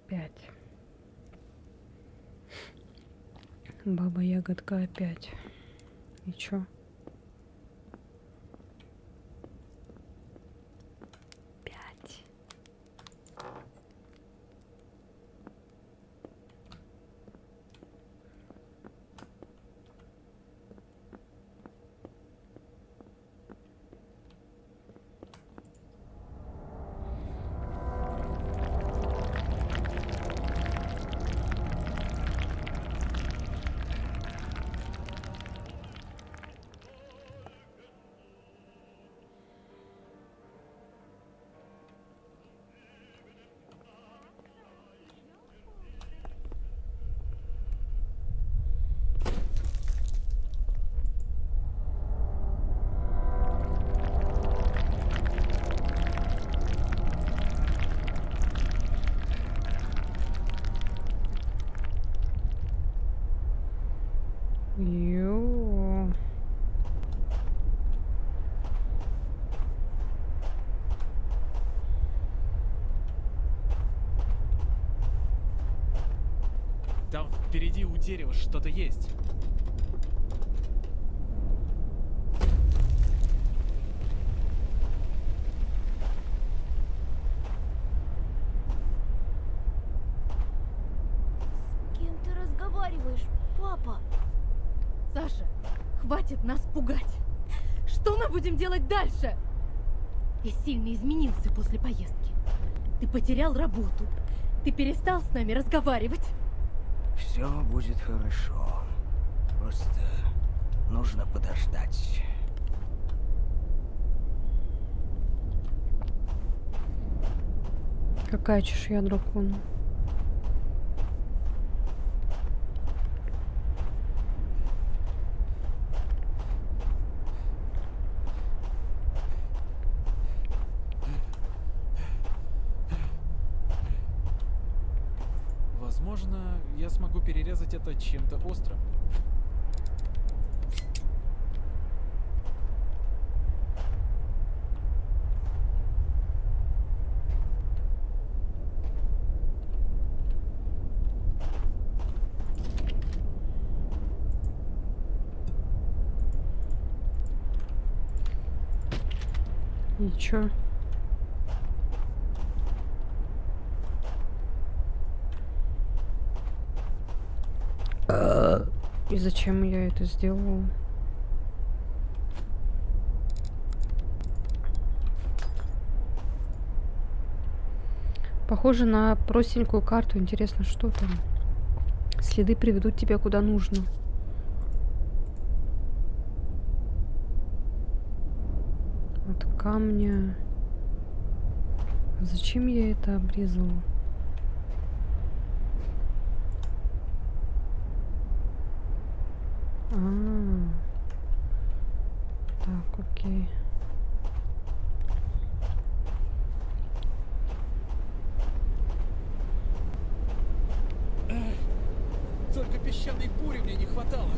Опять. Баба Ягодка опять. И чё? Пять. Ё. Там впереди у дерева что-то есть.
С кем ты разговариваешь, папа?
Саша, хватит нас пугать. Что мы будем делать дальше? Ты сильно изменился после поездки. Ты потерял работу. Ты перестал с нами разговаривать.
Все будет хорошо. Просто нужно подождать.
Какая чешуя дракона?
Возможно, я смогу перерезать это чем-то острым.
И чё? И зачем я это сделала? Похоже на простенькую карту. Интересно, что там? Следы приведут тебя куда нужно. От камня. Зачем я это обрезала? Так, окей.
Только песчаной бури мне не хватало.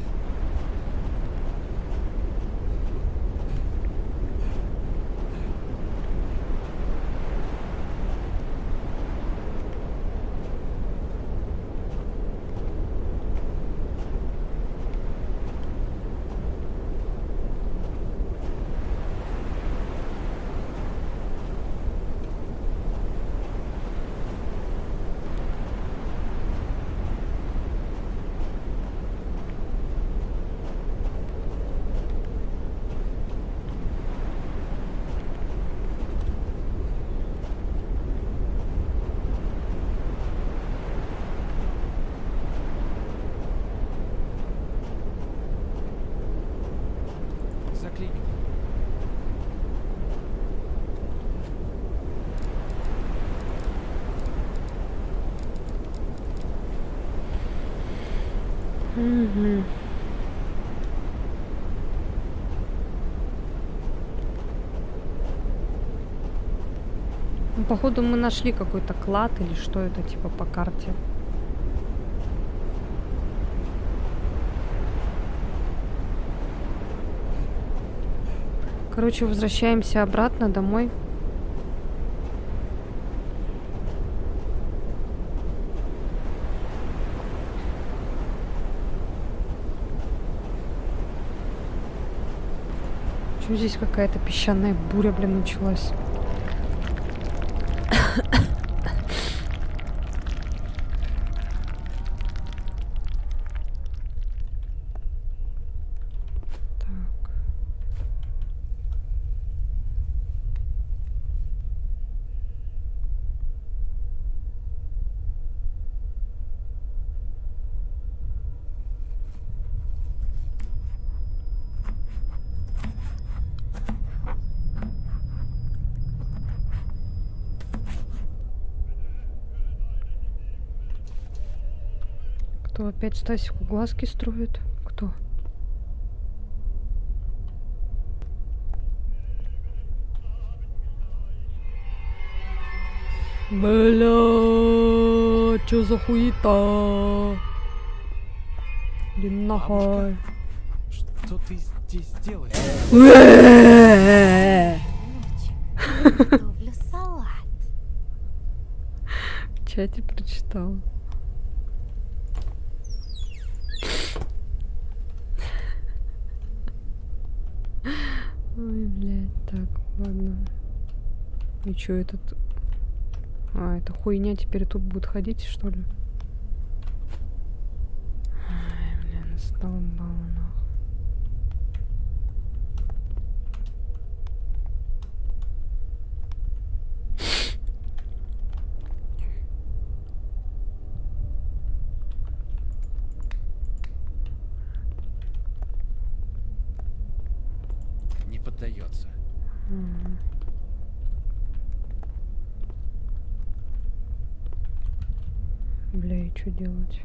Заклинил.
Угу. Ну, походу мы нашли какой-то клад или что это типа по карте. Короче, возвращаемся обратно домой. Почему здесь какая-то песчаная буря, блин, началась? Кто опять Стасику глазки строит? Кто? Бля, чё за хуета? Блин, нахуй.
Что ты здесь делаешь?
Готовлю салат.
В чате прочитала. Ой, блядь, так, ладно. И чё этот... А, эта хуйня теперь тут будет ходить, что ли? Ай, блин, задолбала нахуй. —
поддается.
Ага. Бля, и что делать?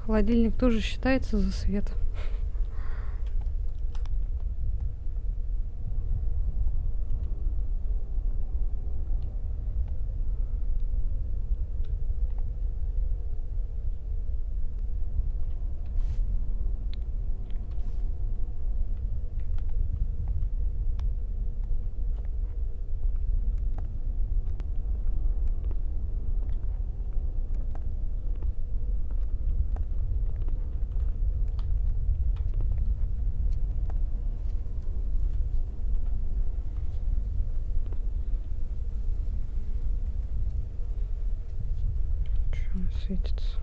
Холодильник тоже считается за свет. Что он светится?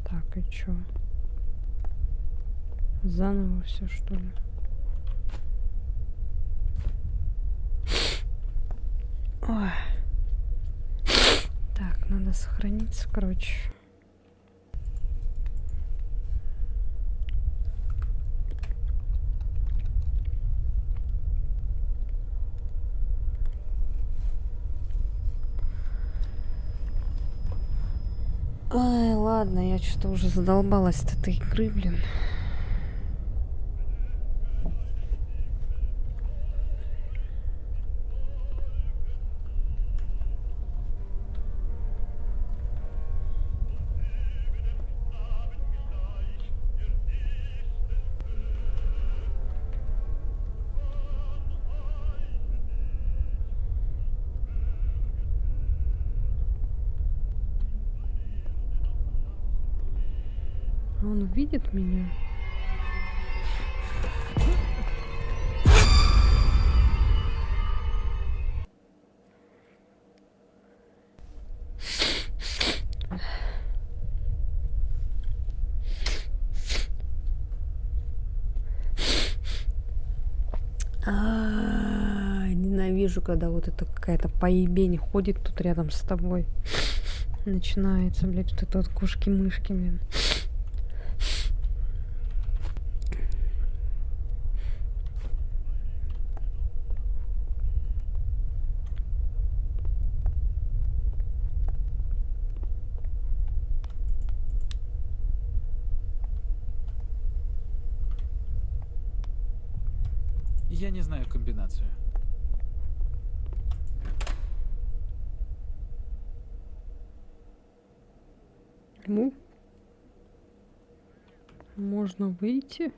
Так, и чё? Заново все, что ли? Ой. Так, надо сохраниться, короче. Ай, ладно, я что-то уже задолбалась от этой игры, блин. Он увидит меня. Ненавижу, когда вот это какая-то поебень ходит тут рядом с тобой. Начинается, блядь, вот это вот кошки-мышки, блин.
Я не знаю комбинацию.
Ну, можно выйти.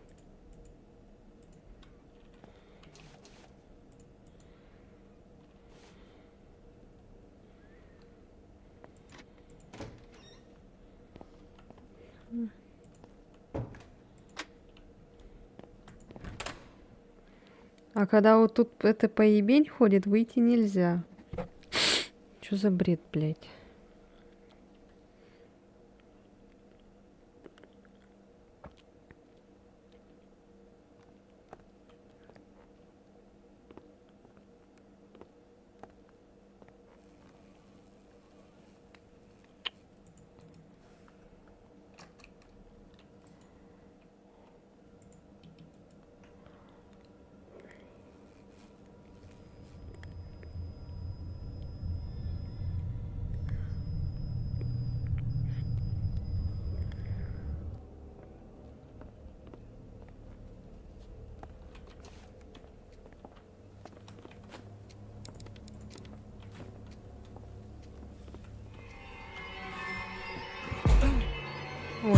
А когда вот тут эта поебень ходит, выйти нельзя. Чё за бред, блядь? Ой.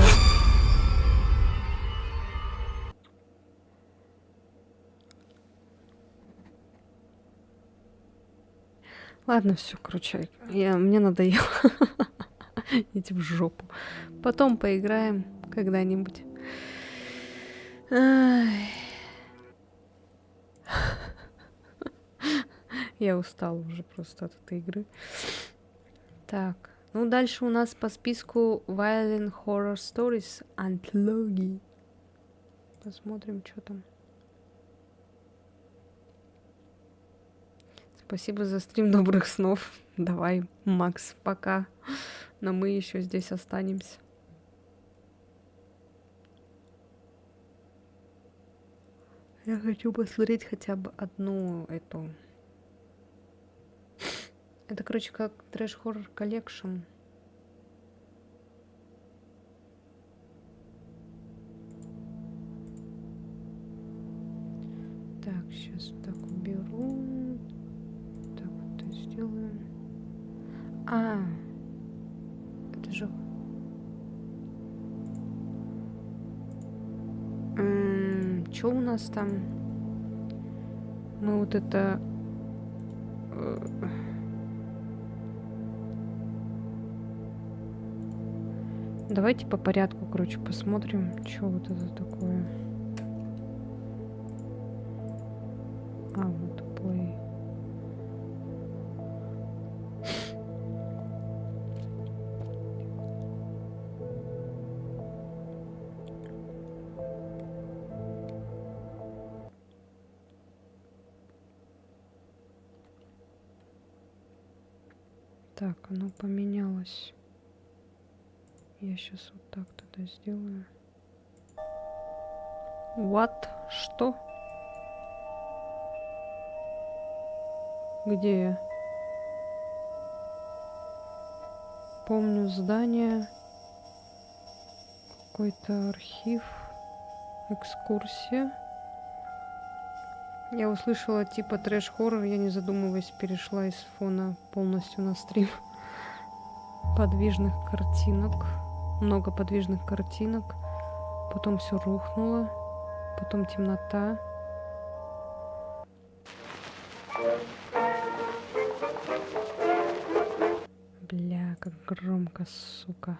Ладно, все, короче, мне надоело. Идите в жопу. Потом поиграем когда-нибудь. Ай. Я устала уже просто от этой игры. Так, ну дальше у нас по списку Violent Horror Stories Anthology. Посмотрим, что там. Спасибо за стрим, добрых снов. Давай, Макс, пока. Но мы еще здесь останемся. Я хочу посмотреть хотя бы одну эту. Это, короче, как Trash Horror Collection. Так, сейчас так уберу. Так, вот это сделаем. Это же... Что у нас там? Мы вот это... Давайте по порядку, короче, посмотрим, что вот это такое. Вот play. Так, оно поменялось. Я сейчас вот так тогда сделаю. What? Что? Где я? Помню здание. Какой-то архив. Экскурсия. Я услышала типа трэш-хоррор, я не задумываясь перешла из фона полностью на стрим. Подвижных картинок. Много подвижных картинок. Потом все рухнуло. Потом темнота. Бля, как громко, сука.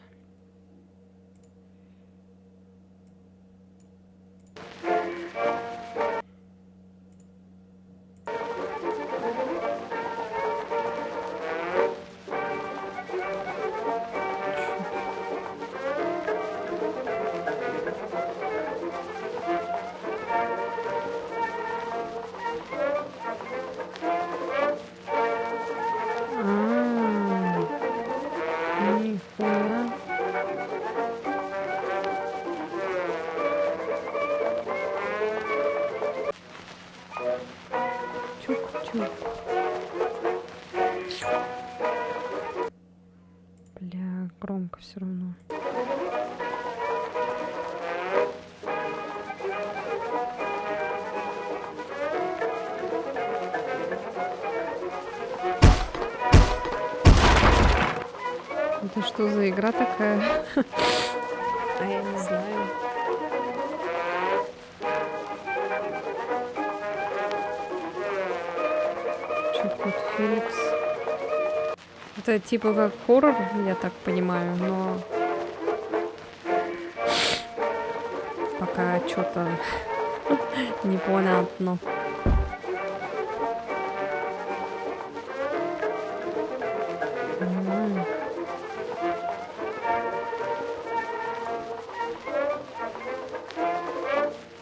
Нихуя. Чук-чук. Бля, громко все равно. Это что за игра такая? А я не знаю. Чё-то Феликс. Это типа как хоррор, я так понимаю, но пока что-то непонятно.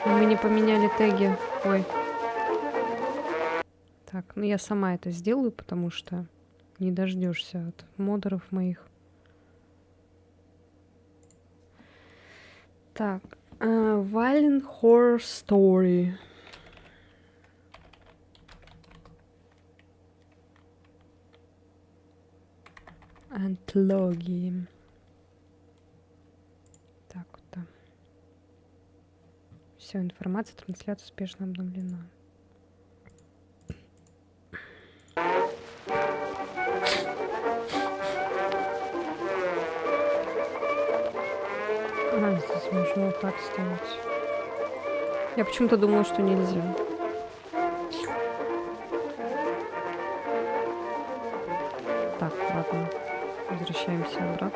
Мы не поменяли теги. Ой. Так, ну я сама это сделаю, потому что не дождешься от модеров моих. Так, Violent Horror Story. Антологии. Так, вот там. Все, информация, трансляция успешно обновлена. Здесь можно вот так сделать. Я почему-то думала, что нельзя. Так, ладно. Возвращаемся обратно.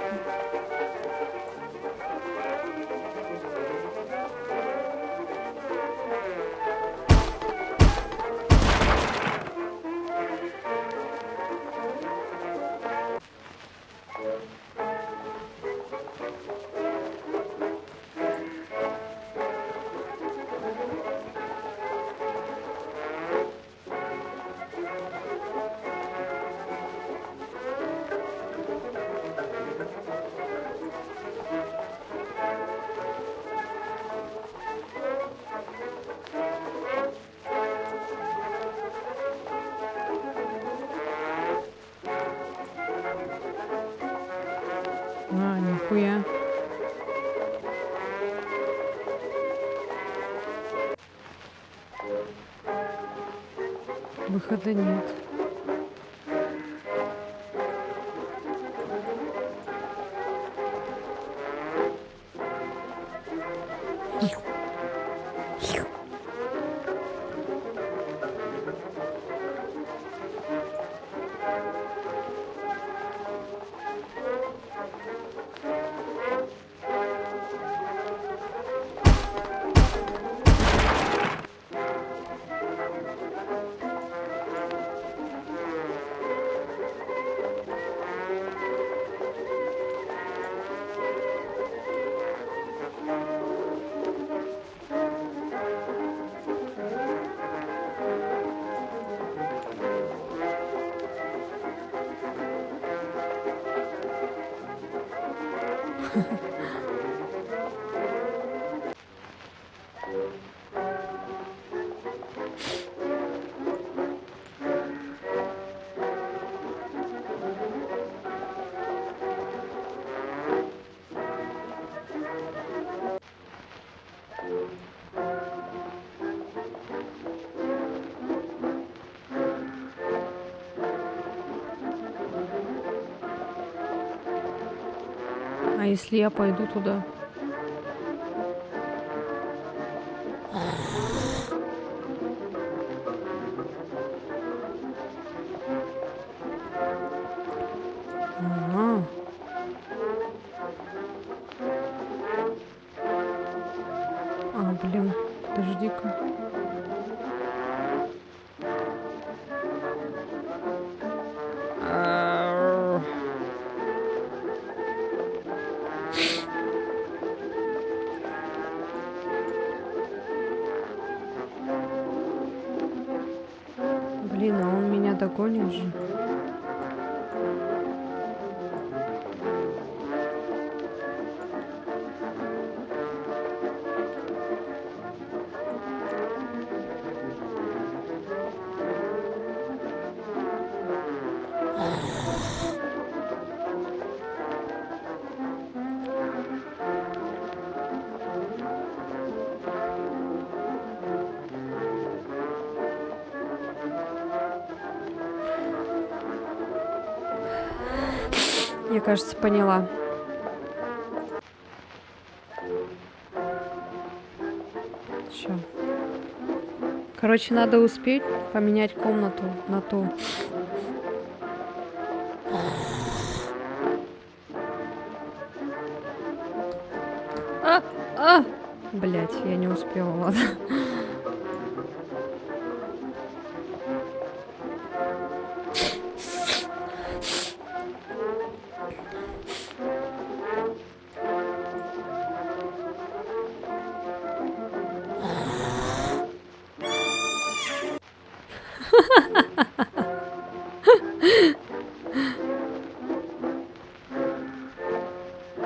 А, нихуя. Выхода нет. А если я пойду туда? Ага. А, блин, подожди-ка. Ау. Блин, а он меня догонит же. Я, кажется, поняла. Всё. Короче, надо успеть поменять комнату на ту. Блять, я не успела, ладно.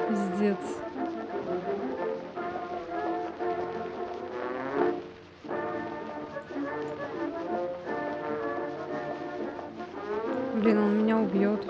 Пиздец. Блин, он меня убьет.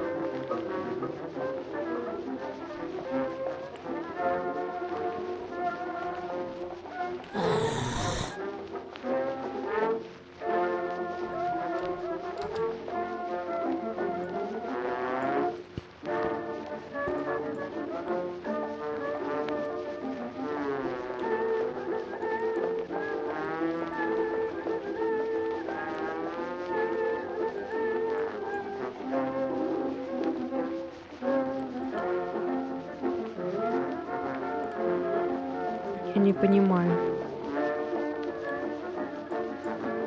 Я не понимаю.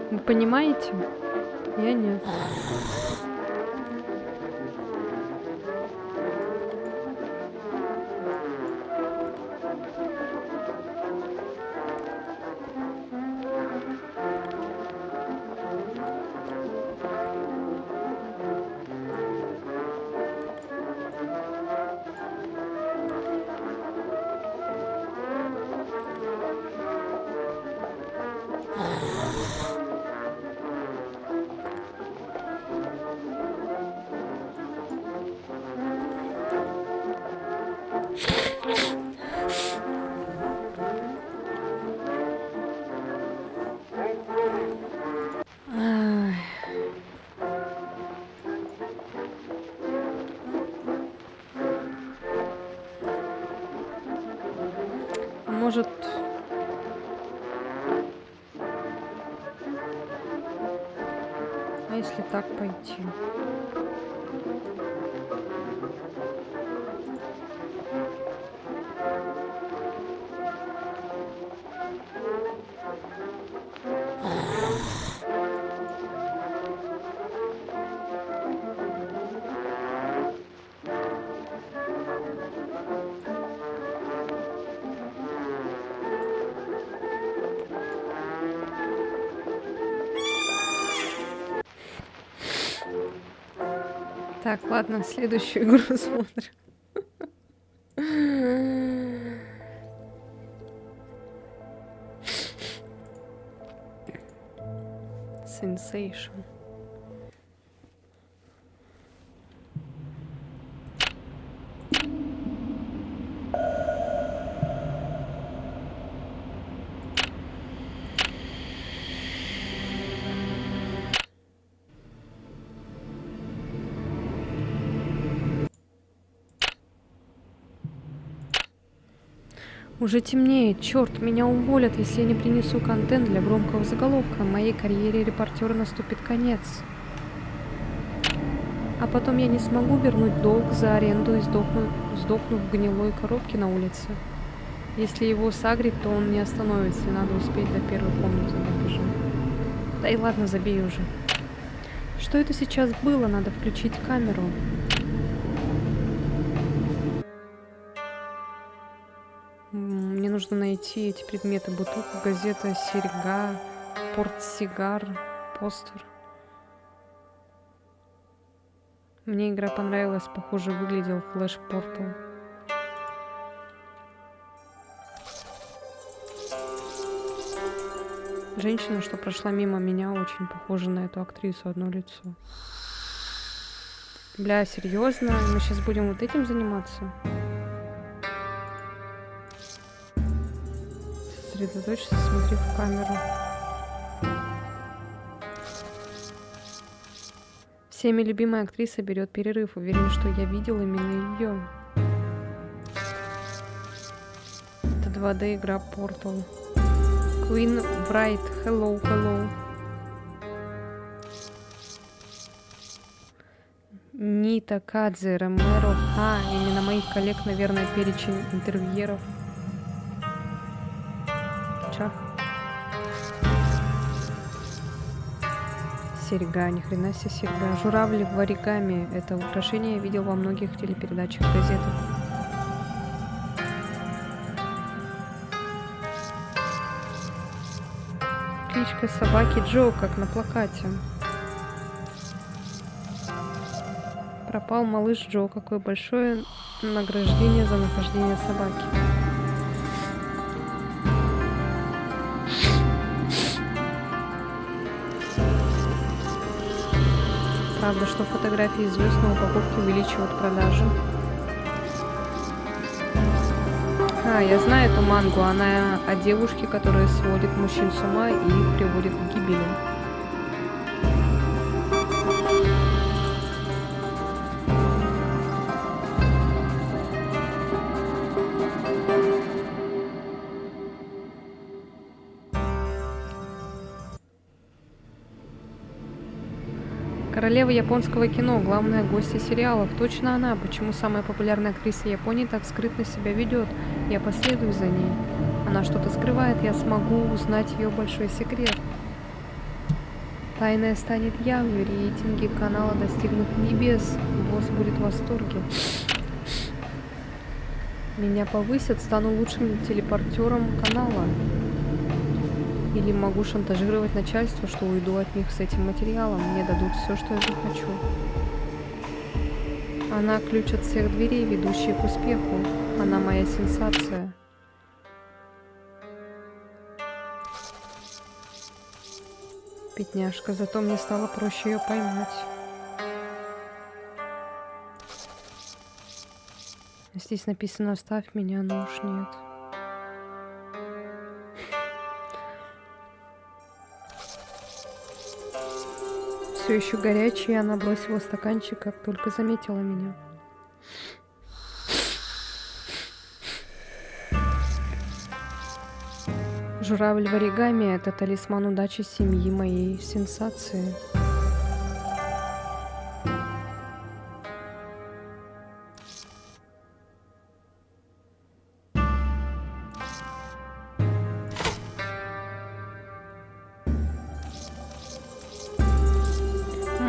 Вы понимаете? Я нет. Ай. Может, а если так пойти? Так, ладно, следующую игру смотрим. Sensation. Уже темнеет, черт, меня уволят, если я не принесу контент для громкого заголовка. Моей карьере репортера наступит конец. А потом я не смогу вернуть долг за аренду и сдохну в гнилой коробке на улице. Если его сагрит, то он не остановится, и надо успеть до первой комнаты добежать. Да и ладно, забей уже. Что это сейчас было? Надо включить камеру. Мне нужно найти эти предметы. Бутылка, газета, серьга, портсигар, постер. Мне игра понравилась. Похоже, выглядел Flash Portal. Женщина, что прошла мимо меня, очень похожа на эту актрису, одно лицо. Бля, серьезно? Мы сейчас будем вот этим заниматься? Сосредоточься, смотри в камеру. Всеми любимая актриса берет перерыв. Уверен, что я видел именно ее. Это 2D игра Portal. Queen Bright. Hello, hello. Нита, Кадзе, Ромеро. Именно моих коллег, наверное, перечень интервьюеров. Чах. Серьга, ни хрена себе серьга. Журавли в оригами. Это украшение я видел во многих телепередачах, газетах. Кличка собаки Джо, как на плакате. Пропал малыш Джо. Какое большое награждение за нахождение собаки. Правда, что фотографии звезд на упаковке увеличивают продажи. Я знаю эту мангу. Она о девушке, которая сводит мужчин с ума и их приводит к гибели. Королева японского кино, главная гостья сериалов. Точно она. Почему самая популярная актриса Японии так скрытно себя ведет? Я последую за ней. Она что-то скрывает, я смогу узнать ее большой секрет. Тайное станет явью, рейтинги канала достигнут небес. Босс будет в восторге. Меня повысят, стану лучшим телепортером канала. Или могу шантажировать начальство, что уйду от них с этим материалом. Мне дадут все, что я захочу. Она ключ от всех дверей, ведущих к успеху. Она моя сенсация. Бедняжка, зато мне стало проще ее поймать. Здесь написано «Оставь меня», но уж нет. Все еще горячая, она бросила стаканчик, как только заметила меня. Журавль в оригами — это талисман удачи семьи моей сенсации.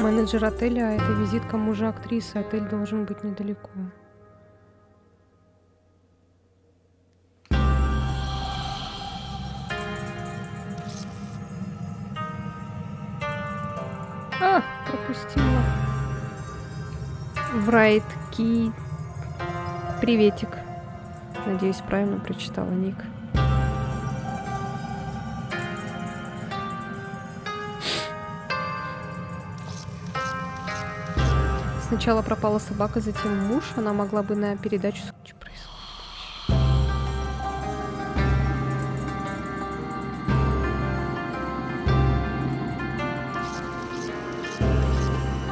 Менеджер отеля, а это визитка мужа актрисы. Отель должен быть недалеко. А, пропустила. Врайтки. Приветик. Надеюсь, правильно прочитала ник. Сначала пропала собака, затем муж. Она могла бы на передачу... Что происходит?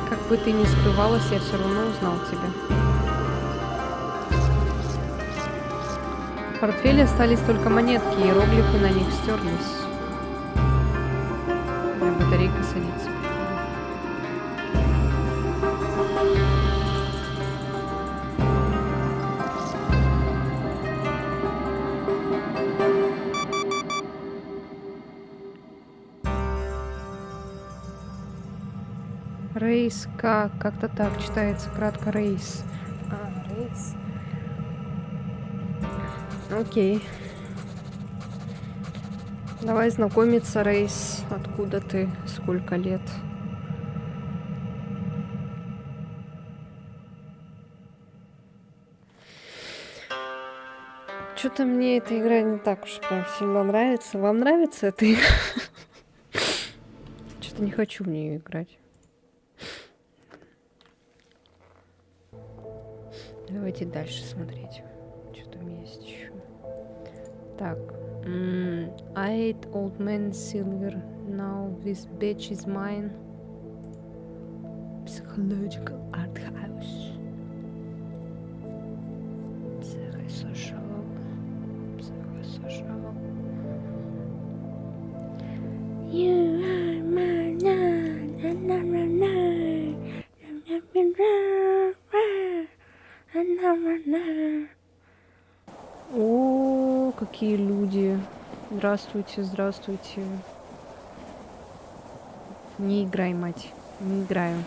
Как бы ты ни скрывалась, я все равно узнал тебя. В портфеле остались только монетки, иероглифы на них стерлись. Моя батарейка садится. Рейс, как-то так читается, кратко Рейс. А, Рейс. Окей. Давай знакомиться, Рейс. Откуда ты? Сколько лет? Что-то мне эта игра не так уж прям сильно нравится. Вам нравится эта игра? Что-то не хочу в нее играть. Давайте дальше смотреть. Что там есть еще. Так. I ate old man silver. Now this bitch is mine. Psychological art house. Psychosocial. Psychosocial. You are my О, какие люди. Здравствуйте, здравствуйте. Не играй, мать. Не играю.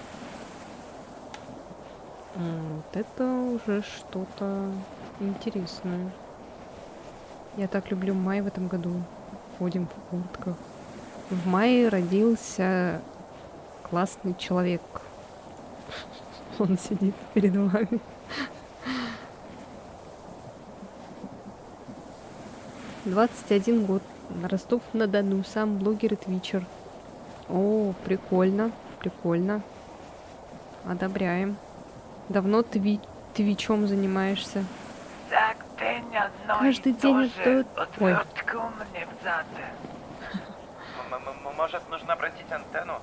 Вот это уже что-то интересное. Я так люблю май в этом году. Ходим в куртках. В мае родился классный человек. Он сидит перед вами. «21 год. Ростов-на-Дону. Сам блогер и твичер». О, прикольно, прикольно. Одобряем. Давно твичом занимаешься? Каждый день это... Ой.
Может, нужно обратить антенну?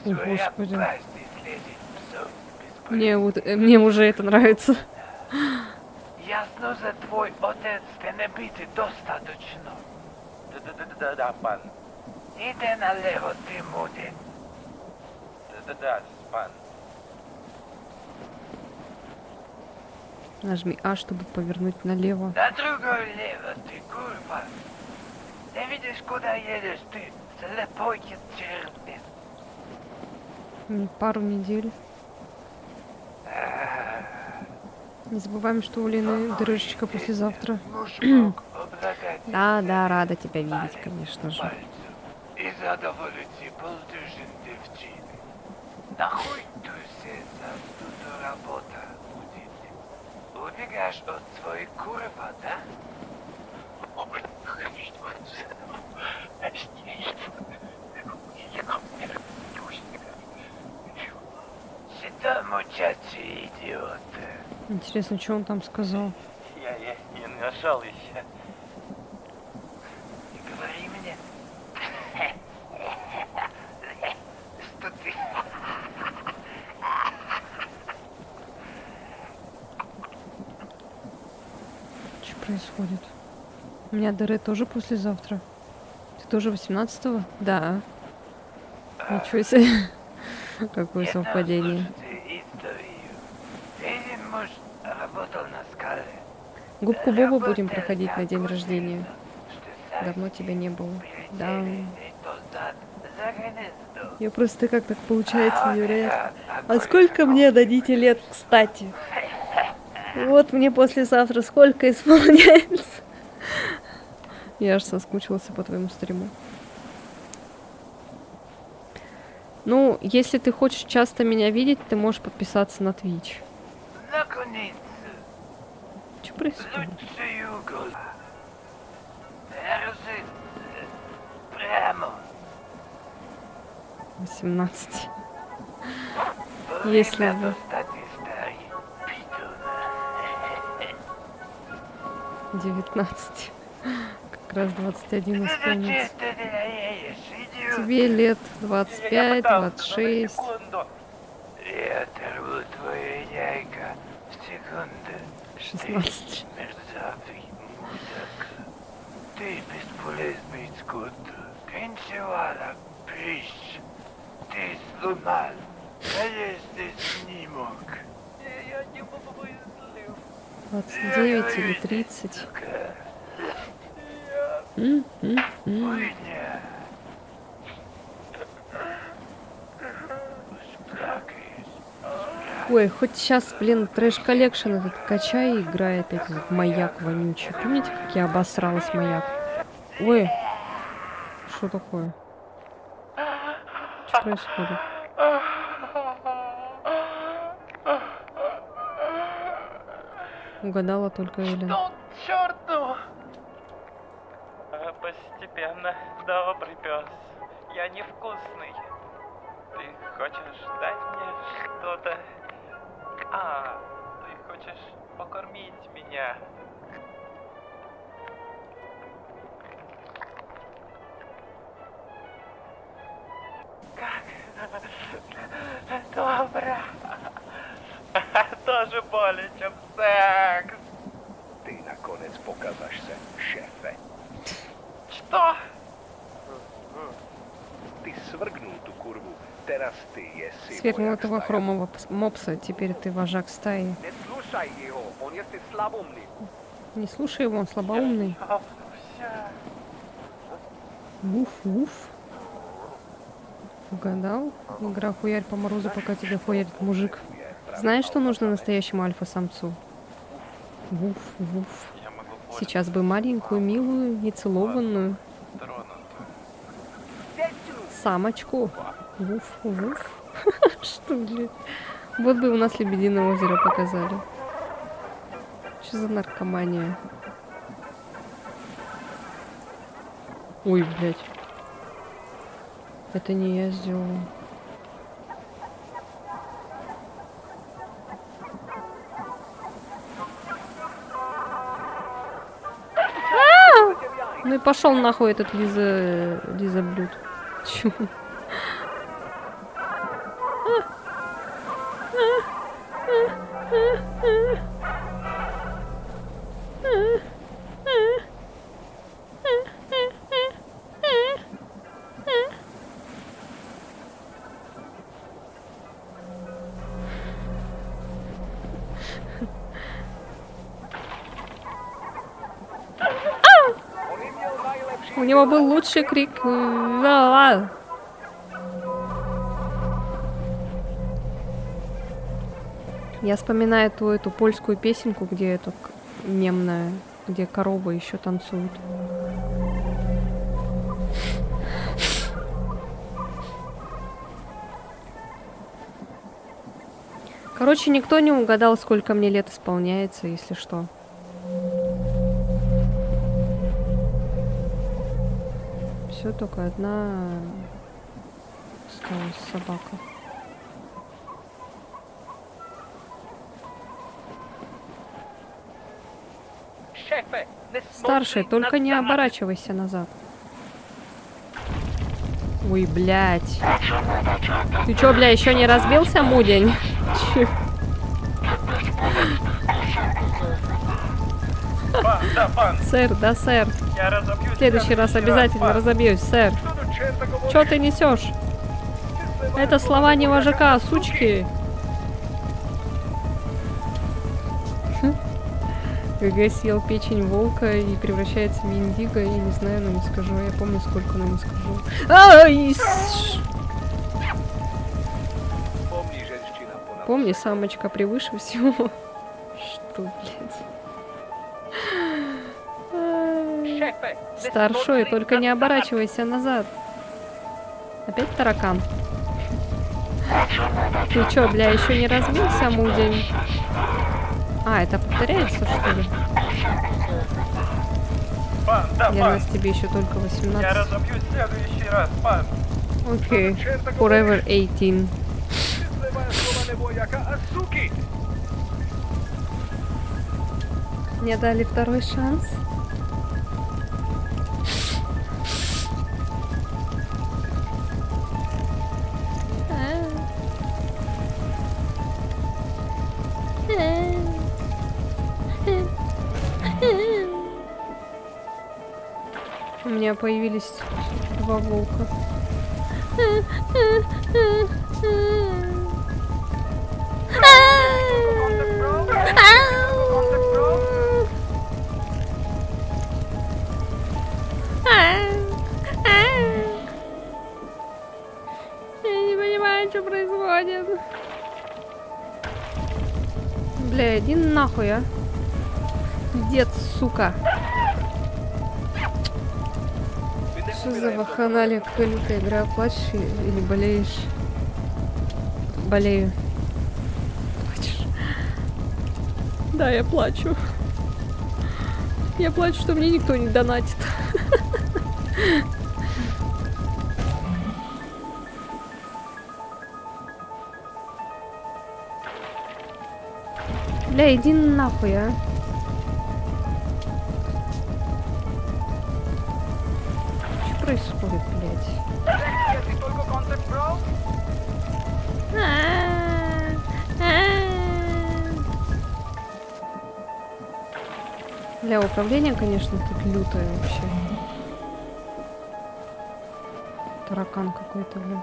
О, Господи. Мне уже это нравится.
Ясно, за твой отец не бити достаточно. Да, пан. Иди налево, ты муди. Да, пан.
Нажми А, чтобы повернуть налево.
На другой лево, ты курва. Ты видишь, куда едешь, ты слепой червь.
Пару недель. Не забываем, что у Лены дырочка послезавтра. Да, да, рада тебя видеть, конечно же.
И задоволите полдюжин девчин. Нахуй ты все за тут работа будет? Убегаешь от своей курва, да? Что мучачие идиоты?
Интересно, что он там сказал?
Я не нашел еще. Не говори мне. Что ты?
Что происходит? У меня ДР тоже послезавтра. Ты тоже 18-го? Да. Ничего себе. Какое совпадение.
Один муж работал на скале.
Губку Бобу будем проходить на день рождения. Давно тебя не было. Да. Я просто как так получается, невероятно. А сколько мне дадите лет, кстати? Вот мне послезавтра сколько исполняется. Я аж соскучился по твоему стриму. Ну, если ты хочешь часто меня видеть, ты можешь подписаться на Twitch.
Наконец,
Что происходит?
лучший угол. Держи прямо.
18. Если
Время
бы.
достать из старой питона.
19. Как раз 21
Зачем
исполнится.
ты едешь, идиот?
Тебе лет 25, 26.
Я оторву твою яйко в секунду.
16.
Мерзавый мудак. Ты бесполезный скот. Кончевала, прыщ. Ты сломал. Наездный снимок. Я не помыслил.
29 или 30.
Уйня.
Ой, хоть сейчас, блин, трэш коллекшн этот качай и играй опять в маяк вонючий. Помните, как я обосралась маяк? Ой, что такое? Что происходит? Угадала только Эллен.
Что к черту? Постепенно, добрый пес. Я невкусный. Ты хочешь дать мне что-то? Ты хочешь покормить меня? Как? Добро. Тоже более, чем секс.
Ты, наконец, покажешься, шефе.
Что?
Ты свергнул ту курву, teraz ты еси
Свергнул
вожак
этого
стаи.
хромого мопса, теперь ты вожак стаи.
Не слушай его, он есть слабоумный.
Не слушай его, он слабоумный. Вуф, вуф. Угадал? Игра хуярь по морозу, пока тебя хуярит мужик. Знаешь, что нужно настоящему альфа-самцу? Вуф, вуф. Сейчас бы маленькую, милую, нецелованную самочку. Вуф, вуф. Что, блядь? Вот бы у нас Лебединое озеро показали. Что за наркомания? Ой, блядь. Это не я сделала. Ну и пошел нахуй этот Лиза Блюд. Чё? У него был лучший крик. Я вспоминаю ту эту польскую песенку, где эту мемная, где коровы еще танцуют. Короче, никто не угадал, сколько мне лет исполняется, если что. Все, только одна осталась собака. Старший, только не оборачивайся назад. Ой, блядь. Ты чё, бля, еще не разбился, мудень? Чё? Сэр, да, сэр. В следующий раз обязательно разобьюсь, сэр. Чё ты несешь? Это слова не вожака, сучки. ГГ съел печень волка и превращается в индиго. Я не знаю, но не скажу. Я помню, сколько, но не скажу. Ай! Помни, самочка превыше всего. Что, блядь? Старшой, только не оборачивайся назад. Опять таракан. Ты чё, бля, еще не разбился, мудень? А, это повторяется, что ли? Для нас тебе еще только 18.
Я разобью в следующий раз, пан.
Окей. Forever 18. Мне дали второй шанс. У меня появились два волка. Я не понимаю, что происходит. Бля, иди нахуй, а. Дед, сука. Что за ваханалия, какая лютая игра? Плачешь или болеешь? Болею. Плачешь? Да, я плачу. Я плачу, что мне никто не донатит. Бля, иди нахуй, а. Что происходит, блядь? Бля, управление, конечно, тут лютое вообще. Таракан какой-то, бля.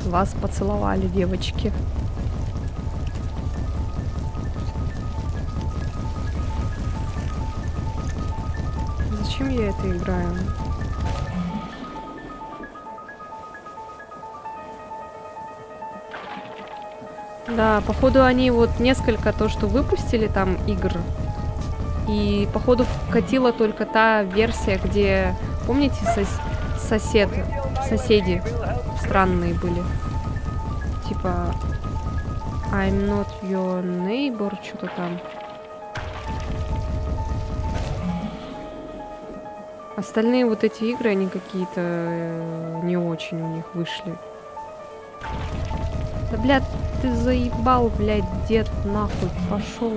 Вас поцеловали, девочки. Зачем я это играю? Да, походу они вот несколько то, что выпустили там игр. И походу вкатила только та версия, где, помните, соседи странные были. Типа I'm not your neighbor, что-то там. Остальные вот эти игры, они какие-то не очень у них вышли. Да, блядь, ты заебал, блядь, дед, нахуй. Пошел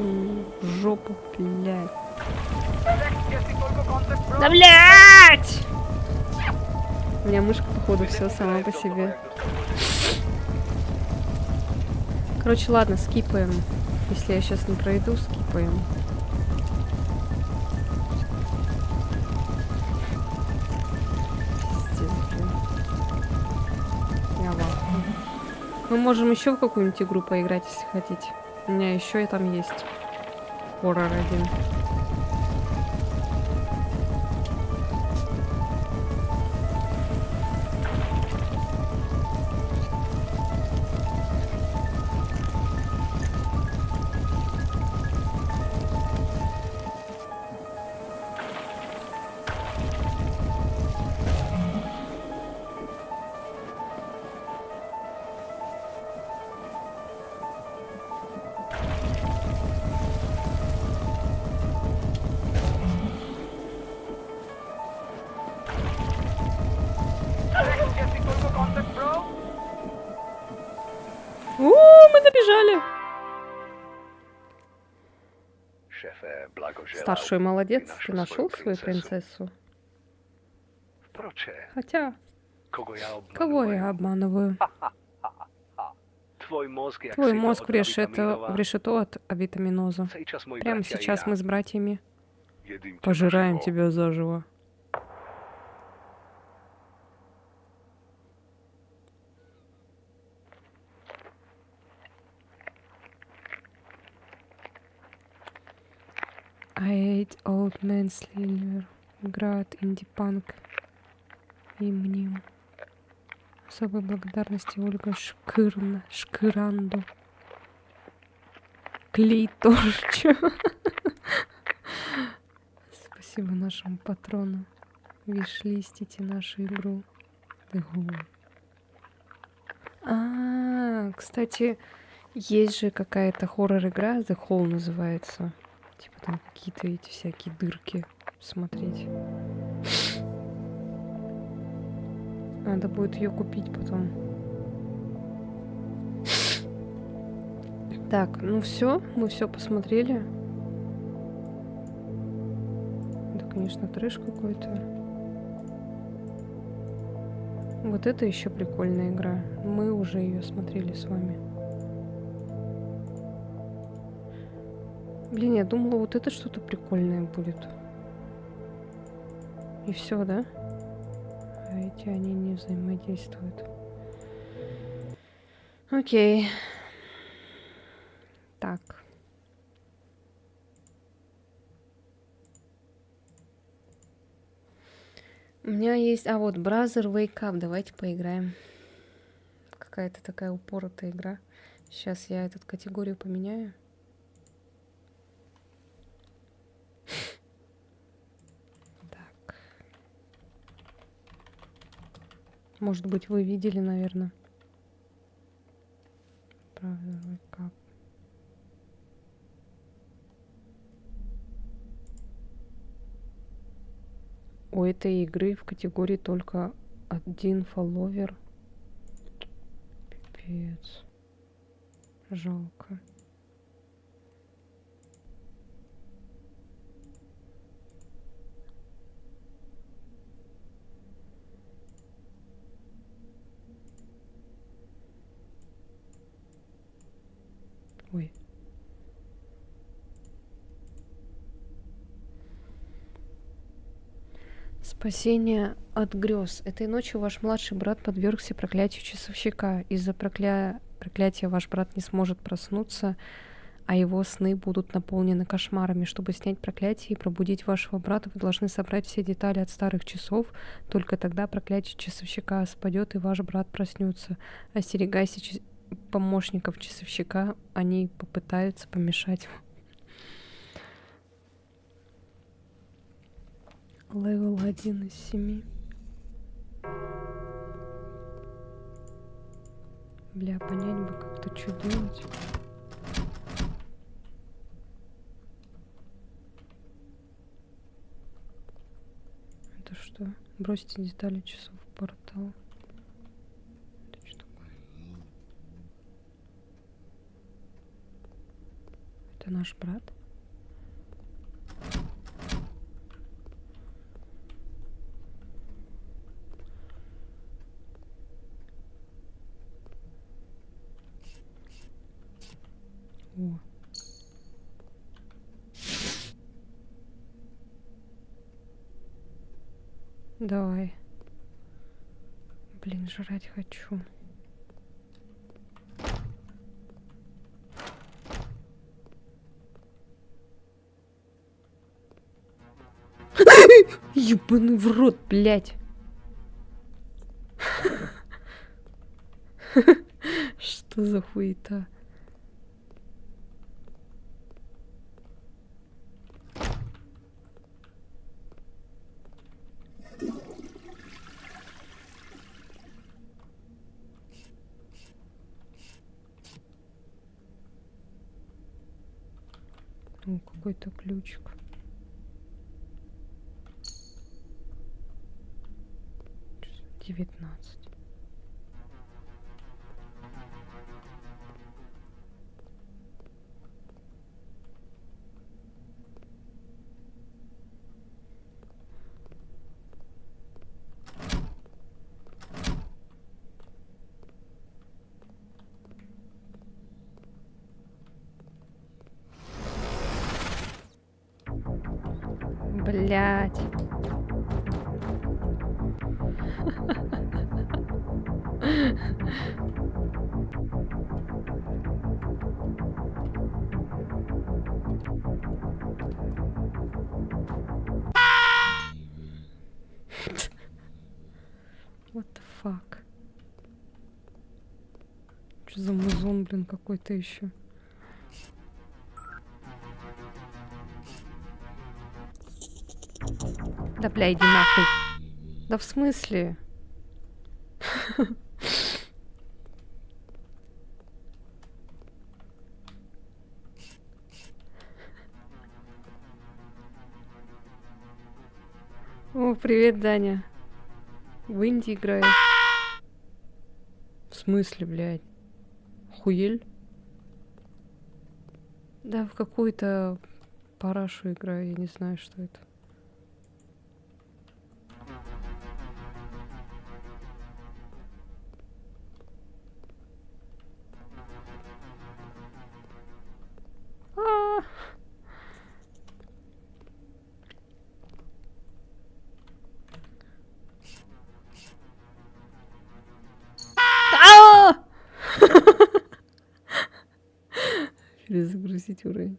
в жопу, блядь. Да, блядь! У меня мышка, походу, все сама по себе. Короче, ладно, скипаем. Если я сейчас не пройду, скипаем. Пиздец, блин. Я в ахуе. Мы можем еще в какую-нибудь игру поиграть, если хотите. У меня еще и там есть хоррор один. Мы добежали.
Шефе, благожелал.
Старший молодец,
Ты
ты
нашел
нашел
свою
свою принцессу.
Впрочем,
Хотя,
кого
кого я обманываю?
Твой мозг, як
Твой
сито
мозг
от
в решето
авитаминова.
от авитаминоза.
Сейчас мои
Прямо
братья и
сейчас
я
мы с братьями
едим тебя
пожираем
живо.
тебя заживо. I ate old man's liver. Играет инди-панк. Именем. Особой благодарности Ольга Шкыранду. Клей тоже. Чё? Спасибо нашему патрону. Вишлистите нашу игру. Кстати, есть же какая-то хоррор-игра, The Hole называется. Типа там какие-то эти всякие дырки смотреть. Надо будет ее купить потом. Так, ну все, мы все посмотрели. Это, конечно, трэш какой-то. Вот это еще прикольная игра. Мы уже ее смотрели с вами. Блин, я думала, вот это что-то прикольное будет. И все, да? А эти они не взаимодействуют. Окей. Так. У меня есть... А вот, Brother Wake Up. Давайте поиграем. Какая-то такая упоротая игра. Сейчас я эту категорию поменяю. Так. Может быть, вы видели, наверное. Brother Wake Up. У этой игры в категории только один фолловер. Пипец. Жалко. Ой. Спасение от грез. Этой ночью ваш младший брат подвергся проклятию часовщика. Из-за проклятия ваш брат не сможет проснуться, а его сны будут наполнены кошмарами. Чтобы снять проклятие и пробудить вашего брата, вы должны собрать все детали от старых часов. Только тогда проклятие часовщика спадет, и ваш брат проснется. Остерегайся помощников часовщика, они попытаются помешать вам. Левел 1 из 7. Бля, понять бы как-то, что делать. Это что? Бросьте детали часов в портал. Это что такое? Это наш брат? О. Давай. Блин, жрать хочу. Ебаный в рот, блядь. Что за хуета? О, какой-то ключик. Чё за 19. Блять. What the fuck? Что за музон, блин, какой-то еще? Да бля, иди нахуй. Да в смысле? О, привет, Даня. В Индии играешь? В смысле, блядь? Хуель? Да, в какую-то парашу играю, я не знаю, что это. Перезагрузить уровень.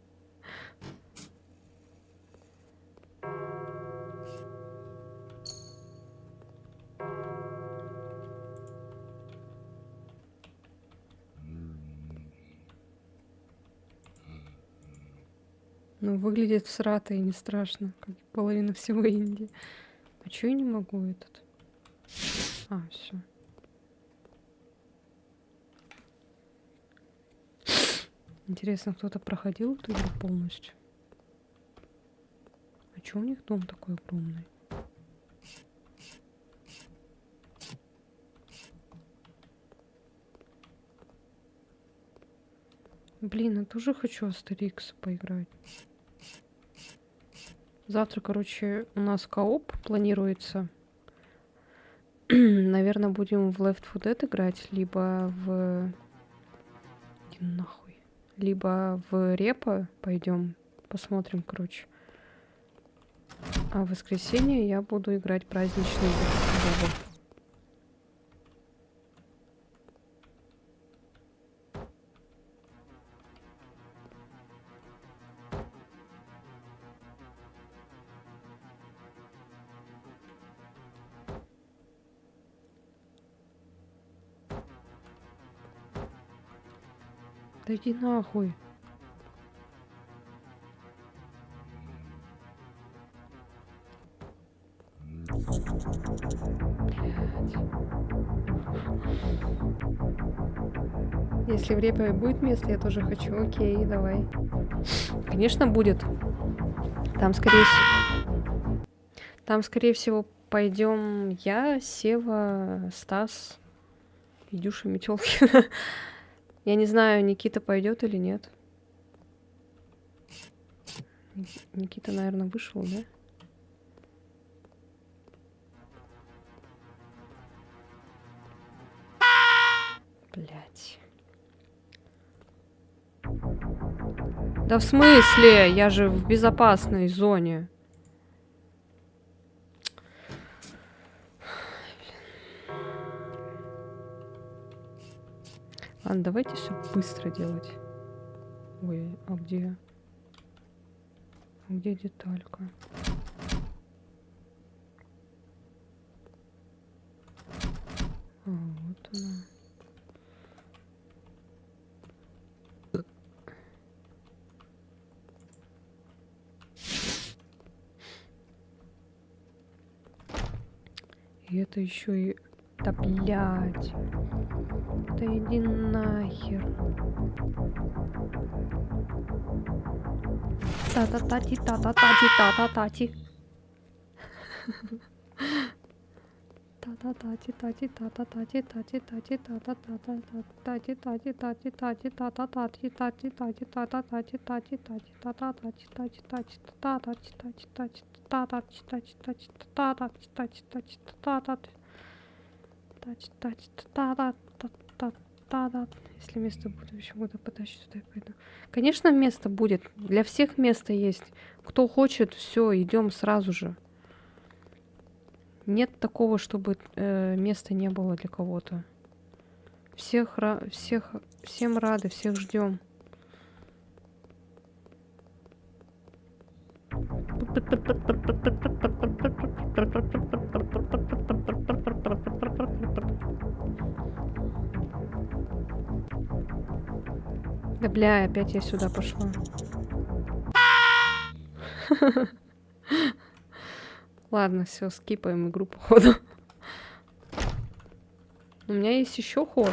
Ну, выглядит всрато и не страшно, как половина всего Индии. А чё я не могу этот? А, все. Интересно, кто-то проходил эту игру полностью? А чё у них дом такой огромный? Блин, я тоже хочу Астерикса поиграть. Завтра, короче, у нас кооп планируется. Наверное, будем в Left 4 Dead играть, либо в... Иди нахуй. Либо в репо пойдем, посмотрим, короче. А в воскресенье я буду играть праздничный Бобо. Да иди нахуй. Если в репе будет место, я тоже хочу. Окей, давай. Конечно, будет. Там, скорее всего, пойдем я, Сева, Стас и Дюша Метелкина. Я не знаю, Никита пойдет или нет. Никита, наверное, вышел, да? Блять. Да в смысле? Я же в безопасной зоне. Ладно, давайте все быстро делать. Ой, а где? Где деталька? А, вот она. И это еще и... Да блядь. Да иди нахер. Та-та-тати, та-та-тати, та-та-тати. Та-та-тати, тати, та-та-тати, тати, тати, та-та-та-та, тати, тати, тати, тати, та-та-тати, тати, тати, та-та-тати, тати, тати, та-та-тати, тати, тати, та-та-тати, тати, тати, та-та-тати, тати, тати, та-та-тати, тати, тати, та-та-тати. Если место будет, еще буду потащить туда и пойду. Конечно, место будет. Для всех место есть. Кто хочет, все, идем сразу же. Нет такого, чтобы места не было для кого-то. Всем рады, всех ждем. Да бля, опять я сюда пошла. Ладно, все, скипаем игру, походу. У меня есть еще хоррор.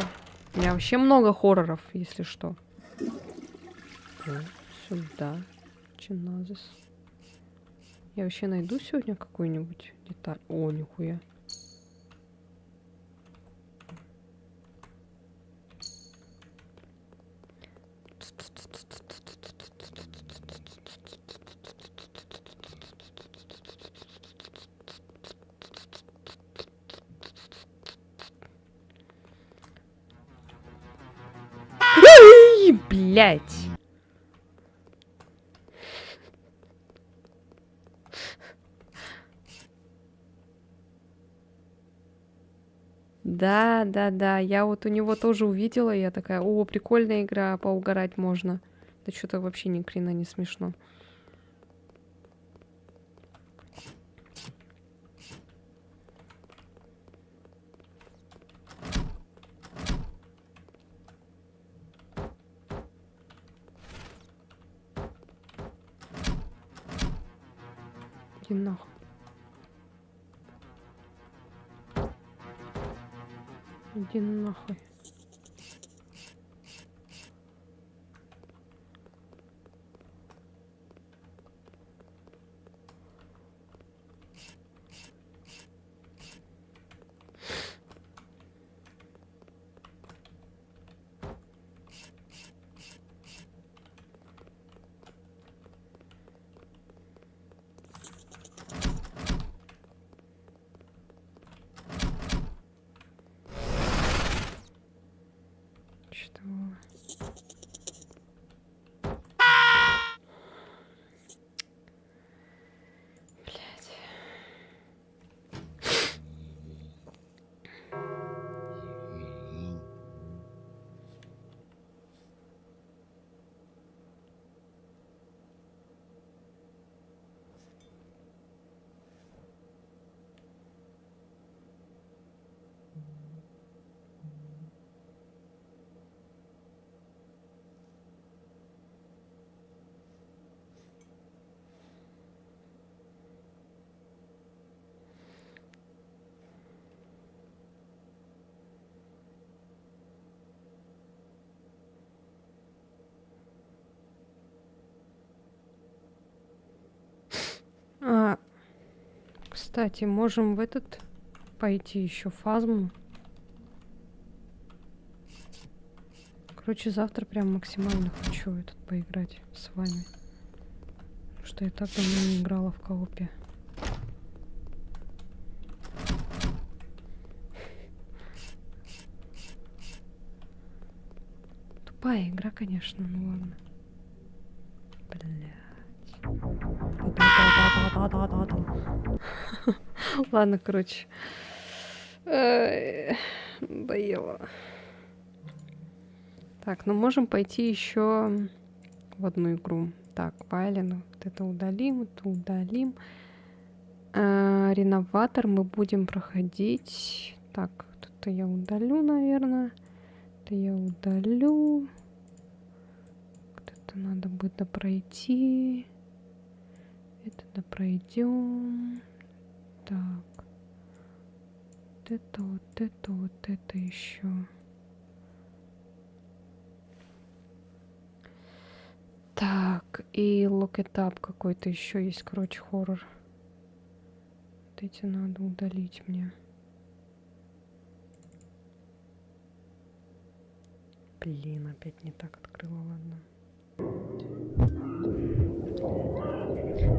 У меня вообще много хорроров, если что. Сюда. Чиназис. Я вообще найду сегодня какую-нибудь деталь. О, нихуя. Блять. Да, я вот у него тоже увидела, и я такая, о, прикольная игра, поугарать можно. Да что-то вообще ни хрена не смешно. Иди нахуй. Иди нахуй. Что? Блядь. Кстати, можем в этот пойти еще фазму. Короче, завтра прям максимально хочу этот поиграть с вами. Потому что я так давно не играла в коопе. Тупая игра, конечно, ну ладно. Блядь. Ладно, короче. Доела. Так, ну можем пойти еще в одну игру. Так, Вайлен, вот это удалим, это удалим. Реноватор мы будем проходить. Так, вот это я удалю, наверное. Это я удалю. Вот это надо будет допройти. Это допройдем. Так. Вот это еще. Так, и Lock It Up какой-то еще есть, короче, хоррор. Вот эти надо удалить мне. Блин, опять не так открыла, ладно.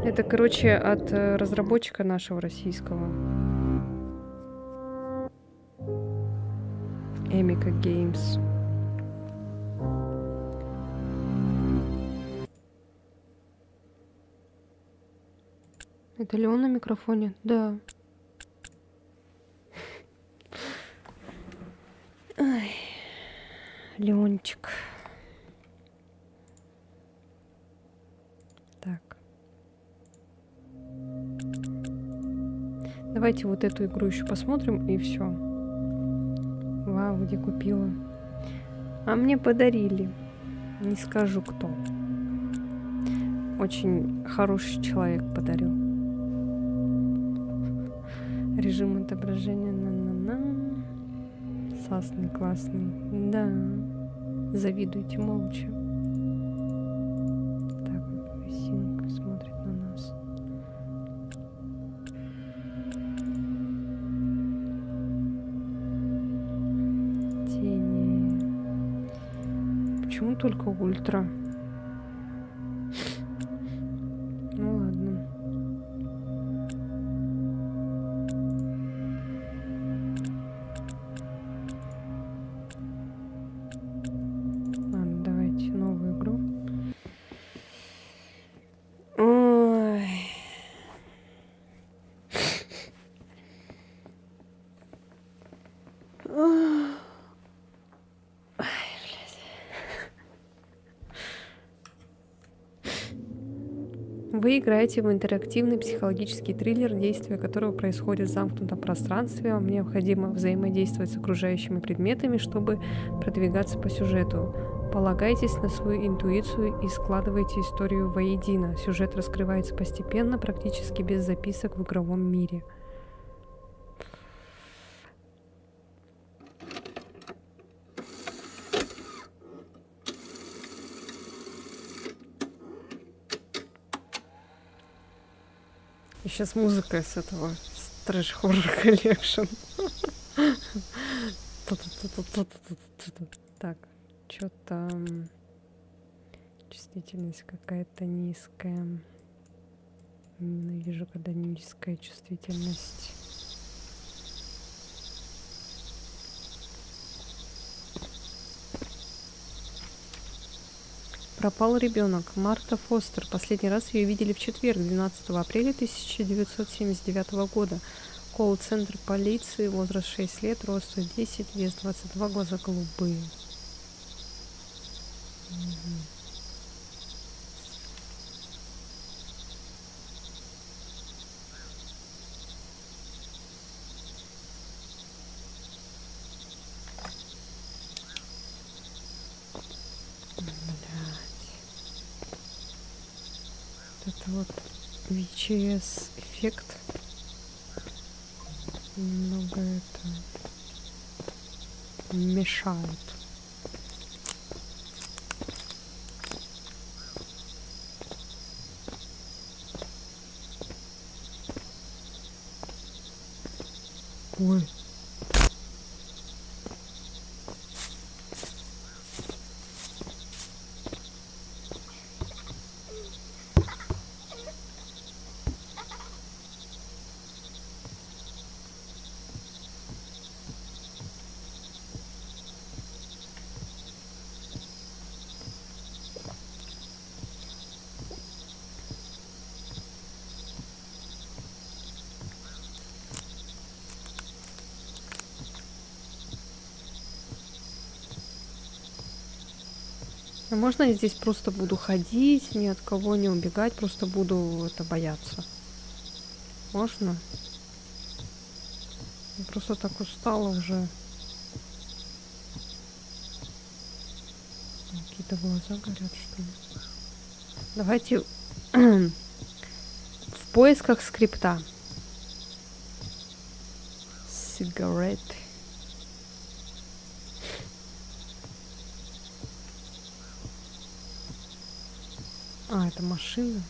Это, короче, от разработчика нашего российского. Эмика Games. Это ли он на микрофоне? Да. Ай, Леончик. Так. Давайте вот эту игру еще посмотрим, и все. Вау, где купила. А мне подарили. Не скажу, кто. Очень хороший человек подарил. Режим отображения. На-на-на. Сасный, классный. Да. Завидуйте молча. Так, Синка смотрит на нас. Тени. Почему только ультра? Ну ладно. Ладно, давайте новую игру. Ой. Вы играете в интерактивный психологический триллер, действие которого происходит в замкнутом пространстве. Вам необходимо взаимодействовать с окружающими предметами, чтобы продвигаться по сюжету. Полагайтесь на свою интуицию и складывайте историю воедино. Сюжет раскрывается постепенно, практически без записок в игровом мире. И сейчас музыка с этого Trash Horror Collection. Так, что-то чувствительность какая-то низкая. Ненавижу, когда низкая чувствительность. Пропал ребенок. Марта Фостер. Последний раз ее видели в четверг, 12 апреля 1979 года. Колл-центр полиции, возраст 6 лет, рост 110, вес 22, глаза голубые. Это вот VHS эффект. Немного это мешает. Ой. А можно я здесь просто буду ходить, ни от кого не убегать, просто буду это бояться? Можно? Я просто так устала уже. Какие-то глаза горят, что ли? Давайте в поисках скрипта. Сигареты. А, это машина.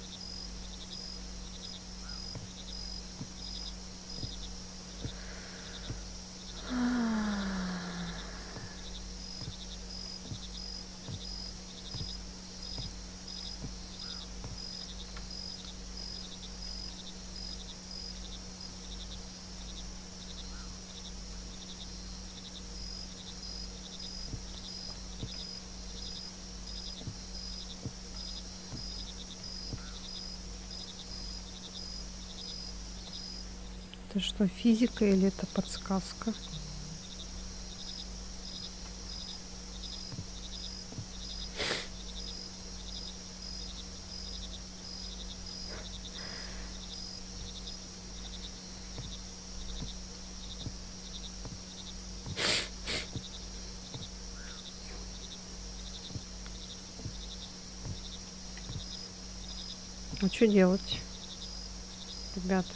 Это что, физика или это подсказка? А что делать, ребята?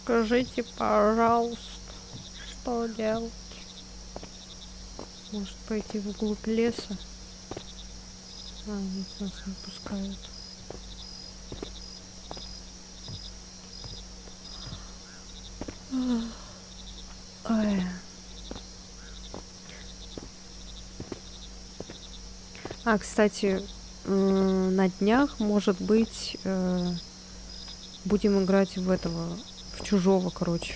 Подскажите, пожалуйста, что делать? Может пойти вглубь леса? А, нет, нас не пускают. Ой. А, кстати, на днях, может быть, будем играть в этого, в Чужого, короче.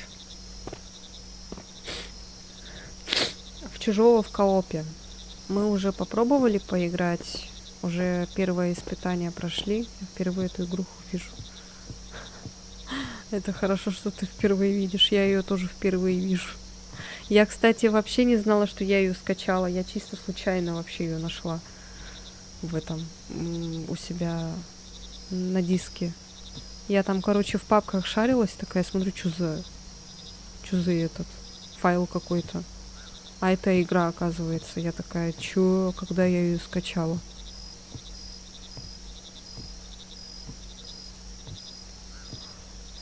В Чужого в коопе. Мы уже попробовали поиграть. Уже первое испытание прошли. Я впервые эту игруху вижу. Это хорошо, что ты впервые видишь. Я ее тоже впервые вижу. Я, кстати, вообще не знала, что я ее скачала. Я чисто случайно вообще ее нашла в этом у себя на диске. Я там, короче, в папках шарилась, такая, смотрю, что за этот файл какой-то. А это игра, оказывается. Я такая, чё, когда я ее скачала?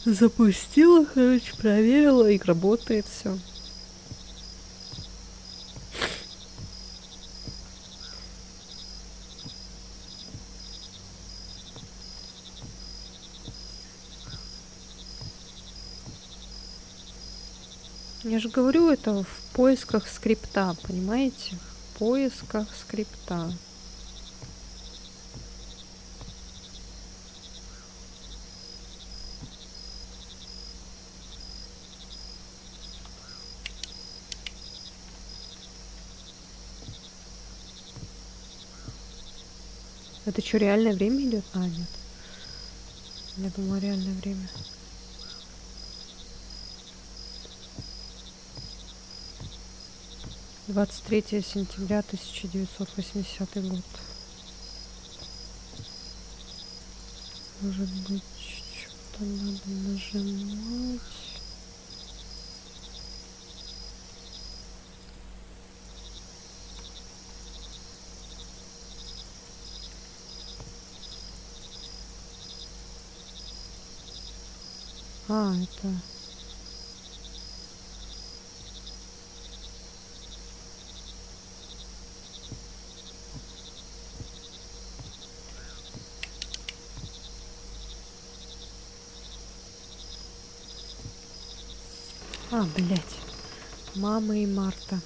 Запустила, короче, проверила, и работает все. Я же говорю, это в поисках скрипта, понимаете? В поисках скрипта. Это что, реальное время идет? А, нет. Я думала, реальное время. Двадцать 23 сентября 1980 год. Может быть, что-то надо нажимать. А, это... А, блядь. Мама и Марта.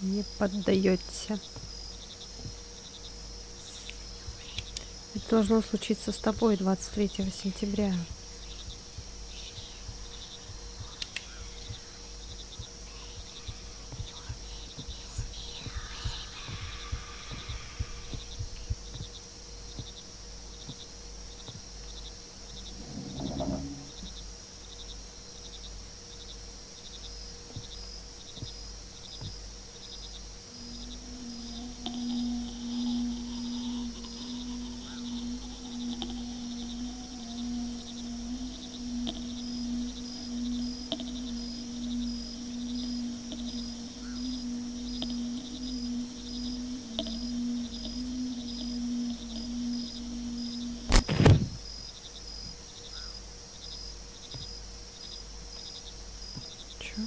Не поддаетесь. Это должно случиться с тобой 23 сентября. Чё?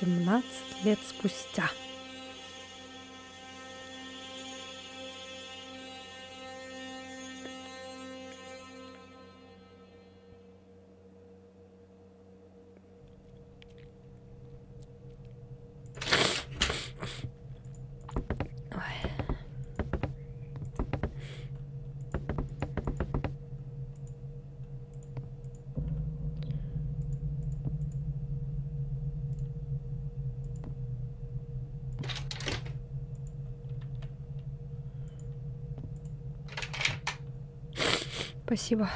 «17 лет спустя». Спасибо.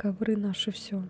Ковры наши все.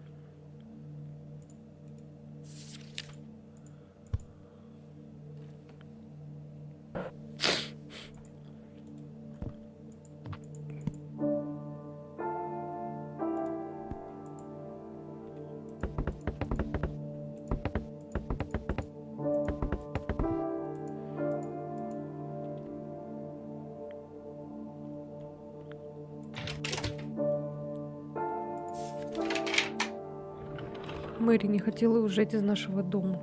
Мэри не хотела уезжать из нашего дома.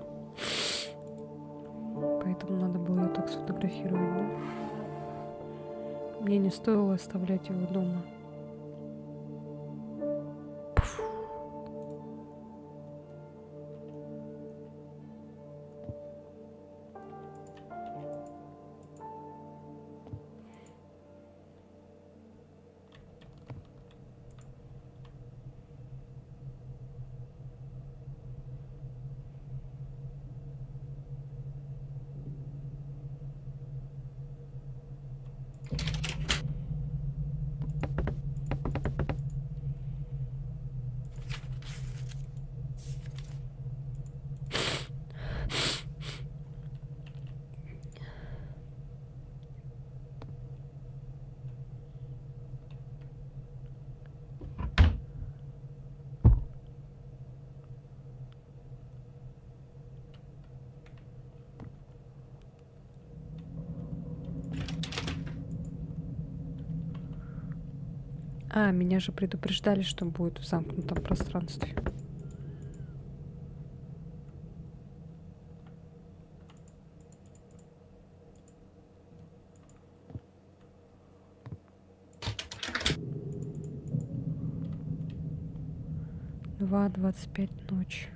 Поэтому надо было ее так сфотографировать, да? Мне не стоило оставлять его дома. А, меня же предупреждали, что будет в замкнутом пространстве. Два 25 ночи.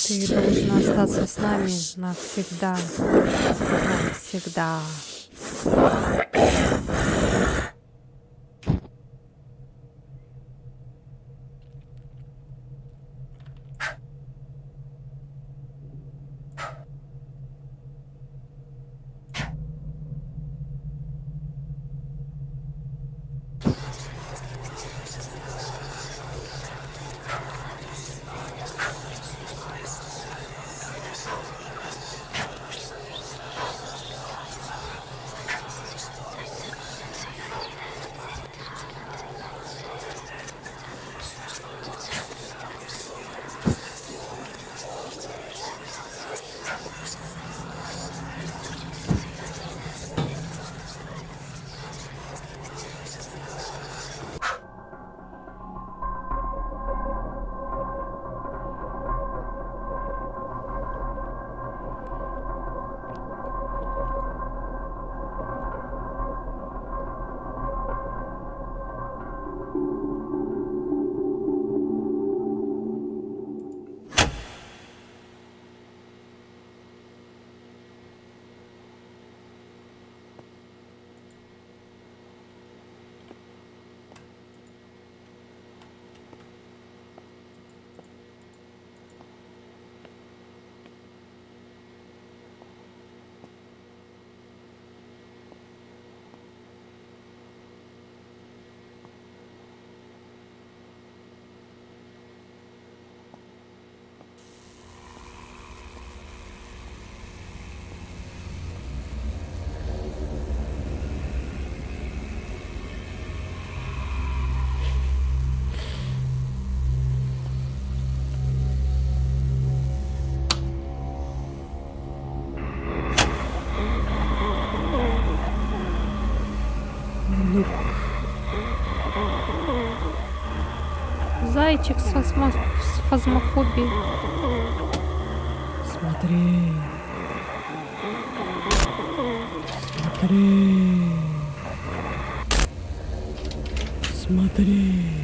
Ты должна остаться с нами навсегда. Навсегда. Зайчик с фазмофобией. Смотри. Смотри. Смотри.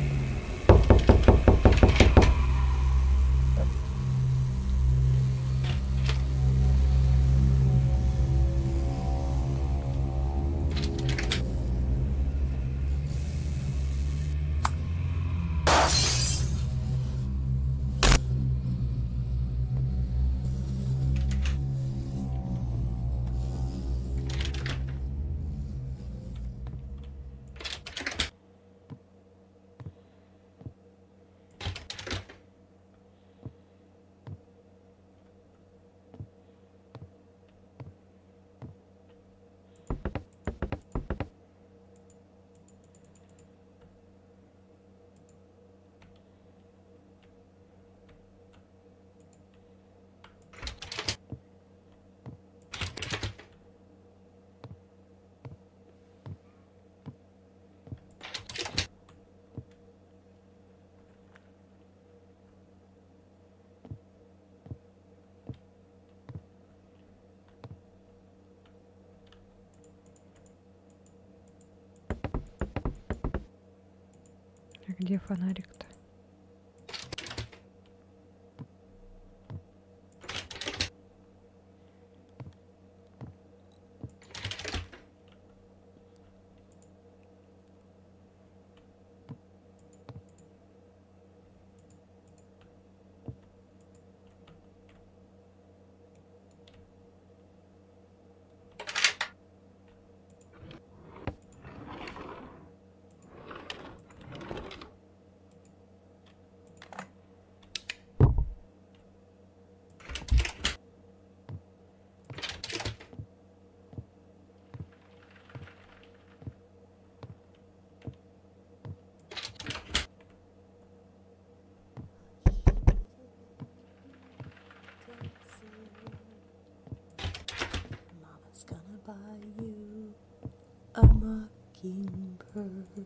Где фонарик-то?
Mama's gonna buy you a mockingbird.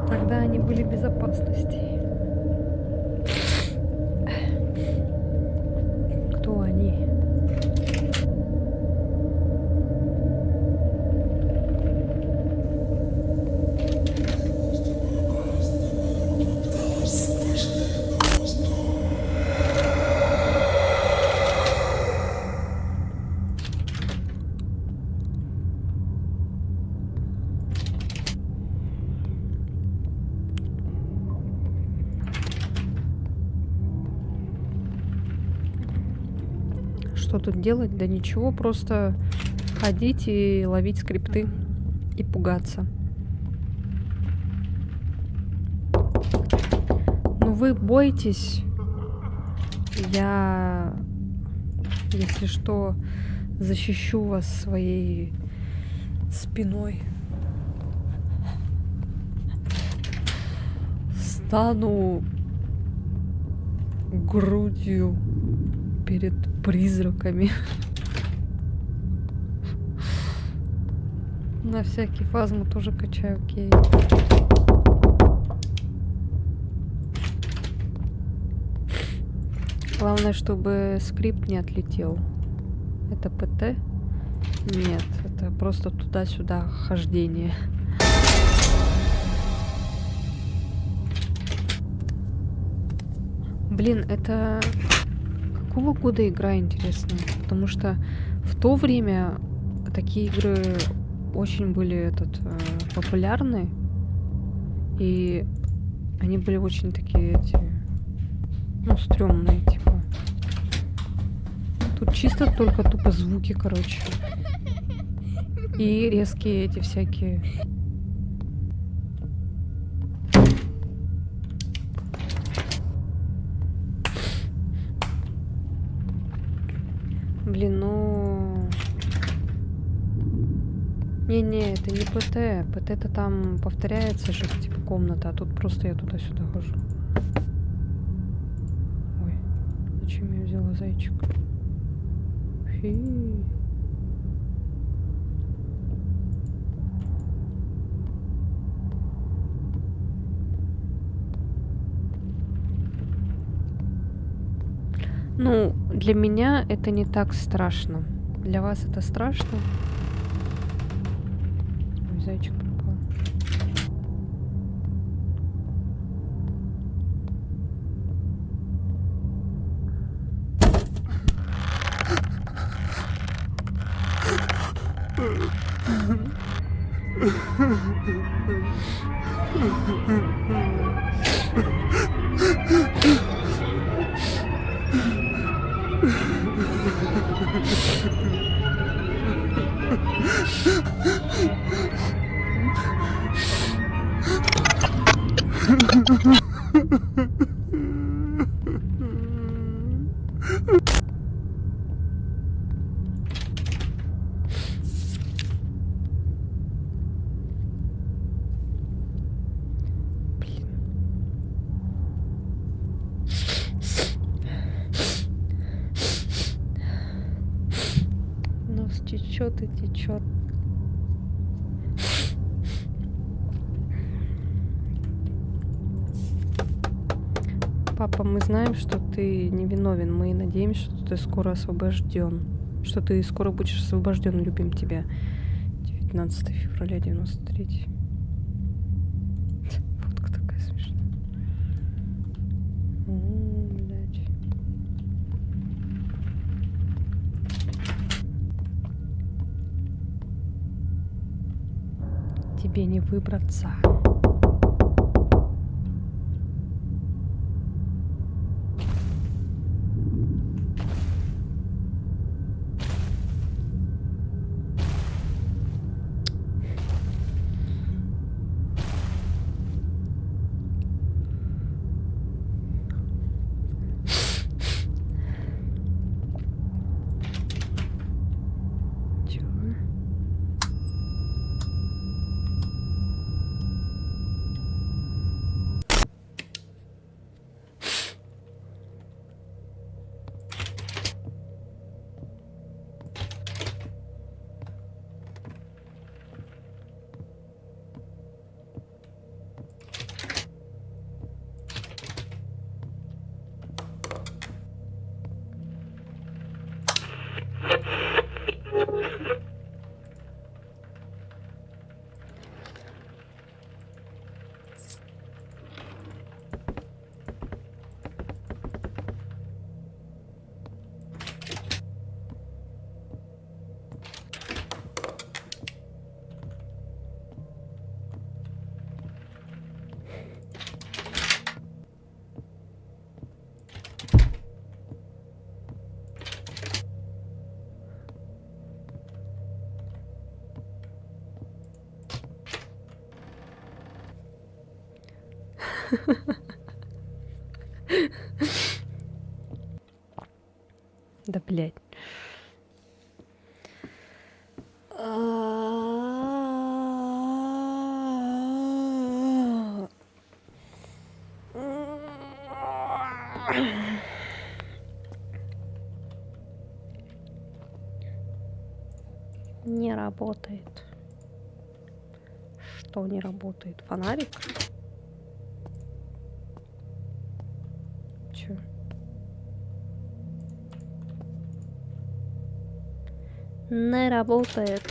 Тогда они были в безопасности. Кто они? Что тут делать? Да ничего, просто ходить и ловить скрипты и пугаться. Ну вы бойтесь. Я, если что, защищу вас своей спиной. Стану грудью перед призраками. На всякий фазму тоже качаю, окей. Главное, чтобы скрипт не отлетел. Это ПТ? Нет, это просто туда-сюда хождение. Блин, это какого года игра, интересно? Потому что в то время такие игры очень были популярны. И они были очень такие стрёмные, типа. Тут чисто только тупо звуки, короче. И резкие эти всякие. Блин, ну... Не-не, это не ПТ. ПТ-то там повторяется же, типа, комната, а тут просто я туда-сюда хожу. Ой, зачем я взяла зайчик? Фи. Ну, для меня это не так страшно. Для вас это страшно? Ой, зайчик пропал. Нос течет и течет. Папа, мы знаем, что ты невиновен. Мы надеемся, что ты скоро освобожден. Что ты скоро будешь освобожден. Любим тебя. 19 февраля 93. Фотка такая смешная. Блядь. Тебе не выбраться. Да, блядь. Не работает. Что не работает? Фонарик? Чё? Не работает.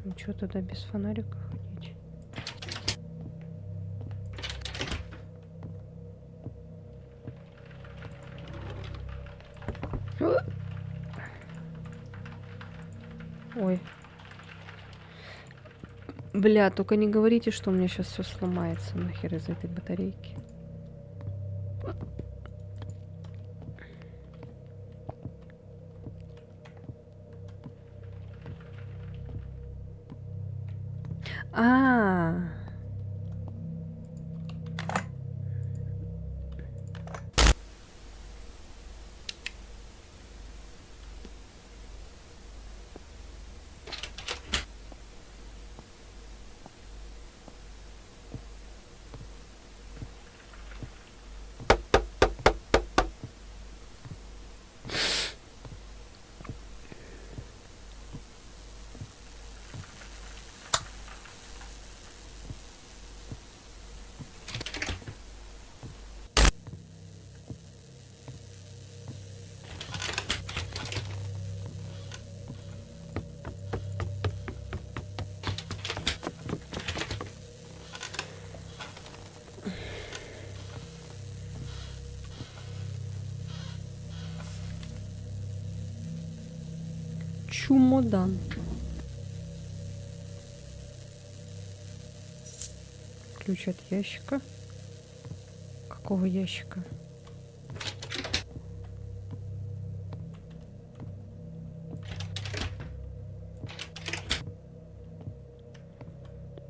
Ну чё тогда без фонарика ходить? Ой. Бля, только не говорите, что у меня сейчас все сломается нахер из этой батарейки. А-а-а. Чемодан. Ключ от ящика. Какого ящика?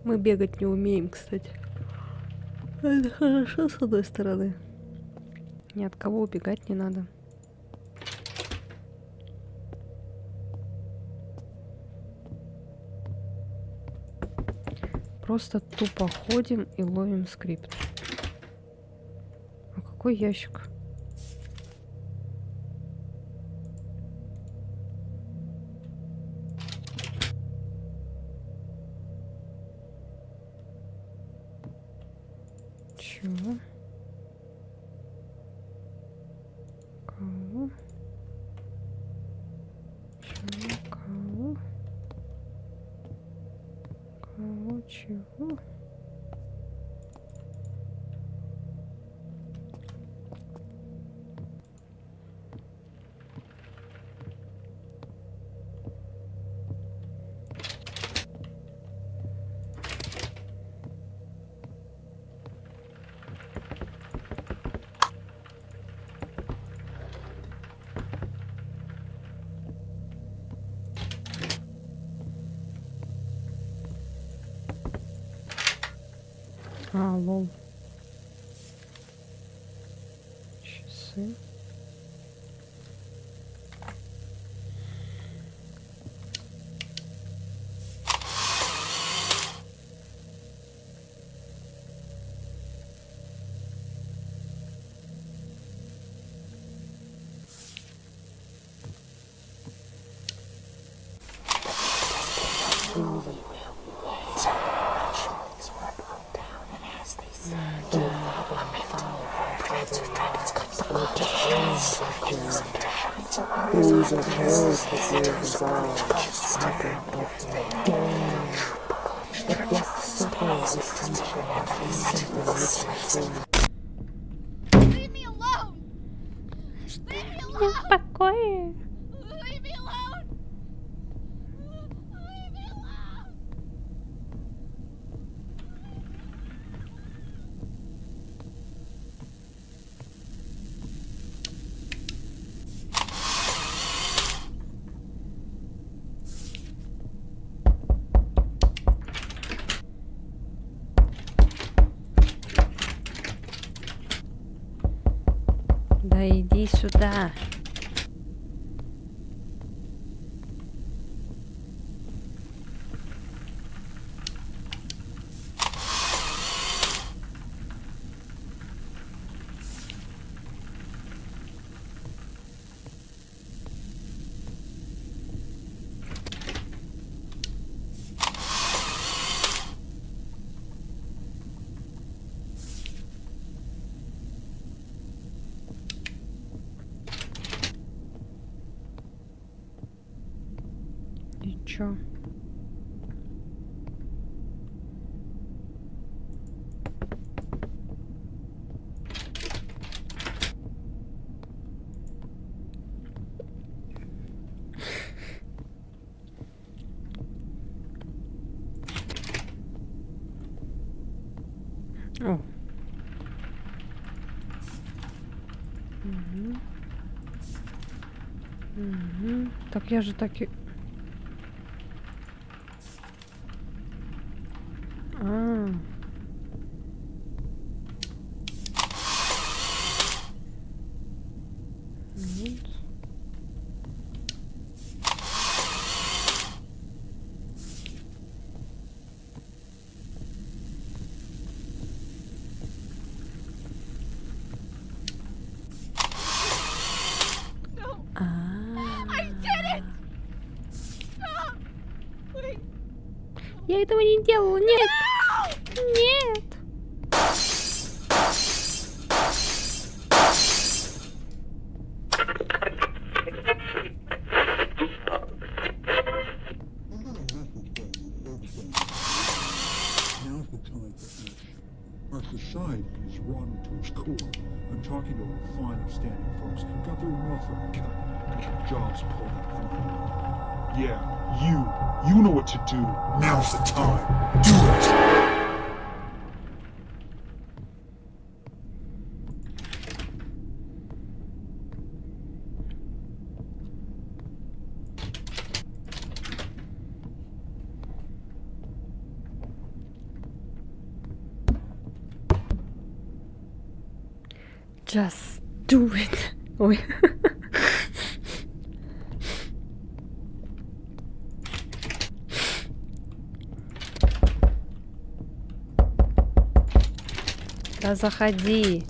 Мы бегать не умеем, кстати. Это хорошо, с одной стороны. Ни от кого убегать не надо. Просто тупо ходим и ловим скрипт. А какой ящик? Чего? Кого? Чего? Кого? Кого? Чего? А, лол. Часы.
Leave me alone! Leave me alone!
Покое.
Leave me alone! Leave me alone!
Да иди сюда. И чё? О. Угу. Угу. Так я же так и... А. Вот. Я этого не делала, нет! Нет!
Now's the time for action. Our society is rotten to its core. I'm talking to a fine, upstanding folks. Got their welfare cut. your jaws pulled out from under you. Yeah, you know what to do. Now's the time. Do it!
Just do it. Ой. Да заходи.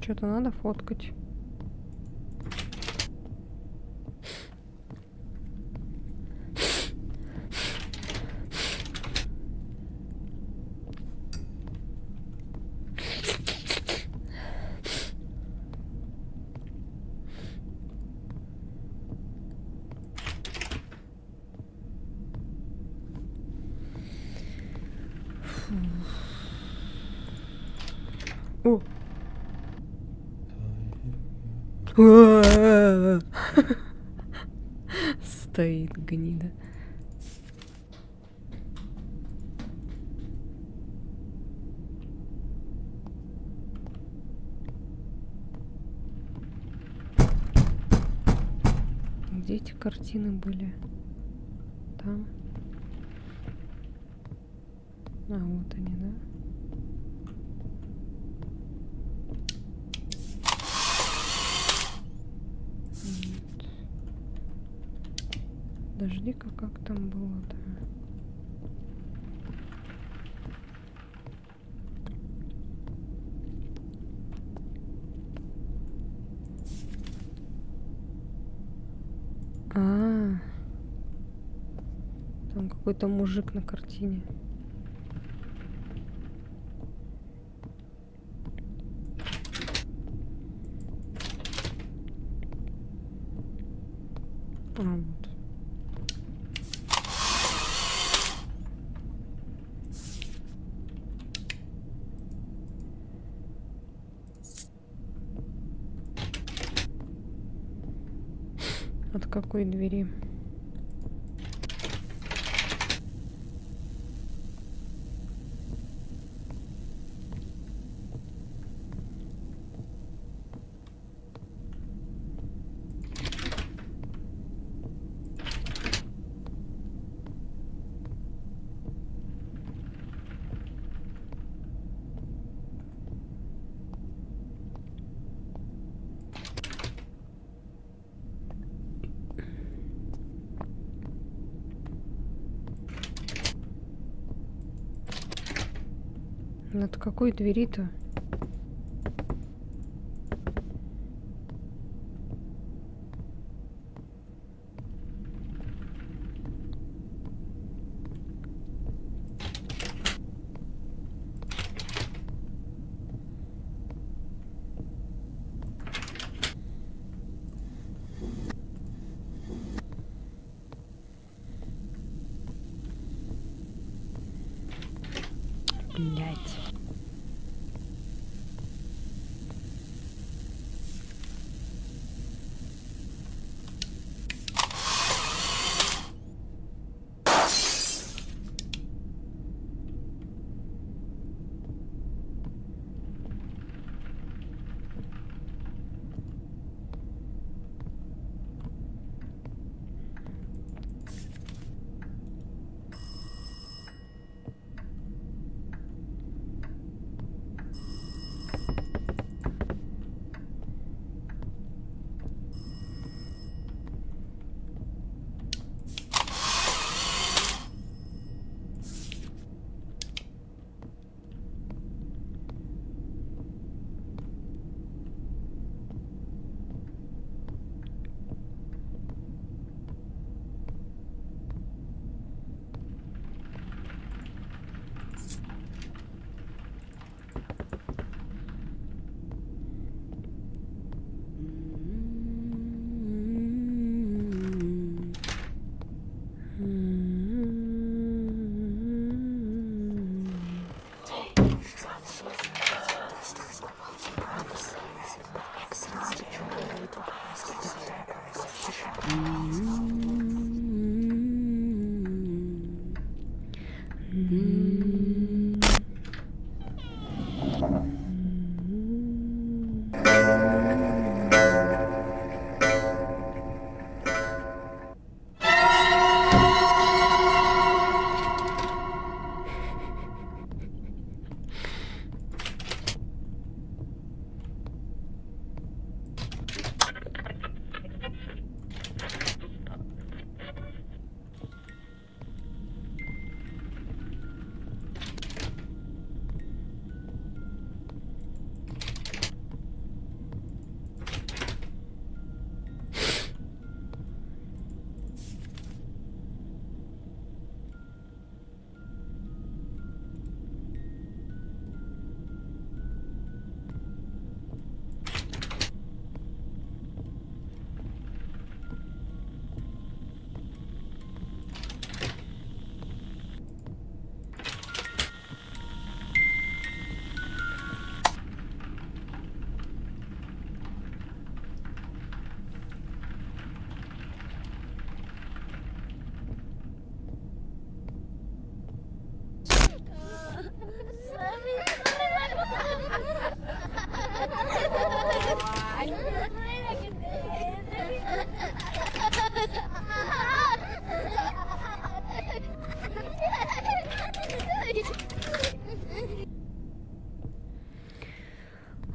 Что-то надо фоткать. О! Стоит гнида. Где эти картины были? Там. А, вот они, да? Подожди-ка, как там было-то? Там какой-то мужик на картине. Вот. От какой двери? От какой двери-то? Блять.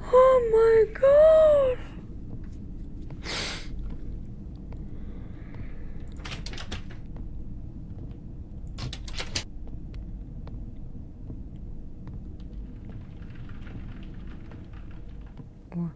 Oh my god. О.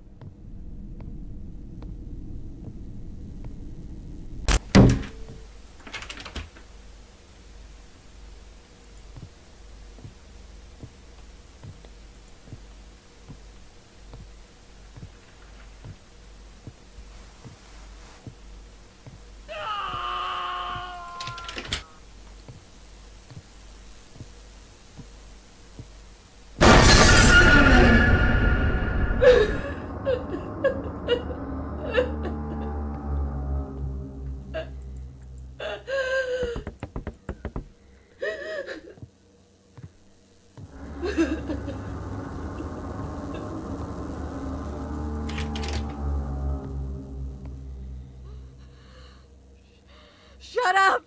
Shut up!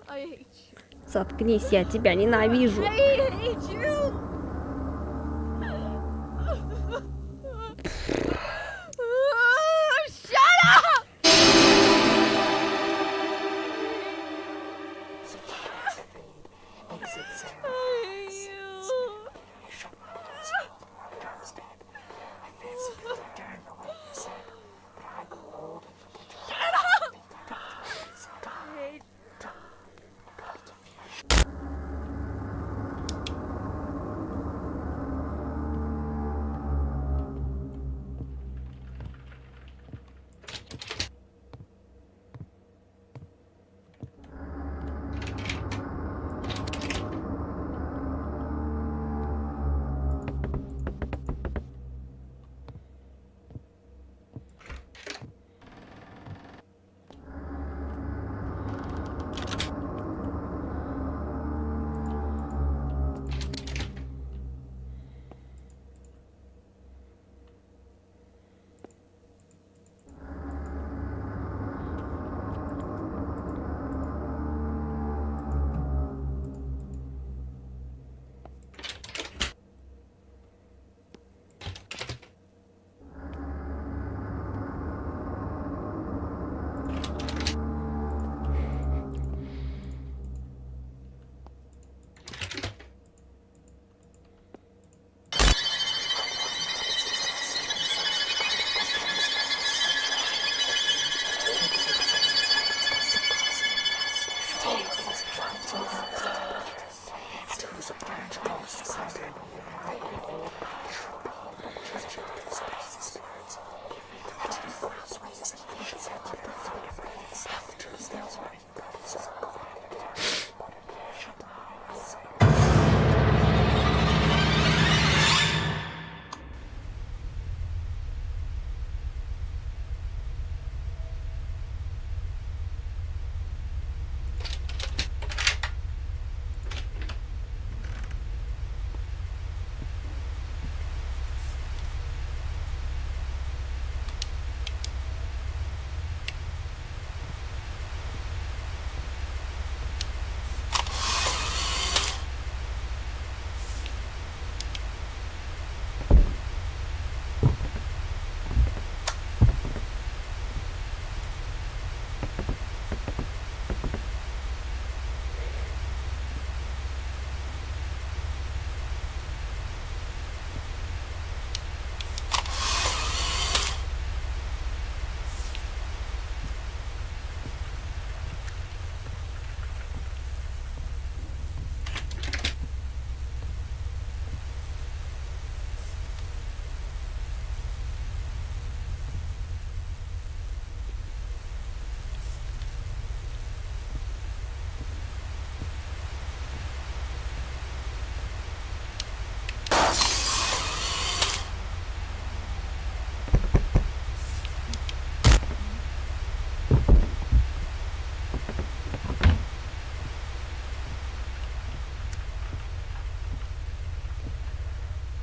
I hate you.
Заткнись, я тебя ненавижу.
I hate you! Shut up!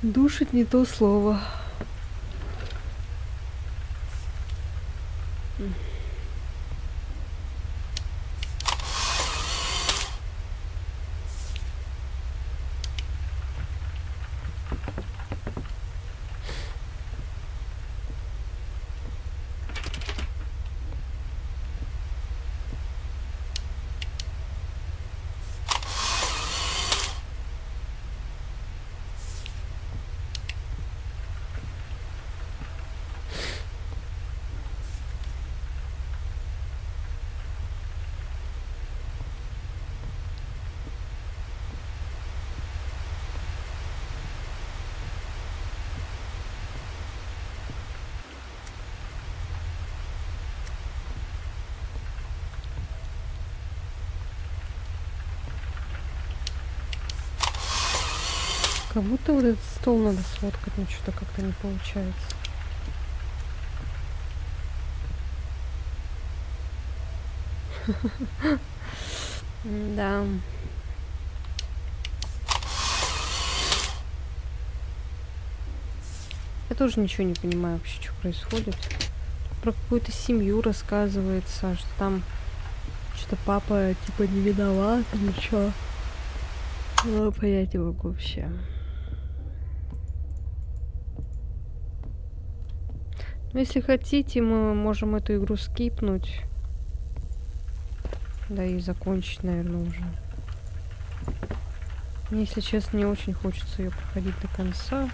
Душит не то слово. Как будто вот этот стол надо сфоткать, но что-то как-то не получается. Да. Я тоже ничего не понимаю вообще, что происходит. Про какую-то семью рассказывается, что там что-то папа типа не виноват, ничего. Ну, понять не могу вообще. Ну, если хотите, мы можем эту игру скипнуть. Да и закончить, наверное, уже. Мне, если честно, не очень хочется ее проходить до конца.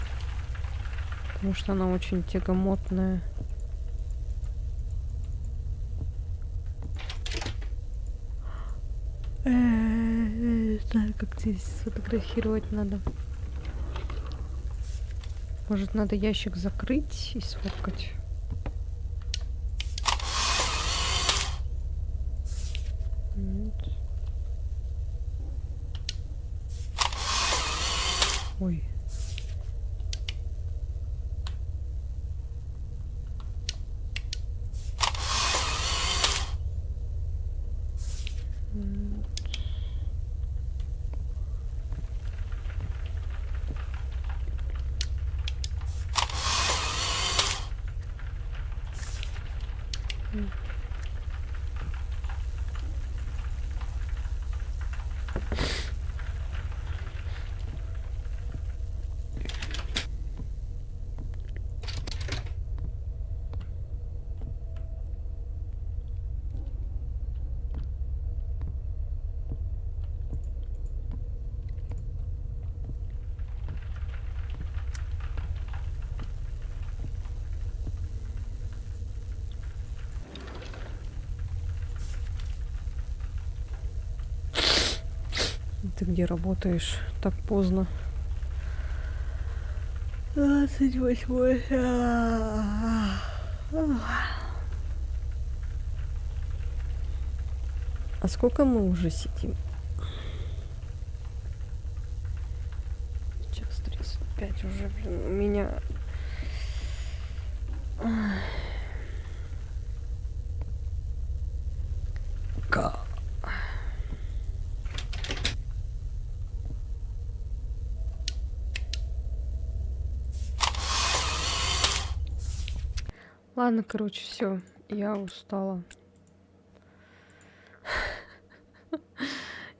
Потому что она очень тягомотная. Не знаю, как здесь сфотографировать надо. Может, надо ящик закрыть и сфоткать? Нет. Ой. Ты где работаешь так поздно? 28. А сколько мы уже сидим? Час 35 уже, блин, у меня... Ладно, короче, все, я устала.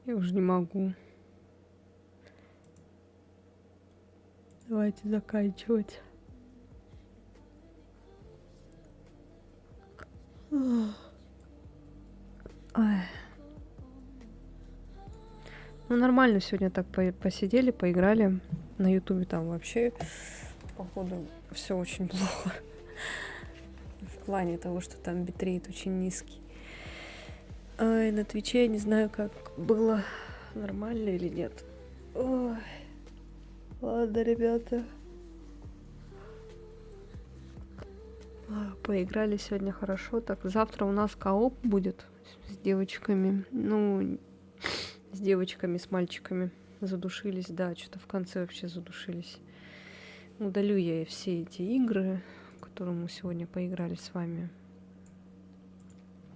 Я уже не могу. Давайте заканчивать. Ай. Ну, нормально сегодня так посидели, поиграли. На ютубе там вообще, походу, все очень плохо. В плане того, что там битрейт очень низкий. Ай, на Твиче я не знаю, как было, нормально или нет. Ой. Ладно, ребята. Поиграли сегодня хорошо. Так, завтра у нас кооп будет с девочками. Ну, с девочками, с мальчиками. Задушились, да, что-то в конце вообще задушились. Удалю я все эти игры, в которые мы сегодня поиграли с вами.